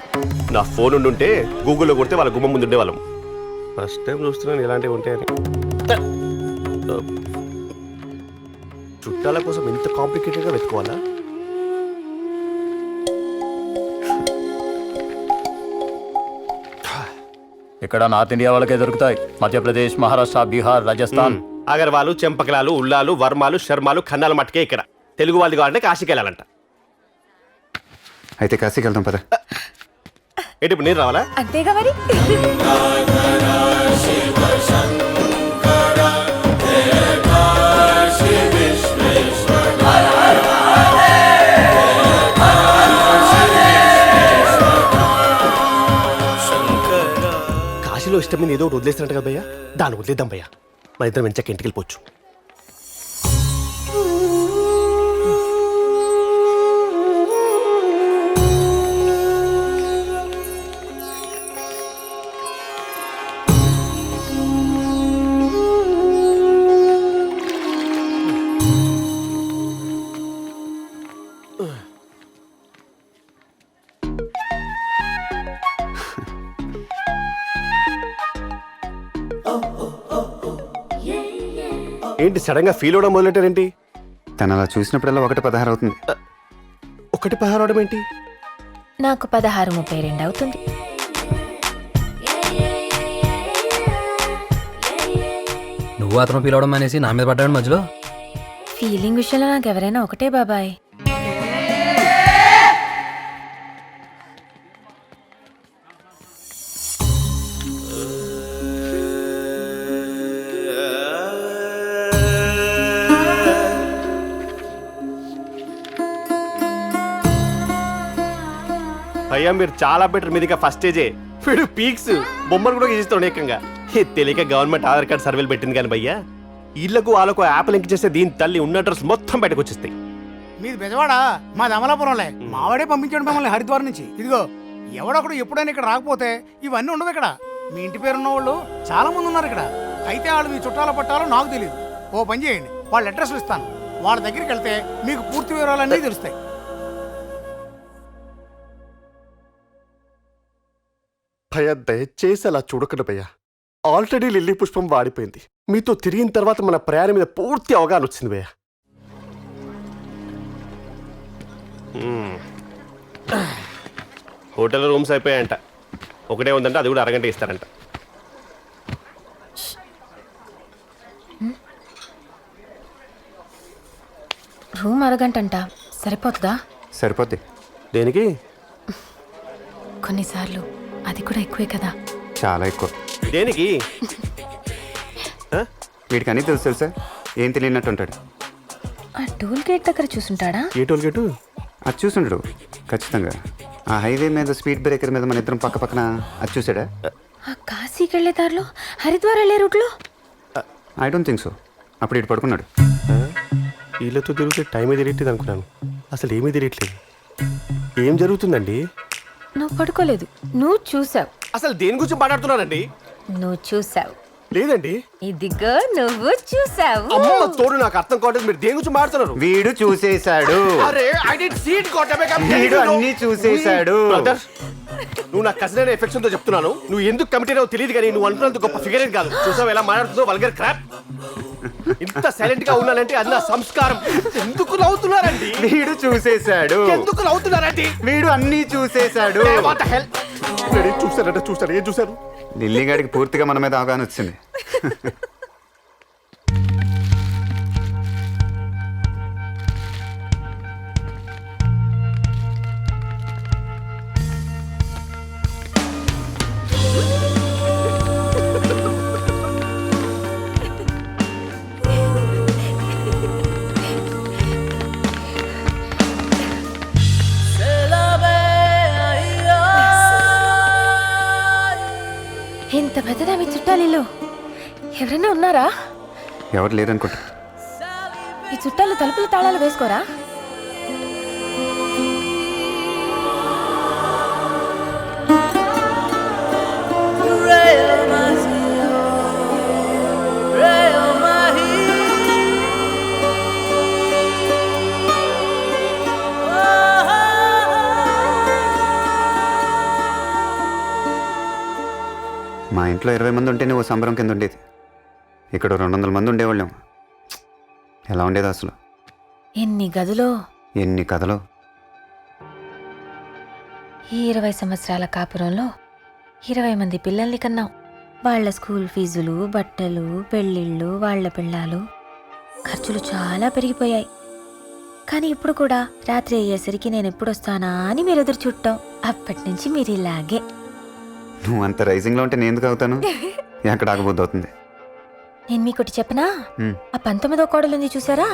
Speaker 15: నా ఫోన్ ఉండుంటే గూగుల్లో కొడితే వాళ్ళ గుమ్మ ముందు ఉండేవాళ్ళం. ఫస్ట్ టైం చూస్తున్నాను ఇలాంటివి ఉంటాయని. చుట్టాల కోసం ఇంత కాంప్లికేటెడ్గా వెతుకోవాలా?
Speaker 18: ఇక్కడ నార్త్ ఇండియా వాళ్ళకే దొరుకుతాయి. మధ్యప్రదేశ్, మహారాష్ట్ర, బీహార్, రాజస్థాన్.
Speaker 15: అగర్వాలు, చెంపకలాలు, ఉల్లాలు, వర్మాలు, శర్మాలు, ఖన్నాలు మట్టుకే ఇక్కడ. తెలుగు వాళ్ళు కావాలంటే కాశీకి వెళ్ళాలంట.
Speaker 10: అయితే కాశీకి వెళ్దాం పద.
Speaker 15: ఏంటి ఇప్పుడు నేను రావాలా?
Speaker 1: అంతేగా మరి.
Speaker 15: కాశీలో ఇష్టం మీద ఏదో ఒకటి వదిలేస్తున్నట్టు కదా భయ్యా, దాన్ని వదిలేద్దాం భయ్యా. మన ఇద్దరం వెంచక ఇంటికి వెళ్ళిపోవచ్చు. ఏంటి సడన్ గా ఫీల్ అవడం మొదలెట్టారేంటి?
Speaker 10: తను అలా చూసినప్పుడల్లా 1:16 అవుతుంది.
Speaker 15: 1:16 అవడం ఏంటి?
Speaker 1: నాకు 16:32 అవుతుంది.
Speaker 19: నువ్వు అతను ఫీల్ అవడం అనేసి నా మీద పడ్డాడు మధ్యలో.
Speaker 1: ఫీలింగ్ విషయంలో నాకు ఎవరైనా ఒకటే బాబాయ్.
Speaker 15: భయ్యా మీరు చాలా బెటర్. మీదిగా ఫస్ట్ స్టేజే. వీడు పీక్స్ బొమ్మలు కూడా గీస్తాడు ఏకంగా. తెలియక గవర్నమెంట్ ఆధార్ కార్డ్ సర్వేలు పెట్టింది కానీ భయ్యా, ఇళ్లకు వాళ్ళకు యాప్ లింక్ చేస్తే దీని తల్లి ఉన్న అడ్రస్ మొత్తం బయటకు వచ్చేస్తాయి.
Speaker 3: మీది బెజవాడా? మాది అమలాపురంలే. మావాడే పంపించాడు మమ్మల్ని హరిద్వార్ నుంచి. ఇదిగో ఎవడొకడు ఎప్పుడైనా ఇక్కడ రాకపోతే ఇవన్నీ ఉండవు ఇక్కడ. మీ ఇంటి పేరున్న వాళ్ళు చాలా మంది ఉన్నారు ఇక్కడ. అయితే వాళ్ళు మీ చుట్టాల పట్టాలో నాకు తెలియదు. ఓ పని చేయండి, వాళ్ళ అడ్రస్లు ఇస్తాను. వాళ్ళ దగ్గరికి వెళ్తే మీకు పూర్తి వివరాలన్నీ తెలుస్తాయి.
Speaker 15: భయ్యా దయచేసి అలా చూడకండి భయ్యా. ఆల్రెడీ లిల్లీ పుష్పం వాడిపోయింది. మీతో తిరిగిన తర్వాత మన ప్రయాణం మీద పూర్తి అవగాహన వచ్చింది భయ్యా. హోటల్ రూమ్స్ అయిపోయాయంట. ఒకటే ఉందంట, అది కూడా అరగంట ఇస్తారంట.
Speaker 1: రూమ్ అరగంటంట. సరిపోతుందా?
Speaker 10: సరిపోద్ది.
Speaker 15: దేనికి?
Speaker 1: కొన్నిసార్లు అది కూడా ఎక్కువే కదా.
Speaker 10: చాలా ఎక్కువ.
Speaker 15: దేనికి?
Speaker 10: వీడికి అన్నీ తెలుసా? ఏం తెలియనట్టు ఉంటాడు.
Speaker 1: ఆ టోల్ గేట్ దగ్గర చూసుంటాడా?
Speaker 15: ఏ టోల్ గేటు?
Speaker 10: అది చూసుంటాడు ఖచ్చితంగా. ఆ హైవే మీద స్పీడ్ బ్రేకర్ మీద మన ఇద్దరం పక్క పక్కన అది చూసాడా?
Speaker 1: ఆ కాశీకి వెళ్ళే దారిలో, హరిద్వార్ వెళ్ళే రూట్లో?
Speaker 10: I don't think so. అప్పుడు ఇటు పడుకున్నాడు.
Speaker 15: వీళ్ళతో తిరిగితే టైమే తెలియట్లేదు అనుకున్నాను. అసలు ఏమీ తెలియట్లేదు. ఏం జరుగుతుందండి?
Speaker 1: నువ్వు పడుకోలేదు, నువ్వు చూసావు.
Speaker 15: అసలు దేని గురించి మాట్లాడుతున్నారండి?
Speaker 1: నువ్వు చూసావు.
Speaker 15: లేదండి.
Speaker 1: ఇదిగో నువ్వు చూసావు.
Speaker 15: అమ్మ తోడు, నాకు అర్థం కావట్లేదు. మీరు దేని గురించి మాట్లాడుతున్నారు?
Speaker 10: వీడు చూసేశాడు.
Speaker 15: అరే I did see it got
Speaker 10: వీడు అన్నీ చూసేశాడు.
Speaker 15: నువ్వు నా కజిన్ అనే ఎఫెక్షన్ తో చెప్తున్నాను. నువ్వు ఎందుకు కమిటీ అయ్యావో తెలియదు కానీ నువ్వు అనుకున్నంత గొప్ప ఫిగర్ కాదు. చూసావు ఎలా మాట్లాడుతుందో? Vulgar crop. ఇంత సైలెంట్ గా ఉన్నానంటే అది నా సంస్కారం. ఎందుకు నవ్వుతున్నారండి?
Speaker 10: వీడు చూసేశాడు.
Speaker 15: ఎందుకు నవ్వుతున్నారండి?
Speaker 10: వీడు అన్నీ చూసేశాడు.
Speaker 15: చూసారు ఏం చూసారు?
Speaker 10: ఢిల్లీ గాడికి పూర్తిగా మన మీద అవగాహన వచ్చింది.
Speaker 1: మీ చుట్టాలు ఇల్లు ఎవరైనా ఉన్నారా?
Speaker 10: ఎవరు లేరనుకుంటా.
Speaker 1: ఈ చుట్టాలు తలుపులు తాళాలు వేసుకోరా?
Speaker 10: మా ఇంట్లో 20 మంది ఉంటేనే ఓ సంబరం కింద ఉండేది. ఇక్కడ 200 మంది ఉండేవాళ్ళం. ఎలా ఉండేది అసలు?
Speaker 1: ఎన్ని గదులో,
Speaker 10: ఎన్ని కథలు.
Speaker 1: ఈ 20 సంవత్సరాల కాపురంలో 20 మంది పిల్లల్ని కన్నాం. వాళ్ళ స్కూల్ ఫీజులు, బట్టలు, పెళ్ళిళ్ళు, వాళ్ళ పిల్లలు, ఖర్చులు చాలా పెరిగిపోయాయి. కానీ ఇప్పుడు కూడా రాత్రి అయ్యేసరికి నేను ఎప్పుడొస్తానా అని మీరు ఎదురు చుట్టాం. అప్పటి నుంచి మీరు ఇలాగే.
Speaker 10: నువ్వు అంత రైజింగ్లో ఉంటే నేను ఎందుకు అవుతాను? ఎక్కడ ఆగబోద్దు అవుతుంది.
Speaker 1: నేను మీకోటి చెప్పనా? ఆ 19వ కోడలుంది చూసారా,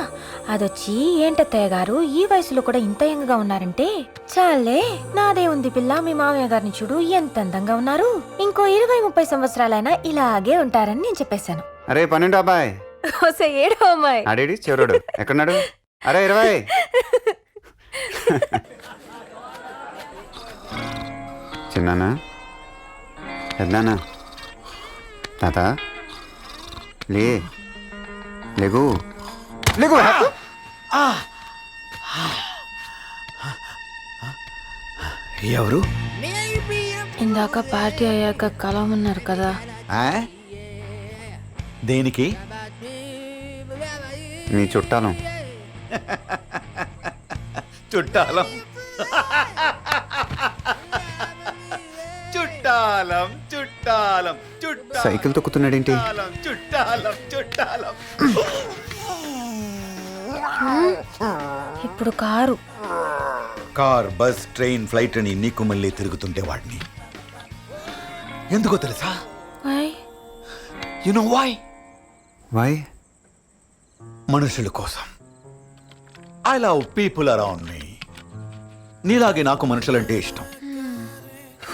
Speaker 1: అదొచ్చి ఏంటత్తయ్య గారు ఈ వయసులో కూడా ఇంత యంగ్గా ఉన్నారంటే, చాలే నాదే ఉంది పిల్ల, మీ మామయ్య గారిని చూడు ఎంత అందంగా ఉన్నారు, ఇంకో 20-30 సంవత్సరాలైనా ఇలాగే ఉంటారని నేను చెప్పేశాను.
Speaker 10: అరే 12 అబ్బాయి
Speaker 1: ఏడో అమ్మాయి
Speaker 10: అడేడి చివరోడు ఎక్కడున్నాడు? అరే 20 చిన్నానా, పెద్దనా, తాత లే, లేగు లేగు.
Speaker 7: ఎవరు?
Speaker 1: ఇందాక పార్టీ అయ్యాక కలవమన్నారు కదా.
Speaker 7: దేనికి?
Speaker 10: మీ చుట్టాలం.
Speaker 7: చుట్టాలం చుట్టాలం చుట్టాలం చుట్టాలం.
Speaker 10: సైకిల్ తొక్కుతున్నాడేంటి?
Speaker 7: చుట్టాలం చుట్టాలం.
Speaker 1: ఇప్పుడు car.
Speaker 7: Car, bus, train, flight అని నీకు మళ్ళీ తిరుగుతుంటే వాడిని ఎందుకో తెలుసా? You know why?
Speaker 10: వై?
Speaker 7: మనుషుల కోసం. I love people around me. నీలాగే నాకు మనుషులంటే ఇష్టం.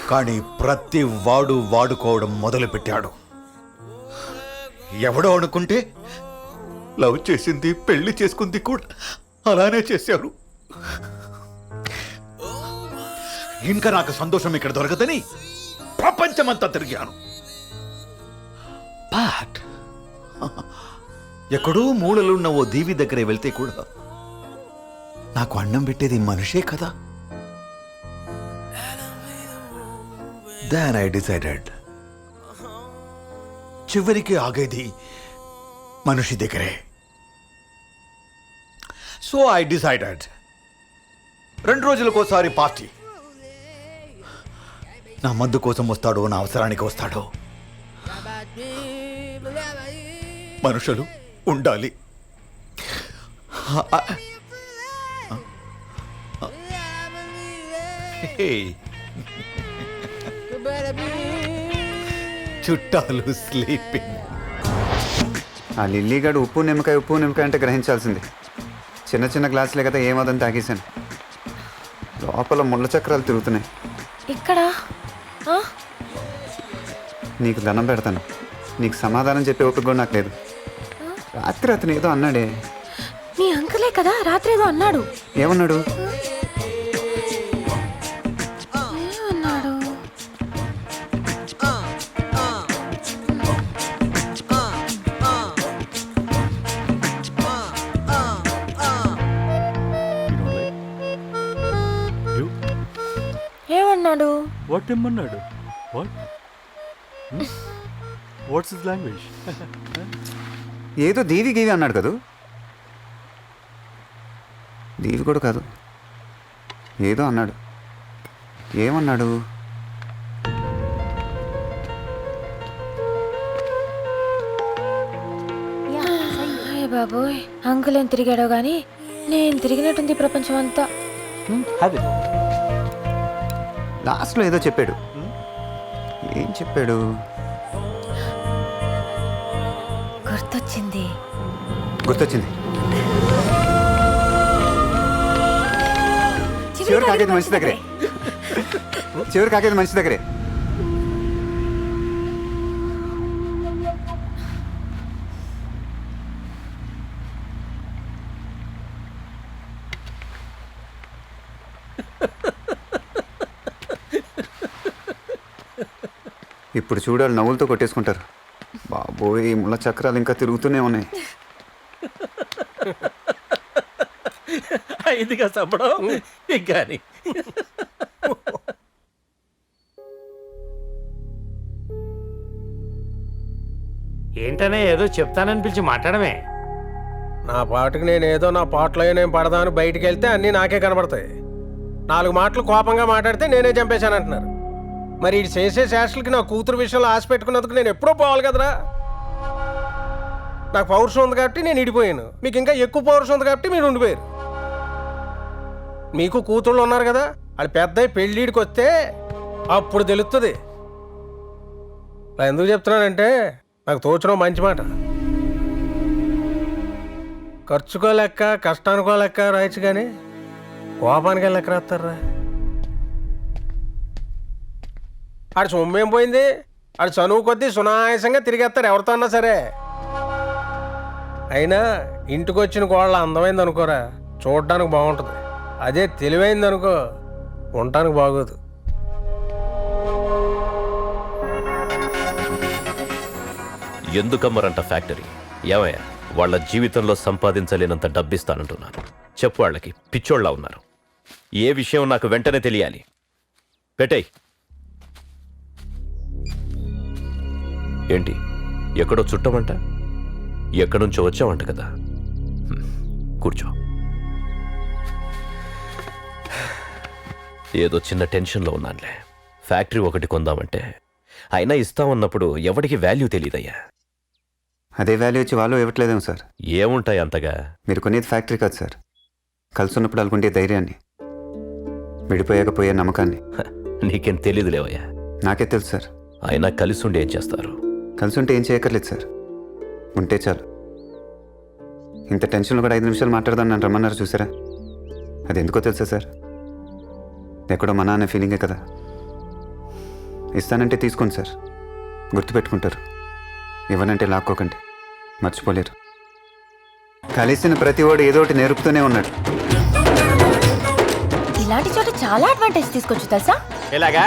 Speaker 7: కానీ ప్రతి వాడు వాడుకోవడం మొదలు పెట్టాడు. ఎవడో అనుకుంటే లవ్ చేసింది, పెళ్లి చేసుకుంది కూడా అలానే చేశారు. ఇంకా నాకు సంతోషం ఇక్కడ దొరకదని ప్రపంచమంతా తిరిగాను. బట్ ఎక్కడో మూలలున్న ఓ దీవి దగ్గర వెళ్తే కూడా నాకు అన్నం పెట్టేది మనిషే కదా. Then I decided చివరికి ఆగేది మనిషి దగ్గరే. సో I decided 2 రోజులకోసారి పార్టీ. నా మందు కోసం వస్తాడో, నా అవసరానికి వస్తాడో, మనుషులు ఉండాలి. చుట్టాలు స్లీపింగ్.
Speaker 10: ఆ లిల్లీగాడు ఉప్పు నిమ్మకాయ అంటే గ్రహించాల్సింది. చిన్న చిన్న గ్లాసులే కదా ఏమోదని తాగేశాను. లోపల ముళ్ళ చక్రాలు తిరుగుతున్నాయి.
Speaker 1: ఇక్కడ
Speaker 10: నీకు దండం పెడతాను, నీకు సమాధానం చెప్పే ఓపిక కూడా నాకు లేదు. రాత్రి అతను ఏదో అన్నాడే.
Speaker 1: మీ అంకులే కదా రాత్రి ఏదో అన్నాడు.
Speaker 10: ఏమన్నాడు?
Speaker 1: ఏమన్నాడు?
Speaker 20: వాట్ ఏమన్నాడు? What's his language?
Speaker 10: ఏదో దీవి గీవి అన్నాడు కదూ. దీవి కూడా కాదు, ఏదో అన్నాడు. ఏమన్నాడు?
Speaker 1: బాబోయ్, అంకుల్ ఏం తిరిగాడో గాని నేను తిరిగినట్టుంది ప్రపంచం అంతా.
Speaker 10: లాస్ట్లో ఏదో చెప్పాడు. ఏం చెప్పాడు?
Speaker 1: గుర్తొచ్చింది.
Speaker 10: చివరి కాకేది మనిషి దగ్గరే. ఇప్పుడు చూడాలి నవ్వులతో కొట్టేసుకుంటారు. బాబోయ్, ఈ ముళ్ళ చక్రాలు ఇంకా తిరుగుతూనే ఉన్నాయి.
Speaker 4: ఇదిగా చంపడం కానీ ఏంటనే ఏదో చెప్తానని పిలిచి మాట్లాడమే.
Speaker 9: నా పాటకి నేనేదో నా పాటలో నేను పడదామని బయటికి వెళ్తే అన్నీ నాకే కనబడతాయి. 4 మాటలు కోపంగా మాట్లాడితే నేనే చంపేశాను అంటున్నారు. మరి ఇది చేసే శాస్త్రులకి నా కూతురు విషయంలో ఆశ పెట్టుకున్నందుకు నేను ఎప్పుడో పోవాలి కదరా. నాకు పౌరుషం ఉంది కాబట్టి నేను ఇడిపోయాను, మీకు ఇంకా ఎక్కువ పౌరుషం ఉంది కాబట్టి మీరు ఉండిపోయారు. మీకు కూతుళ్ళు ఉన్నారు కదా, అది పెద్ద పెళ్ళిడికి వస్తే అప్పుడు తెలుస్తుంది. ఎందుకు చెప్తున్నానంటే నాకు తోచడం మంచి మాట. ఖర్చుకో లెక్క, కష్టానికో లెక్క రాయచ్చు కానీ కోపానికి లెక్క రాస్తారా? ఆడు సొమ్మేం పోయింది, ఆడు చనువు కొద్దీ సునాయాసంగా తిరిగేస్తారు ఎవరితో అన్నా సరే. అయినా ఇంటికి వచ్చిన కోళ్ళ అందమైంది అనుకోరా, చూడడానికి బాగుంటుంది. అదే తెలివైంది అనుకో, ఉండటానికి బాగోదు.
Speaker 7: ఎందుకమ్మరంట ఫ్యాక్టరీ? ఏమయ్యా, వాళ్ళ జీవితంలో సంపాదించలేనంత డబ్బిస్తానంటున్నాను. చెప్పు, వాళ్ళకి పిచ్చోళ్ళ ఉన్నారు. ఏ విషయం నాకు వెంటనే తెలియాలి. పెట్టేయ్. ఏంటి, ఎక్కడో చుట్టమంట? ఎక్కడి నుంచో వచ్చావంట కదా. కూర్చో. ఏదో చిన్న టెన్షన్లో ఉన్నానులే. ఫ్యాక్టరీ ఒకటి కొందామంటే అయినా ఇస్తామన్నప్పుడు ఎవడికి వాల్యూ తెలియదయ్యా.
Speaker 10: అదే వాల్యూ ఇచ్చి వాళ్ళు ఇవ్వట్లేదేమో సార్.
Speaker 7: ఏముంటాయి అంతగా?
Speaker 10: మీరు కొనేది ఫ్యాక్టరీ కాదు సార్, కలిసి ఉన్నప్పుడు అనుకుంటే ధైర్యాన్ని, విడిపోయాక పోయే నమ్మకాన్ని.
Speaker 7: నీకేం తెలీదులేవయ్యా.
Speaker 10: నాకే తెలుసు సార్.
Speaker 7: అయినా కలిసి ఉండి ఏం చేస్తారు?
Speaker 10: కలిసి ఉంటే ఏం చేయక్కర్లేదు సార్, ఉంటే చాలు. ఇంత టెన్షన్లో కూడా 5 నిమిషాలు మాట్లాడదాన్ని నన్ను రమ్మన్నారు చూసారా? అది ఎందుకో తెలుసా సార్? ఎక్కడో మన అనే ఫీలింగే కదా. ఇస్తానంటే తీసుకోండి సార్, గుర్తుపెట్టుకుంటారు. ఇవ్వనంటే లాక్కోకండి, మర్చిపోలేరు. కలిసిన ప్రతి వాడు ఏదో ఒకటి నేర్పుతూనే ఉన్నాడు.
Speaker 1: ఇలాంటి చోట చాలా అడ్వాంటేజ్ తీసుకోవచ్చు తెలుసా?
Speaker 4: ఎలాగా?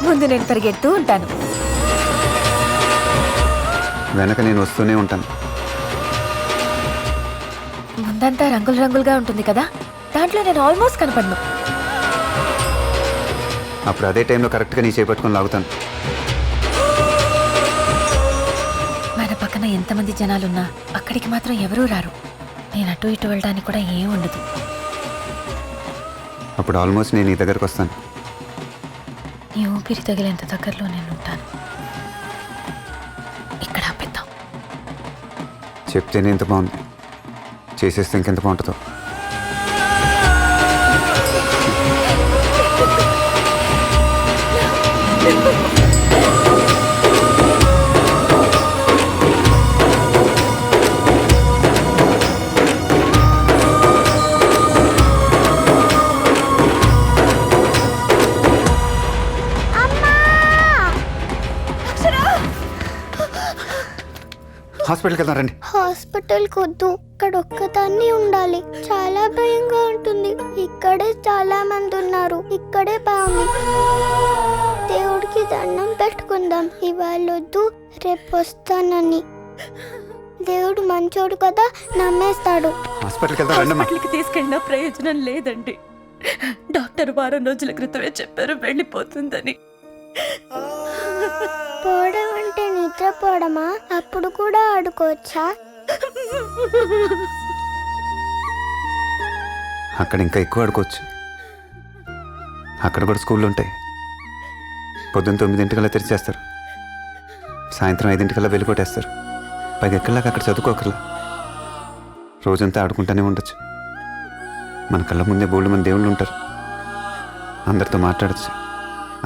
Speaker 1: ముందు నేను పరిగెడుతూ ఉంటాను,
Speaker 10: వెనక నేను వస్తూనే ఉంటాను.
Speaker 1: ముందంతా రంగులు రంగులుగా ఉంటుంది కదా, దాంట్లో నేను ఆల్మోస్ట్ కనపడను.
Speaker 10: అప్పుడు అదే టైంలో కరెక్ట్గా నీ చేపట్టుకొని లాగుతాను.
Speaker 1: మన పక్కన ఎంతమంది జనాలున్నా అక్కడికి మాత్రం ఎవరూ రారు. నేను అటు ఇటు వెళ్ళడానికి కూడా ఏం ఉండదు.
Speaker 10: అప్పుడు ఆల్మోస్ట్ నేను నీ దగ్గరకు వస్తాను.
Speaker 1: నీ ఊపిరి తగిలేంత దగ్గరలో నేను ఉంటాను. ఇక్కడ ఆపేద్దాం.
Speaker 10: చెప్తేనే ఇంత బాగుంది, చేసేస్తే ఇంకెంత బాగుంటుందో. హాస్పిటల్కి వెళ్దాం రండి.
Speaker 16: హాస్పిటల్కి వద్దు, ఇక్కడ ఒక్కదాన్ని ఉండాలి. చాలా భయంగా ఉంటుంది. ఇక్కడే చాలా మంది ఉన్నారు, ఇక్కడే బాగుంది. దేవుడికి దండం పెట్టుకుందాం. ఇవాళ వద్దు, రేపు వస్తానని. దేవుడు మంచోడు కదా, నమ్మేస్తాడు.
Speaker 10: హాస్పిటల్కి వెళ్దాం రండి.
Speaker 21: హాస్పిటల్కి తీసుకెళ్ళినా ప్రయోజనం లేదండి. డాక్టర్ వారం రోజుల క్రితమే చెప్పారు వెళ్ళిపోతుందని.
Speaker 16: పోవడం అంటే నిద్రపోవడమా? అప్పుడు కూడా ఆడుకోవచ్చా?
Speaker 10: అక్కడ ఇంకా ఎక్కువ ఆడుకోవచ్చు. అక్కడ కూడా స్కూళ్ళు ఉంటాయి. పొద్దున్న 9 తెరిచేస్తారు, సాయంత్రం 5 వెళ్ళికొట్టేస్తారు. పైగా ఎక్కడలాగా అక్కడ చదువుకోకర్లా, రోజంతా ఆడుకుంటూనే ఉండొచ్చు. మన కళ్ళ ముందే బోల్డ్ మంది దేవుళ్ళు ఉంటారు. అందరితో మాట్లాడచ్చు,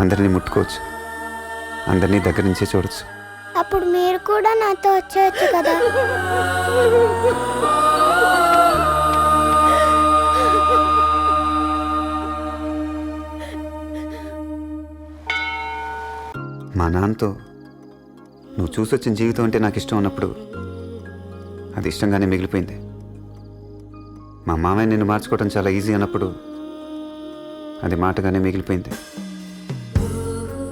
Speaker 10: అందరినీ ముట్టుకోవచ్చు, అందరినీ దగ్గర నుంచే చూడొచ్చు.
Speaker 16: అప్పుడు మీరు కూడా నాతో వచ్చేయచ్చు కదా.
Speaker 10: మా నాన్నతో నువ్వు చూసొచ్చిన జీవితం అంటే నాకు ఇష్టం ఉన్నప్పుడు అది ఇష్టంగానే మిగిలిపోయింది. మా మామయ్య నిన్ను మార్చుకోవడం చాలా ఈజీ అన్నప్పుడు అది మాటగానే మిగిలిపోయింది.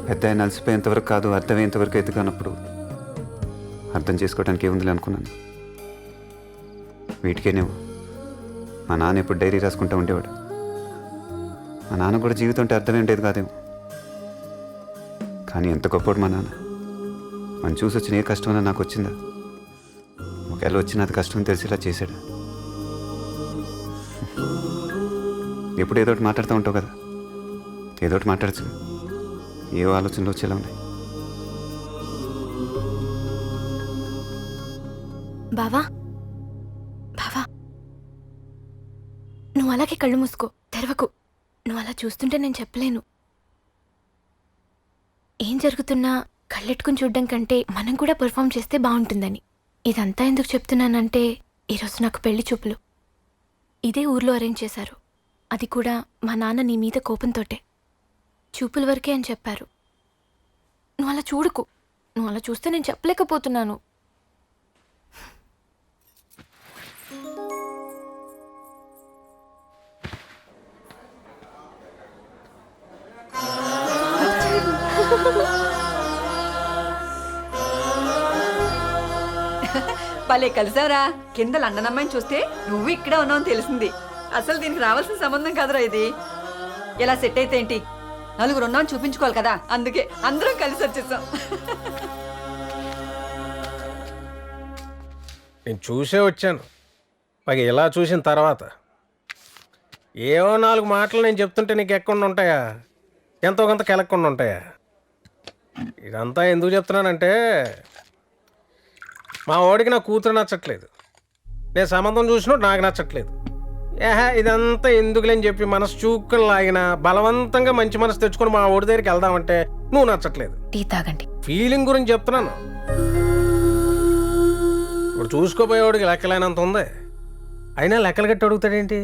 Speaker 10: పెద్ద ఆయన అలసిపోయేంతవరకు కాదు, అర్థమయ్యేంతవరకు ఎదుగునప్పుడు అర్థం చేసుకోవడానికి ఏముందిలే అనుకున్నాను. వీటికేనేమో మా నాన్న ఎప్పుడు డైరీ రాసుకుంటూ ఉండేవాడు. మా నాన్న కూడా జీవితం అంటే అర్థమే ఉండేది కాదేమో. కానీ ఎంత గొప్పవాడు మా నాన్న. మనం చూసి వచ్చిన ఏ కష్టమైనా నాకు వచ్చిందా, ఒకవేళ వచ్చిన అది కష్టం తెలిసేలా చేశాడు. ఎప్పుడు ఏదో ఒకటి మాట్లాడుతూ ఉంటావు కదా, ఏదో ఒకటి మాట్లాడచ్చు. ఏ ఆలోచనలు వచ్చేలా ఉన్నాయి.
Speaker 13: బావా బావా, నువ్వు అలాగే కళ్ళు మూసుకో, తెరవకు. నువ్వు అలా చూస్తుంటే నేను చెప్పలేను. ఏం జరుగుతున్నా కళ్ళెట్టుకుని చూడడం కంటే మనం కూడా పెర్ఫామ్ చేస్తే బాగుంటుందని. ఇదంతా ఎందుకు చెప్తున్నానంటే, ఈరోజు నాకు పెళ్లి చూపులు ఇదే ఊర్లో అరేంజ్ చేశారు. అది కూడా మా నాన్న నీ మీద కోపంతోటే. చూపుల వరకే అని చెప్పారు. నువ్వు అలా చూడకు. నువ్వు అలా చూస్తే నేను చెప్పలేకపోతున్నాను.
Speaker 8: భలే కలిసావురా. కింద లండన్ అమ్మాయిని చూస్తే నువ్వు ఇక్కడే ఉన్నావు తెలిసింది. అసలు దీనికి రావాల్సిన సంబంధం కాదురా ఇది. ఎలా సెట్ అయితే ఏంటి, నలుగురు ఉన్నాం చూపించుకోవాలి కదా, అందుకే అందరం కలిసి వచ్చేసాం.
Speaker 9: నేను చూసే వచ్చాను. మరి ఇలా చూసిన తర్వాత ఏవో 4 మాటలు నేను చెప్తుంటే నీకు ఎక్కకుండా ఉంటాయా, ఎంతో కొంత కెలక్కుండా ఉంటాయా? ఇదంతా ఎందుకు చెప్తున్నానంటే, మా వాడికి నా కూతురు నచ్చట్లేదు, నేను సంబంధం చూసినట్టు నాకు నచ్చట్లేదు. ఇదంతా ఎందుకులేని చెప్పి మనసు చూక్కుని లాగిన బలవంతంగా మంచి మనసు తెచ్చుకొని మా ఓడి దగ్గరికి వెళ్దామంటే నువ్వు నచ్చట్లేదు.
Speaker 1: టీ తాగండి.
Speaker 9: ఫీలింగ్ గురించి చెప్తున్నాను. ఇప్పుడు చూసుకోపోయేవాడికి లెక్కలేనంత ఉంది, అయినా లెక్కలు కట్టి అడుగుతాడేంటి?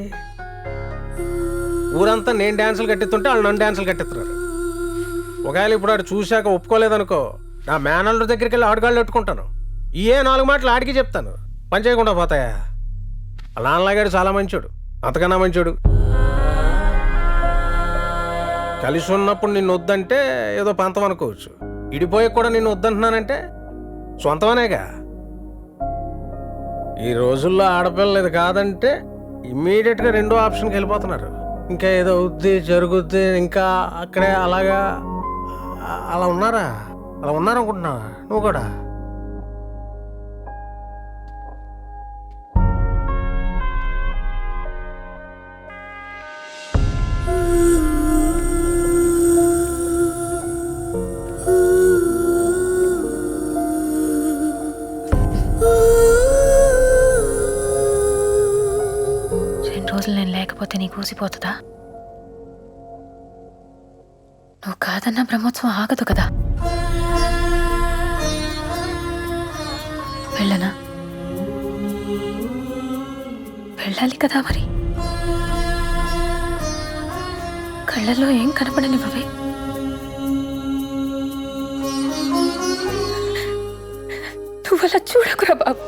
Speaker 9: ఊరంతా నేను డ్యాన్సులు కట్టిస్తుంటే వాళ్ళు నన్ను డ్యాన్సులు కట్టిస్తున్నారు. ఒకవేళ ఇప్పుడు ఆడు చూశాక ఒప్పుకోలేదనుకో, నా మేనల్లుడి దగ్గరికి వెళ్ళి ఆడుగాళ్ళు పెట్టుకుంటాను. ఏ 4 మాటలు ఆడికి చెప్తాను, పని చేయకుండా పోతాయా? అలా నాన్నలాగాడు చాలా మంచోడు, అంతకన్నా మంచోడు. కలిసి ఉన్నప్పుడు నిన్ను వద్దంటే ఏదో పంతం అనుకోవచ్చు, ఇడిపోయి కూడా నిన్ను వద్దంటున్నానంటే సొంతమనేగా. ఈ రోజుల్లో ఆడపిల్లలు కాదంటే ఇమ్మీడియట్గా 2వ ఆప్షన్కి వెళ్ళిపోతున్నారు. ఇంకా ఏదో అవుద్ది జరుగుద్ది, ఇంకా అక్కడే అలాగా అలా ఉన్నారా? అలా ఉన్నారనుకుంటున్నావా నువ్వు కూడా?
Speaker 1: నేను లేకపోతే నీకు ఊసిపోతుందా? నువ్వు కాదన్నా బ్రహ్మోత్సవం ఆగదు కదా. వెళ్ళనా? వెళ్ళాలి కదా మరి. కళ్ళల్లో ఏం కనపడనివ్వవే. నువ్వు అలా చూడకురా బాబు.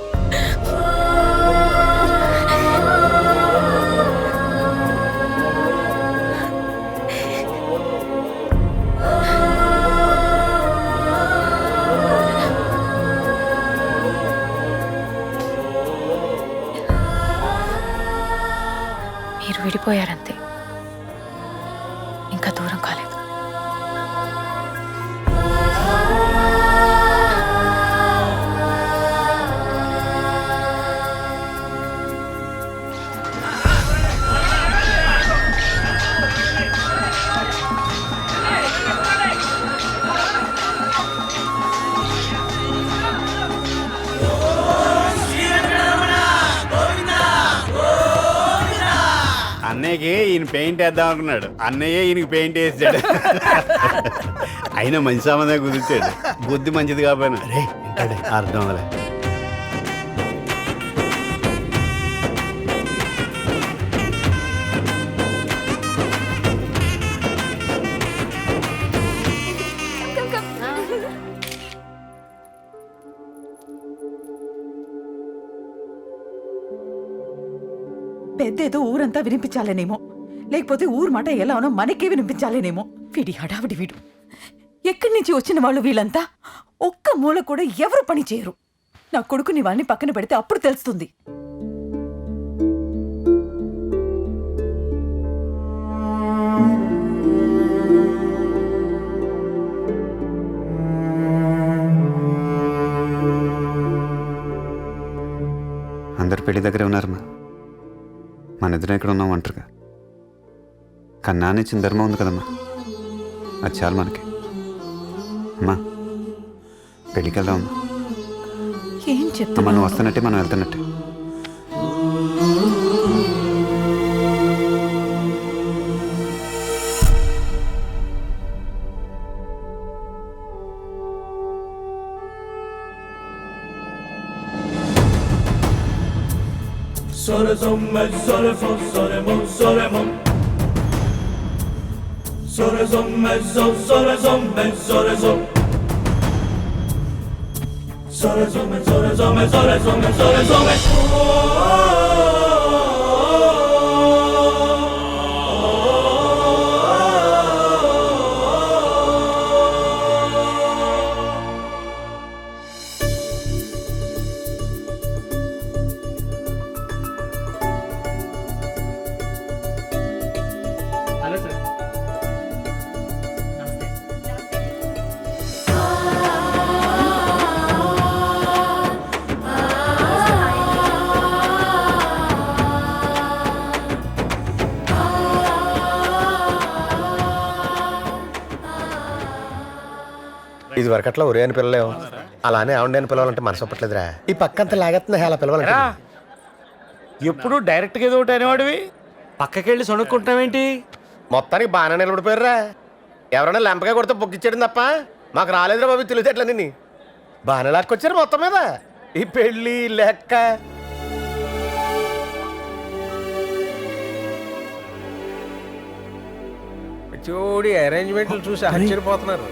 Speaker 1: మీరు విడిపోయారంతే, ఇంకా దూరం కాలేదు.
Speaker 2: అన్నయ్యకి ఈయన పెయింట్ వేద్దాం అనుకున్నాడు, అన్నయ్య ఈయనకి పెయింట్ వేసాడు. అయినా మంచి సంబంధం కుదిర్చాడు, బుద్ధి మంచిది కాకపోయినా. రే వింటాడే, అర్థం అవ్వలే.
Speaker 14: పెద్దేదో ఊరంతా వినిపించాలేనేమో, లేకపోతే ఊరు మాట ఎలానో మనకే వినిపించాలేనేమో. వీడి హడావిడి వీడు. ఎక్కడి నుంచి వచ్చిన వాళ్ళు వీళ్ళంతా ఒక్క మూల కూడా ఎవరు పని చేయరు. నా కొడుకుని వాళ్ళని పక్కన పెడితే అప్పుడు తెలుస్తుంది.
Speaker 10: అందరు పెళ్లి దగ్గరే ఉన్నారమ్మా, మన ఇద్దరం ఇక్కడ ఉన్నాం ఒంటరిగా. కానీ నాన్న ఇచ్చిన ధర్మం ఉంది కదమ్మా, అది చాలు మనకి. అమ్మా పెళ్ళికి వెళ్దామమ్మా.
Speaker 14: ఏం
Speaker 10: అమ్మ
Speaker 14: చెప్తున్నా?
Speaker 10: నువ్వు వస్తున్నట్టే మనం వెళ్తున్నట్టే.
Speaker 9: ఇది వరకట్లా ఒరే అని పిల్లలేవు, అలానే ఆవిడ అని పిలవాలంటే మనసు ఒప్పట్లేదురా. ఈ పక్కంతా లాగెత్తున్నా అలా పిలవాలంటే.
Speaker 4: ఎప్పుడు డైరెక్ట్గా ఏదో ఒకటి అనేవాడివి,
Speaker 9: పక్కకెళ్ళి సొనుక్కుంటామేంటి? మొత్తానికి బాగానే నిలబడిపోయారా. ఎవరైనా లెంపగా కొడితే బొగ్గిచ్చాడు తప్ప మాకు రాలేదురా బాబు తెలియదేట్లన్నీ. బాగానే లాక్కొచ్చారు మొత్తం మీద. ఈ పెళ్ళి లెక్క చూడి అరేంజ్మెంట్లు చూసి ఆశ్చర్యపోతున్నారు.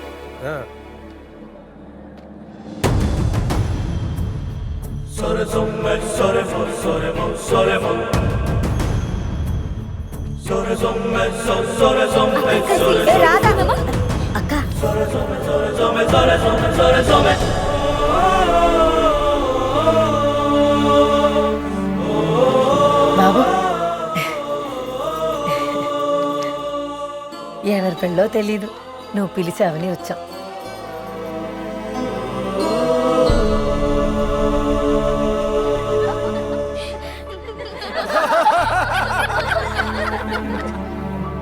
Speaker 14: బాబు ఎవరి పెళ్ళో తెలీదు, నువ్వు పిలిచావని వచ్చాం.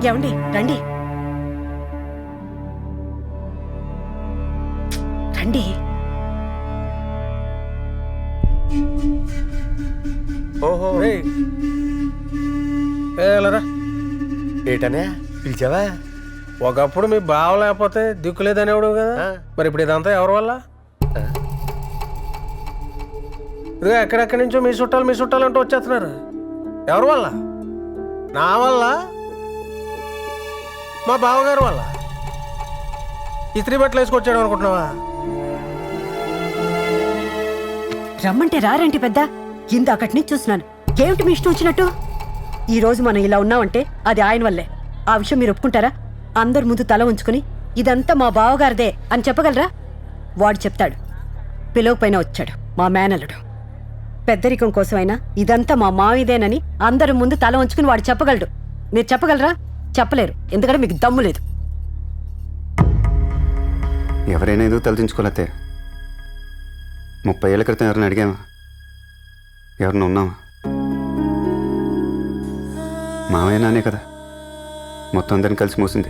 Speaker 5: ఏమండి రండి రండి.
Speaker 9: ఓహో ఏలరా ఏటనే పిలిచావా? ఒకప్పుడు మీ బావ లేకపోతే దిక్కు లేదనేవాడు కదా, మరి ఇప్పుడు ఇదంతా ఎవరి వల్ల? ఇదిగో ఎక్కడెక్కడి నుంచో మీ చుట్టాలు అంటూ వచ్చేస్తున్నారు. ఎవరి వల్ల? నా వల్ల, మా బావగారు వల్ల. ఇస్త్రీ బట్టలు వేసుకొచ్చాడు అనుకుంటున్నావా?
Speaker 5: రమ్మంటే రారంటి పెద్ద. ఇందాకటి నుంచి చూస్తున్నాను. ఏమిటి మీ ఇష్టం వచ్చినట్టు? ఈ రోజు మనం ఇలా ఉన్నామంటే అది ఆయన వల్లే. ఆ విషయం మీరు ఒప్పుకుంటారా? అందరి ముందు తల ఉంచుకుని ఇదంతా మా బావగారిదే అని చెప్పగలరా? వాడు చెప్తాడు. పిలవపైన వచ్చాడు మా మేనల్లుడు. పెద్దరికం కోసమైనా ఇదంతా మా మావిదేనని అందరి ముందు తల ఉంచుకుని వాడు చెప్పగలడు. మీరు చెప్పగలరా? చెప్పలేరు, ఎందుకంటే మీకు దమ్ము లేదు.
Speaker 10: ఎవరైనా ఏదో తలదించుకోలేతే 30 ఏళ్ల క్రితం ఎవరిని అడిగామా? ఎవరిని ఉన్నామా? మావయ్య నానే కదా మొత్తం అందరిని కలిసి మోసింది.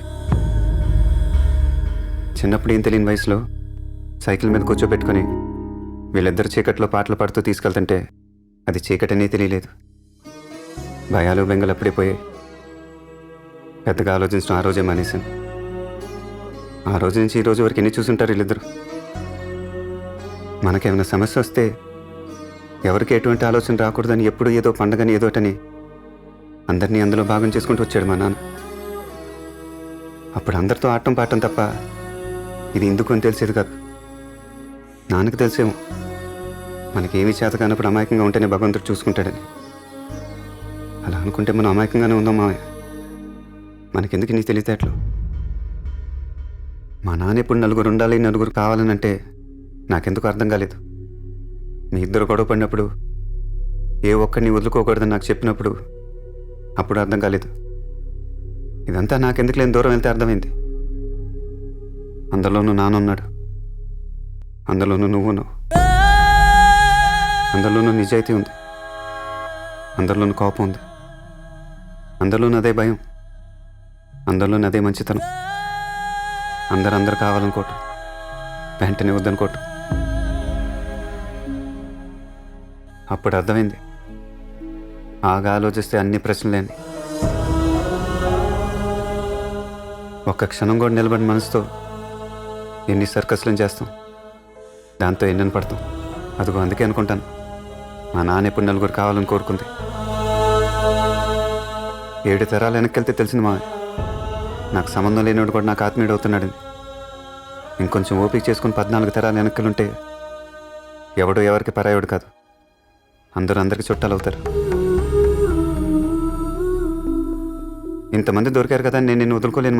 Speaker 10: చిన్నప్పుడు ఏం తెలియని వయసులో సైకిల్ మీద కూర్చోబెట్టుకుని వీళ్ళిద్దరు చీకట్లో పాటలు పాడుతూ తీసుకెళ్తుంటే అది చీకటనే తెలియలేదు. భయాలు బెంగలు అప్పుడే పోయాయి. పెద్దగా ఆలోచించడం ఆ రోజే మానేశాను. ఆ రోజు నుంచి ఈ రోజు వరకు ఎన్ని చూసుంటారు వీళ్ళిద్దరు. మనకేమైనా సమస్య వస్తే ఎవరికి ఎటువంటి ఆలోచన రాకూడదని ఎప్పుడు ఏదో పండగని ఏదోటని అందరినీ అందులో భాగం చేసుకుంటూ వచ్చాడు మా నాన్న. అప్పుడు అందరితో ఆటం పాడటం తప్ప ఇది ఎందుకు అని తెలిసేది కాదు. నాన్నకు తెలిసేమో మనకేమీ చేత కానప్పుడు అమాయకంగా ఉంటేనే భగవంతుడు చూసుకుంటాడని. అలా అనుకుంటే మనం అమాయకంగానే ఉందాం మావయ్య. మనకెందుకు నీ తెలివితేటలు? మా నాన్న ఎప్పుడు నలుగురు ఉండాలి, నలుగురు కావాలని అంటే నాకెందుకు అర్థం కాలేదు. మీ ఇద్దరు గొడవ పడినప్పుడు ఏ ఒక్కడిని వదులుకోకూడదని నాకు చెప్పినప్పుడు అప్పుడు అర్థం కాలేదు. ఇదంతా నాకెందుకు లేని దూరం వెళ్తే అర్థమైంది. అందులోనూ నానున్నాడు, అందులోనూ నువ్వున్నావు, అందులోనూ నిజాయితీ ఉంది, అందరిలోనూ కోపం ఉంది, అందరిలోనూ అదే భయం, అందరిలోనూ అదే మంచితనం. అందరూ కావాలనుకోవటం, వెంటనే వద్దనుకోవటం. అప్పుడు అర్థమైంది, ఆగా ఆలోచిస్తే అన్ని ప్రశ్నలేని. ఒక్క క్షణం కూడా నిలబడి మనసుతో ఎన్ని సర్కస్లను చేస్తాం, దాంతో ఎన్నని పడతాం. అదిగో అందుకే అనుకుంటాను మా నాన్న ఎప్పుడు నలుగురు కావాలని కోరుకుంది. 7 తరాలు వెనక్కి తెలిసింది మా నాకు సంబంధం లేనివాడు కూడా నాకు ఆత్మీయుడు అవుతున్నాడని. ఇంకొంచెం ఓపిక చేసుకుని 14 తరాలు వెనక్కిలుంటే ఎవడు ఎవరికి పరాయుడు కాదు, అందరికి చుట్టాలు అవుతారు. ఇంతమంది దొరికారు కదా నేను నిన్ను వదులుకోలేను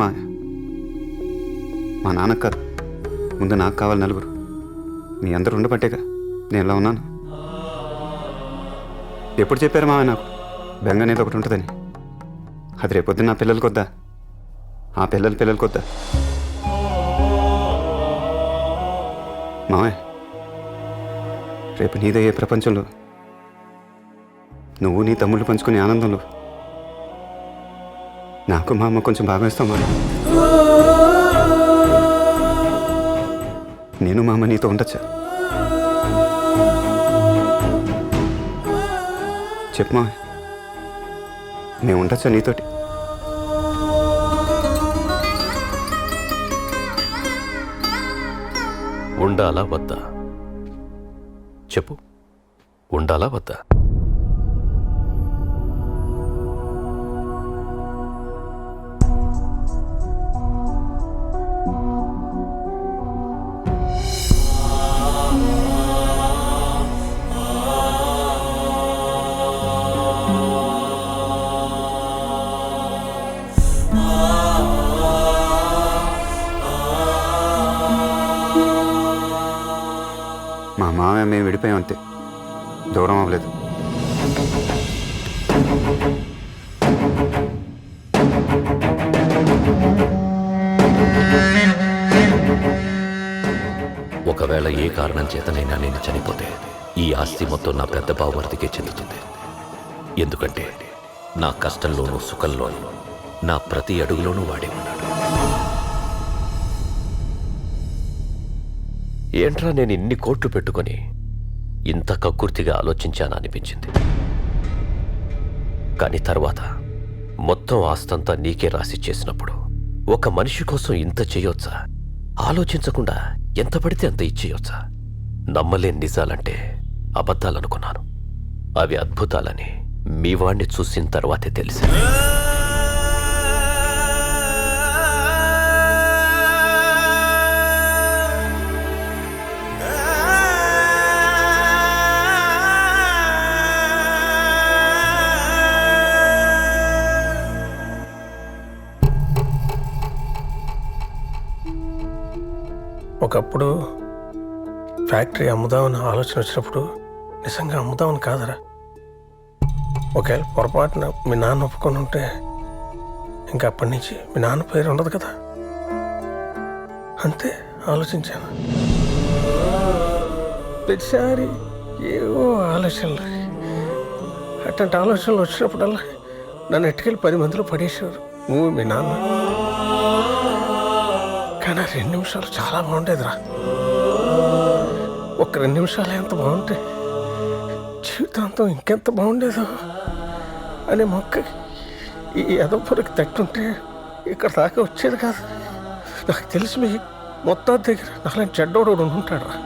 Speaker 10: మా నాన్నకు కాదు, ముందు నాకు కావాలి నలుగురు. మీ అందరూ ఉండబట్టేగా నేను ఇలా ఉన్నాను. ఎప్పుడు చెప్పారు మావయ్య నాకు బెంగ అనేది ఒకటి ఉంటుందని? అది రేపొద్దు నా పిల్లలకి వద్దా, ఆ పిల్లలకి వద్దా? మావయ్య రేపు నీదయ్యే ప్రపంచంలో నువ్వు నీ తమ్ముళ్ళు పంచుకునే ఆనందంలో నాకు మా అమ్మ కొంచెం బాగా ఇస్తాం మావయ్య. నేను మా అమ్మ నీతో ఉండొచ్చా? చెప్పు మావయ్య, మేము ఉండొచ్చా నీతోటి?
Speaker 7: ఉండాలా వద్దా చెప్పు, ఉండాలా వద్దా?
Speaker 10: మా మామయ్య మేము విడిపోయాం అంతే, దూరం అవ్వలేదు.
Speaker 7: ఒకవేళ ఏ కారణం చేతనైనా నేను చనిపోతే ఈ ఆస్తి మొత్తం నా పెద్ద బావమరిదికే చెందుతుంది. ఎందుకంటే నా కష్టంలోనూ సుఖంలోనూ నా ప్రతి అడుగులోనూ వాడే ఉన్నాడు. ఏంట్రా నేను ఇన్ని కోట్లు పెట్టుకొని ఇంత కక్కుర్తిగా ఆలోచించానా అనిపించింది. కానీ తర్వాత మొత్తం ఆస్తంతా నీకే రాసి చేసినప్పుడు ఒక మనిషి కోసం ఇంత చేయొచ్చా? ఆలోచించకుండా ఎంత పడితే అంత ఇచ్చేయొచ్చా? నమ్మలేని నిజాలంటే అబద్ధాలనుకున్నాను. అవి అద్భుతాలని మీ వాణ్ణి చూసిన తర్వాతే తెలిసింది.
Speaker 9: ఒకప్పుడు ఫ్యాక్టరీ అమ్ముదామని ఆలోచన వచ్చినప్పుడు నిజంగా అమ్ముదామని కాదరా. ఒకవేళ పొరపాటున మీ నాన్న ఒప్పుకొని ఉంటే ఇంకా అప్పటి నుంచి మీ నాన్న పేరు ఉండదు కదా, అంతే ఆలోచించాను. ప్రతిసారి ఏవో ఆలోచనలు, అట్లాంటి ఆలోచనలు వచ్చినప్పుడల్లా నన్ను ఎట్టుకెళ్ళి 10 మందిలో పడేసేవారు నువ్వు మీ నాన్న. కానీ 2 నిమిషాలు చాలా బాగుండేదిరా. ఒక 2 నిమిషాలు ఎంత బాగుంటే జీవితాంతం ఇంకెంత బాగుండేదో అనే మొక్కకి ఈ ఎదపొరికి తట్టుంటే ఇక్కడ దాకా వచ్చేది కాదు. నాకు తెలిసి మీ మొత్తం దగ్గర నాలాంటి చెడ్డోడు ఉంటాడు రా.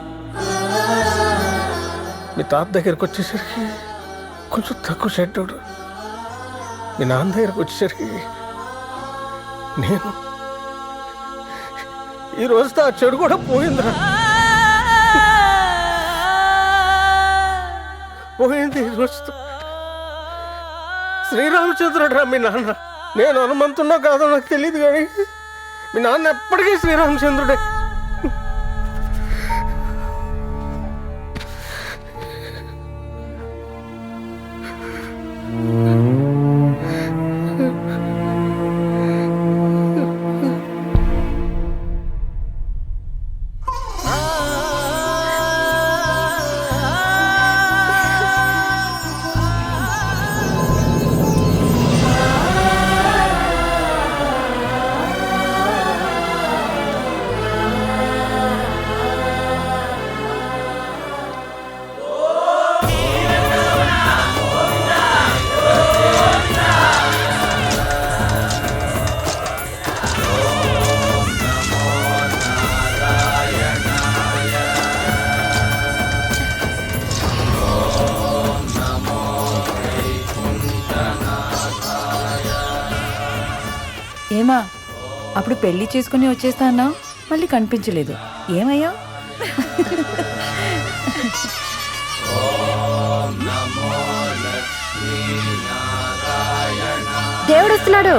Speaker 9: మీ తాత దగ్గరికి వచ్చేసరికి కొంచెం తక్కువ చెడ్డోడు, మీ నాన్న దగ్గరికి వచ్చేసరికి నేను ఈ రోజుతో ఆ చెడు కూడా పోయిందిరా. పోయింది ఈ రోజుతో. శ్రీరామచంద్రుడు రా మీ నాన్న. నేను హనుమంతున్నా కాదో నాకు తెలియదు కానీ మీ నాన్న ఎప్పటికీ శ్రీరామచంద్రుడే.
Speaker 14: ఏమా అప్పుడు పెళ్లి చేసుకుని వచ్చేస్తా అన్నా, మళ్ళీ కనిపించలేదు. ఏమయ్యా?
Speaker 5: దేవుడు వస్తున్నాడు.